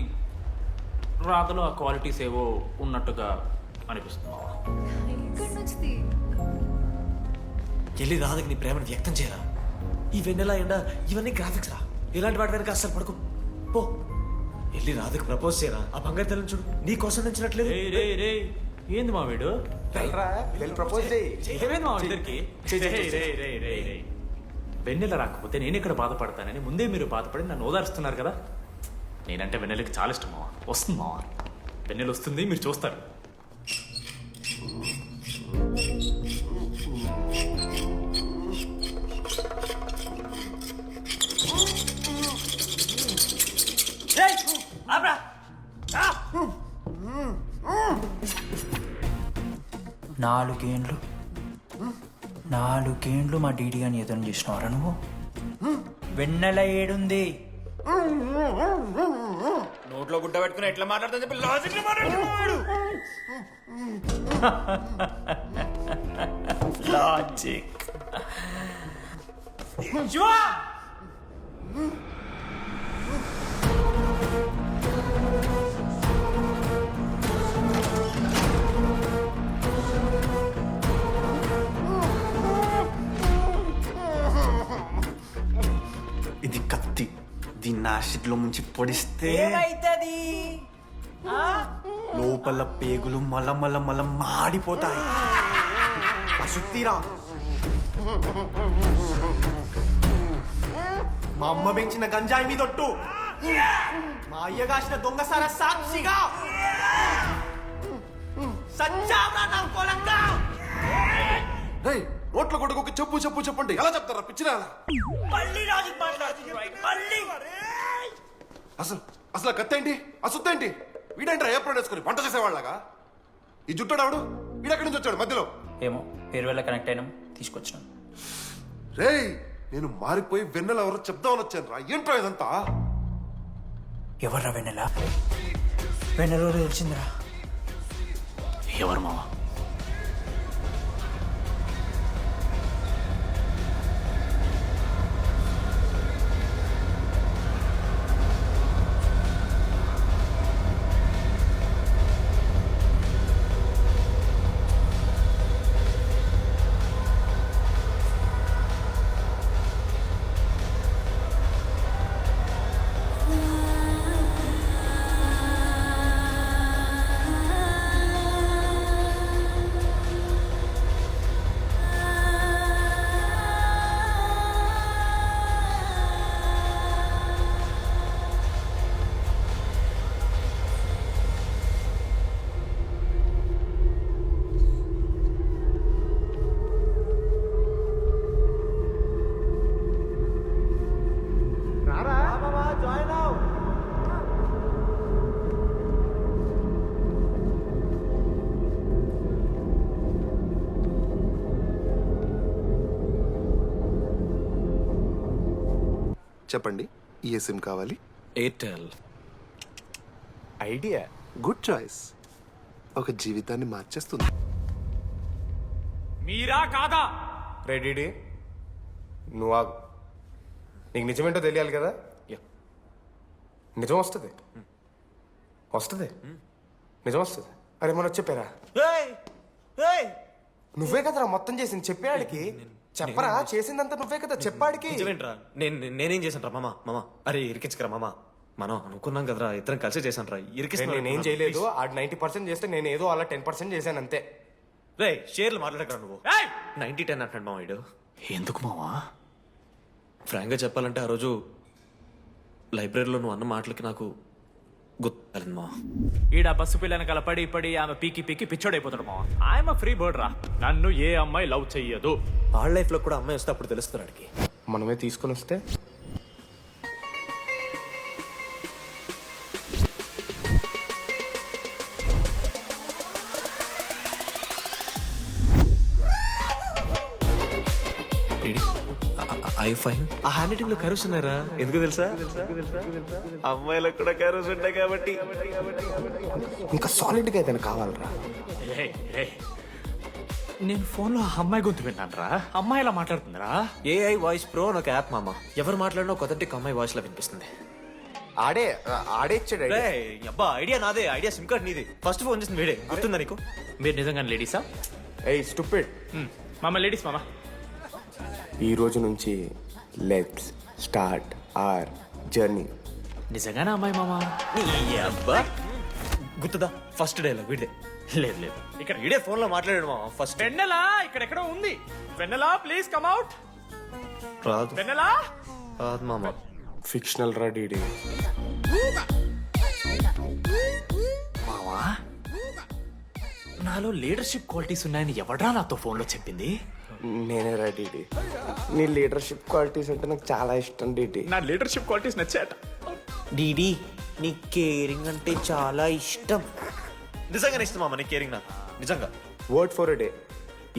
రాతలో ఆ క్వాలిటీస్ ఏవో ఉన్నట్టుగా అనిపిస్తుంది. వెళ్ళి రాధకి నీ ప్రేమను వ్యక్తం చేయరా. ఈ వెన్నెల ఎండ ఇవన్నీ గ్రాఫిక్స్ రా. ఇలాంటి వాటి వెనక అస్సలు పడుకో. పో వెళ్ళి రాధకి ప్రపోజ్ చేయరా. ఆ బంగారు తల్లిని చూడు, నీ కోసం నచ్చినట్లేదు. ఏంది మా వీడు? ప్రపోజ్ మా ఇద్దరికి వెన్నెల రాకపోతే నేను ఇక్కడ బాధపడతానని ముందే మీరు బాధపడి నన్ను ఓదారుస్తున్నారు కదా. నేనంటే వెన్నెలకి చాలా ఇష్టం మావా. వస్తుంది మావా, వెన్నెల వస్తుంది, మీరు చూస్తారు. నాలుగేండ్లు మా డీడీ అని ఎదురు చేసినవారా నువ్వు? వెన్నెల ఏడుంది? నోట్లో గుడ్డ పెట్టుకుని ఎట్లా మాట్లాడుతుంది చెప్పి లాజిక్ మాట్లాడుతున్నాడు. లాజిక్. ఇది కత్తి, దీన్ని యాసిడ్లో ముంచి పొడిస్తే ఏమైతుంది? లోపల పేగులు మల మాడిపోతాయి. సుత్తిరా, మా అమ్మ పెంచిన గంజాయి మీదొట్టు, మా అయ్య కాసిన దొంగసార సాక్షిగా సచ్చావరా నా కొలంగా. నోట్ల కొడుకు చెప్పు చెప్పు చెప్పండి ఎలా చెప్తారా పిచ్చిరా? అసలు అసలు కత్తేంటి ఆ సుత్తేంటి? వీడేంట్రా ఏప్రిల్ వేసుకుని పంట చేసేవాళ్ళగా? ఈ జుట్టాడు వీడెక్కడి నుంచి వచ్చాడు మధ్యలో? ఏమో పేరు వల్ల కనెక్ట్ అయినాం, తీసుకొచ్చినాం. రేయ్ నేను మారిపోయి వెన్నెల ఎవరో చెప్దామని వచ్చాను రా. ఏంట్రా ఇదంతా? ఎవర్రా వెన్నెల? వెన్నెల తెలిసిందిరా. ఎవరు మావా? చెప్పండి, ఏ సిమ్ కావాలి? ఎయిర్టెల్. Idea good choice. ఒక జీవితాన్ని మార్చేస్తుంది. మీరా కాదా? రెడీ నువ్వు ఆగు. నీకు నిజమేంటో తెలియాలి కదా? నిజం వస్తుంది వస్తుంది నిజం వస్తుంది. అరే మన చెప్పారా? నువ్వే కదరా మొత్తం చేసింది, చెప్పాడికి చెప్పరా. చేసిందంతా నువ్వే కదా, చెప్పాడికి. నిజమేంట్రా? నేనేం చేశాను రా మామ? అరే ఇరికించకరా మామ, మనం అనుకున్నాం కదరా, ఇద్దరం కలిసి చేశాను రా. నేనేం చేయలేదు. ఆడు 90% చేస్తే నేను ఏదో అలా 10% చేశాను అంతే. రే షేర్లు మాట్లాడకరా నువ్వు. 90-10 అంటాడు మామ వీడు. ఎందుకు మావా? ఫ్రాంక్గా చెప్పాలంటే ఆ రోజు లైబ్రరీలో నువ్వు అన్న మాటలకి నాకు గుర్తు మా. ఈడ బస్సు పిల్లని కలపడి పడి ఆమె పీకి పిచ్చోడైపోతాడు మావా. ఆయమ ఫ్రీ బర్డ్ రా. నన్ను ఏ అమ్మాయి లవ్ చెయ్యదు. వాళ్ళ లైఫ్ లో కూడా అమ్మాయి వస్తే అప్పుడు తెలుస్తుంది వాడికి. మనమే తీసుకొని వస్తే ఐ ఫైన్. ఆ హ్యాండ్ రైటింగ్ లో కరోస్ ఉన్నారా? ఎందుకు తెలుసా? అమ్మాయిలకు కూడా కరోస్ ఉంటాయి కాబట్టి. ఇంకా సాలిడ్ గా ఏదైనా కావాలరా. నేను ఫోన్ లో అమ్మాయి గొంతు విన్నాను రా. అమ్మాయి ఎలా మాట్లాడుతుందిరా? ఏఐ వాయిస్ ప్రో అని ఒక యాప్ మామ. ఎవరు మాట్లాడినా ఒక అథెంటిక్ అమ్మాయి వాయిస్ లో వినిపిస్తుంది. ఆడే ఇచ్చాడు. అబ్బా ఐడియా నాదే. ఐడియా సిమ్ కార్డ్ నీది. ఫస్ట్ ఫోన్ చేసింది వీడే. గుర్తుందా నీకు? మీరు నిజంగానే లేడీసా? ఏయ్ స్టూపిడ్. మామ లేడీస్ మామ. ఈ రోజు నుంచి లెట్స్ స్టార్ట్ అవర్ జర్నీ. నిజంగానే అమ్మాయి మామ? అబ్బా గుర్తుదా? ఫస్ట్ డైలాగ్ వీడే. లేదు ఇక్కడ వీడే ఫోన్ లో మాట్లాడాడు మామ. ఫస్ట్ వెన్నెలా ఇక్కడెక్కడో ఉంది. వెన్నెలా ప్లీజ్ కమ్ అవుట్. రాదు. వెన్నెలా రాదు మామ. ఫిక్షనల్ రా డీడీ. మావా నాలో లీడర్షిప్ క్వాలిటీస్ ఉన్నాయని ఎవడ్రా నాతో ఫోన్ లో చెప్పింది? నేనే రా డీడీ. నీ లీడర్షిప్ క్వాలిటీస్ అంటే నాకు చాలా ఇష్టం డీడీ. నా లీడర్షిప్ క్వాలిటీస్ నచ్చాట. డీడీ నీ కేరింగ్ అంటే చాలా ఇష్టం. నిజంగానే ఇష్టం మామ నీ కేరింగ్ నాకు. నిజంగా. Word for a day.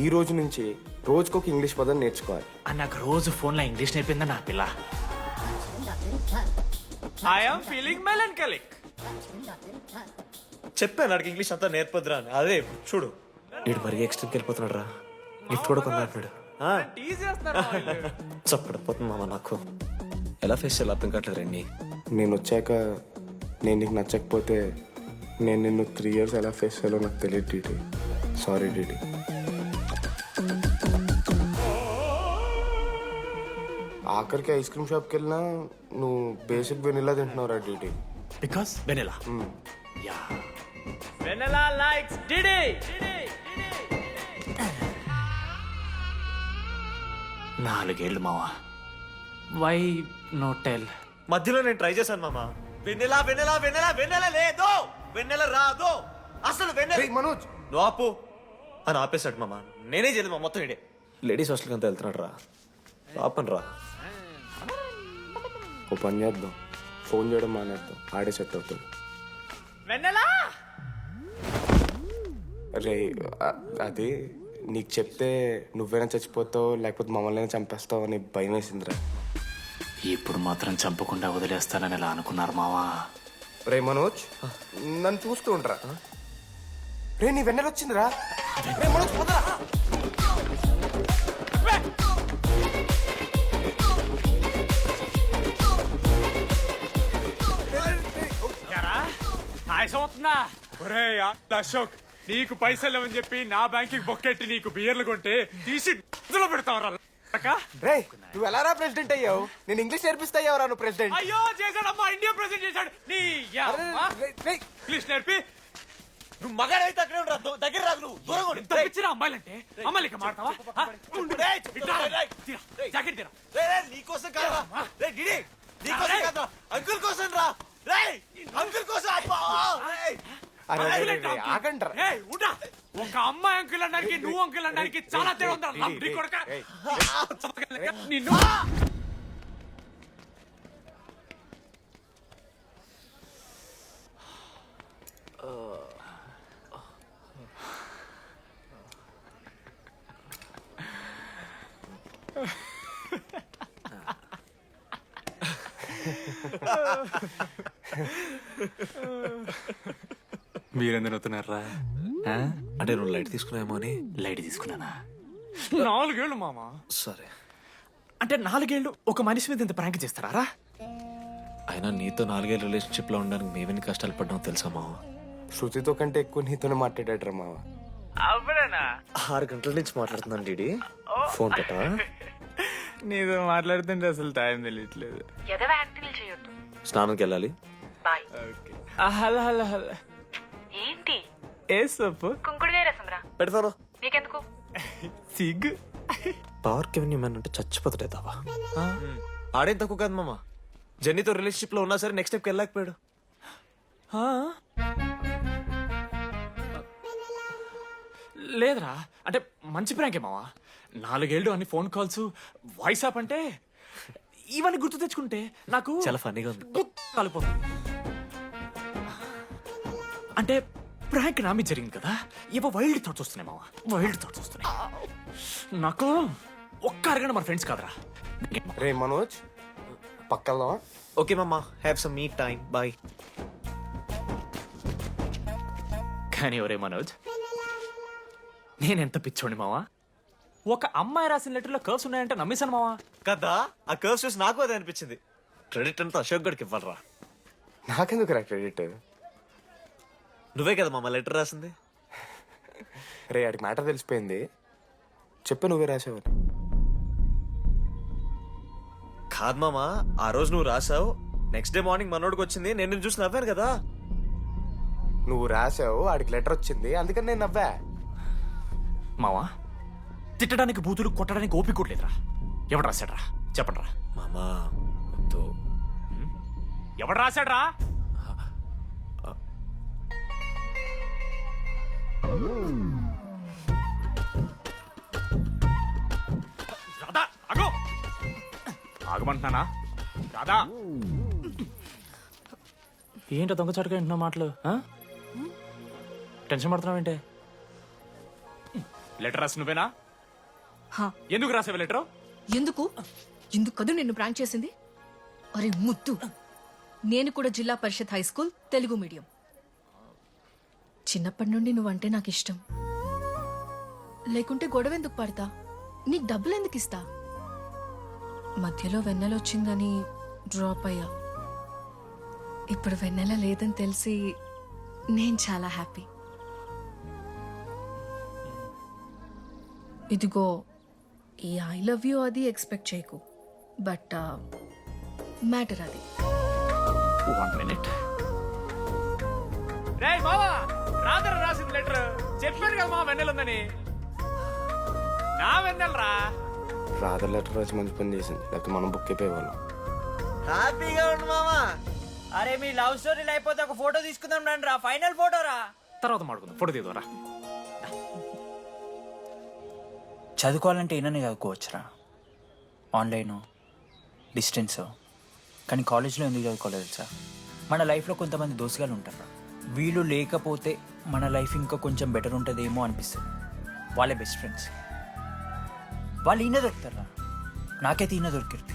ఈ రోజు నుంచి రోజుకొక ఇంగ్లీష్ పదం నేర్చుకోవాలి. నాకు రోజు ఫోన్ లో ఇంగ్లీష్ నేర్పిందా నా పిల్ల? I'm feeling melancholic. చెప్పాను నాకు ఇంగ్లీష్ అంతా నేర్పొద్దురా అని. అదే చూడు వీడు మరీ ఎక్స్ట్రీమ్కి వెళ్ళిపోతున్నాడు రా. గిఫ్ట్ కూడా కొన్నాడు. చప్పడిపోతుంది మామ నాకు. ఎలా ఫేస్ చేయాలి అర్థం కావట్లేదు రండి. నేను వచ్చాక నేను నీకు నచ్చకపోతే నేను నిన్ను 3 years ఎలా ఫేస్ చేయాలో నాకు తెలియదు డీడీ. Sorry DD. ఆఖరికి ఐస్ క్రీమ్ షాప్కి వెళ్ళినా నువ్వు బేసిక్ వెనిలా తింటున్నావు రా DD. Because vanilla. Yeah vanilla likes DD. 4 ఏళ్ళు మావా. Why no tell? మధ్యలో నేను ట్రై చేశాను మామ. వెన్నెలా వెన్నెలా వెన్నెలా వెన్నెల లేదు, వెన్నెల రాదు అసలు. వెన్నెల మనోజ్ నువ్వు ఆపు అని ఆపేశాడు మామ. నేనే చేయలేదు మా మొత్తం ఇడే. లేడీస్ హాస్టల్కి అంతా వెళ్తున్నాడు రా. ఆపను రా. ఓ పని చేద్దాం, ఫోన్ చేయడం మానేద్దాం, ఆడే సెట్ అవుతాడు. వెన్నెలా రే అది నీకు చెప్తే నువ్వైనా చచ్చిపోతావు లేకపోతే మమ్మల్ని చంపేస్తావు అని భయం వేసిందిరా. ఇప్పుడు మాత్రం చంపకుండా వదిలేస్తానని ఎలా అనుకున్నారు మావా? రే మనోజ్ నన్ను చూస్తూ ఉంటారా? రే నీ వెన్నెల వచ్చిందిరా. రే మనోజ్ పోదరా. అవుతుందా? ఒరే అశోక్, నీకు పైసలు లేవని చెప్పి నా బ్యాంకింగ్ బొక్కెట్టి నీకు బియర్లు కొంటే తీసి ఇందులో పెడతావరా? రే నువ్వు ఎలా రా ప్రెసిడెంట్ అయ్యావు? నేను ఇంగ్లీష్ నేర్పిస్తా అయ్యావరా నువ్వు ప్రెసిడెంట్? అయ్యో చేశాడమ్మా, ఇండియా ప్రెసిడెంట్ చేశాడు. నీ ఇంగ్లీష్ నేర్పి నువ్వు మగాడైతే అక్కడే ఉండరా, దగ్గర రాదు. నువ్వు దూరంగా ఉండు. ఇచ్చిన అమ్మాయిలంటే అమ్మాయిలకి మాడతావా? జాకెట్ తీరా. నీకోసం కాదురా. రే డిడి, నీకోసం కాదురా, అంకుల్ కోసం రా. రే అంకుల్ కోసం. ఆగండ్రా. ఒక అమ్మాయి అంకుల్ అనడానికి నువ్వు అంకుల్ అనడానికి చాలా తేడా ఉందా? నిన్ను మీరెందుకు అవుతున్నారా? అంటే నువ్వు లైట్ తీసుకున్నావేమో అని. లైట్ తీసుకున్నానా? 4 ఏళ్ళు మామా. సరే అంటే 4 ఏళ్ళు ఒక మనిషి మీద ఇంత ప్రాంక్ చేస్తారా? అయినా నీతో 4 ఏళ్ళ రిలేషన్షిప్ లో ఉండడానికి మేమెన్ని కష్టాలు పడ్డామో తెలుసా మావ? శృతితో కంటే ఎక్కువ నీతోనే మాట్లాడాడు మావ. అవునా? 6 గంటల నుంచి మాట్లాడుతున్నాను డీడీ. ఫోన్ పెట్టా. నీతో మాట్లాడుతుంటే అసలు టైం తెలియట్లేదు. ఎదవ యాక్టింగ్ చేయొద్దు. స్నానంకి వెళ్ళాలి. బాయ్. Hello hello hello. ఏంటి? ఏ సొప్పు? కుంకుడుగాయ రసం రా. పెడతాను. నీకెందుకు? సిగ్గు. పవర్ కెవెన్ మ్యాన్ అంటే చచ్చిపోతాడే దావా. ఆడేం తక్కువ కాదు మామ. జెన్నీతో రిలేషన్షిప్ లో ఉన్నా సరే నెక్స్ట్ స్టెప్కి వెళ్ళలేకపోయాడు. లేదురా, అంటే మంచి ప్రాంకే మావా. 4 ఏళ్ళు అన్ని ఫోన్ కాల్స్, వాయిస్ యాప్ అంటే ఇవన్నీ గుర్తు తెచ్చుకుంటే నాకు చాలా ఫన్నీగా ఉంది. కలిపోతుంది. అంటే ప్రాంక్ నా మీద జరిగింది కదా, ఇవో వైల్డ్ థాట్స్ వస్తున్నాయి మావా. వైల్డ్ థాట్స్ వస్తున్నాయి. నాకు ఒక్క అరగంట మన ఫ్రెండ్స్ కాదరా. రే మనోజ్ పక్కలో. ఓకే మామ, have some me time. Bye. కానీ ఒరే మనోజ్, నేనెంత పిచ్చోండి మావా. ఒక అమ్మాయి రాసిన లెటర్లో కర్వ్స్ ఉన్నాయంటే నమ్మేశాను మావా. కదా, ఆ కర్వ్స్ చూసి నాకు అదే అనిపించింది. క్రెడిట్ అంతా అశోక్ గడికి ఇవ్వాలరా. నాకెందుకు రా క్రెడిట్? నువ్వే కదా మామ లెటర్ రాసింది. రే ఆడికి మ్యాటర్ తెలిసిపోయింది. చెప్పు నువ్వే రాసావు. కాదు మామ, ఆ రోజు నువ్వు రాసావు. నెక్స్ట్ డే మార్నింగ్ మనోడికి వచ్చింది. నేను నిన్ను చూసి నవ్వాను కదా. నువ్వు రాసావు, ఆడికి లెటర్ వచ్చింది, అందుకని నేను నవ్వా. మావా, తిట్టడానికి బూతులు కొట్టడానికి ఓపిక కూడా లేదురా. ఎవడు రాశాడ్రా చెప్పండి రా. మామా ఎవడు రాశాడ్రా? రాధా ఆగో. ఆగమంటున్నానా? రాధా ఏంటో దొంగచాటుగా వింటున్నా మాటలు. టెన్షన్ పడుతున్నావేంటే? లెటర్ రాసి నువ్వేనా? ఎందుకు రాసావు లెటర్? ఎందుకు ఎందుకు కదా నిన్ను ప్రాంక్ చేసింది? అరే ముద్దు, నేను కూడా జిల్లా Parishad high school Telugu medium. చిన్నప్పటి నుండి నువ్వంటే నాకు ఇష్టం. లేకుంటే గొడవ ఎందుకు పడతా, నీకు డబ్బులు ఎందుకు ఇస్తా? మధ్యలో వెన్నెల వచ్చిందని డ్రాప్ అయ్యా. ఇప్పుడు వెన్నెల లేదని తెలిసి నేను చాలా హ్యాపీ. ఇదిగో ఈ ఐ లవ్ యూ అది ఎక్స్పెక్ట్ చేయకు, బట్ మ్యాటర్ అది. 1 minute. రే మావా, రాధర రాసిన లెటర్ చెప్పాను కదా మా వెన్నెల ఉందని. నా వెన్నెలరా. రాధర్ లెటర్ రాసి మంచి పని చేసింది, లేకపోతే మనం బుక్ అయిపోయేవాళ్ళం. హ్యాపీగా ఉండు మామా. అరే మీ లవ్ స్టోరీ అయిపోతే ఒక ఫోటో తీసుకుందాం రండి రా, ఫైనల్ ఫోటో రా. తర్వాత మాడుకుందాం, ఫోటో తీద్దాం. చదువుకోవాలంటే ఏనని చదువుకోవచ్చురా, ఆన్లైను డిస్టెన్సో. కానీ కాలేజ్లో ఎందుకు చదువుకోలేదు తెలుసా? మన లైఫ్లో కొంతమంది దోస్తుగాలు ఉంటారు, వీళ్ళు లేకపోతే మన లైఫ్ ఇంకా కొంచెం బెటర్ ఉంటుందేమో అనిపిస్తుంది. వాళ్ళే బెస్ట్ ఫ్రెండ్స్. వాళ్ళు ఈయన దొరుకుతారా, నాకైతే ఈయన దొరికారు.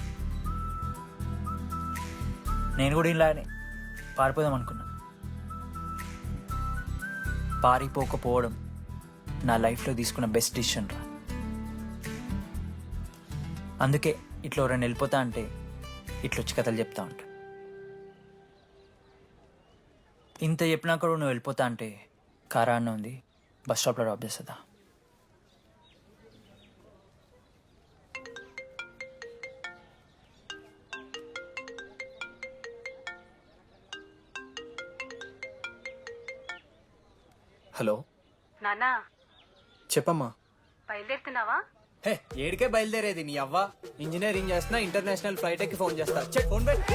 నేను కూడా ఇలానే పారిపోదాం అనుకున్నా. పారిపోకపోవడం నా లైఫ్లో తీసుకున్న బెస్ట్ డిసిషన్ రా. అందుకే ఇట్లా ఎవరైనా వెళ్ళిపోతా అంటే ఇట్లొచ్చి కథలు చెప్తా ఉంటా. ఇంత చెప్పినా కూడా నువ్వు వెళ్ళిపోతా అంటే కారా అన్న ఉంది, బస్ స్టాప్లో డ్రాప్ చేస్తుందా? హలో నానా, చెప్పమ్మా. బయలుదేరుతున్నావా? హే ఏడికే బయలుదేరేది నీ అవ్వ. ఇంజనీరింగ్ చేస్తున్నా, ఇంటర్నేషనల్ ఫ్లైట్ ఎక్కి ఫోన్ చేస్తా. ఫోన్ పెట్టి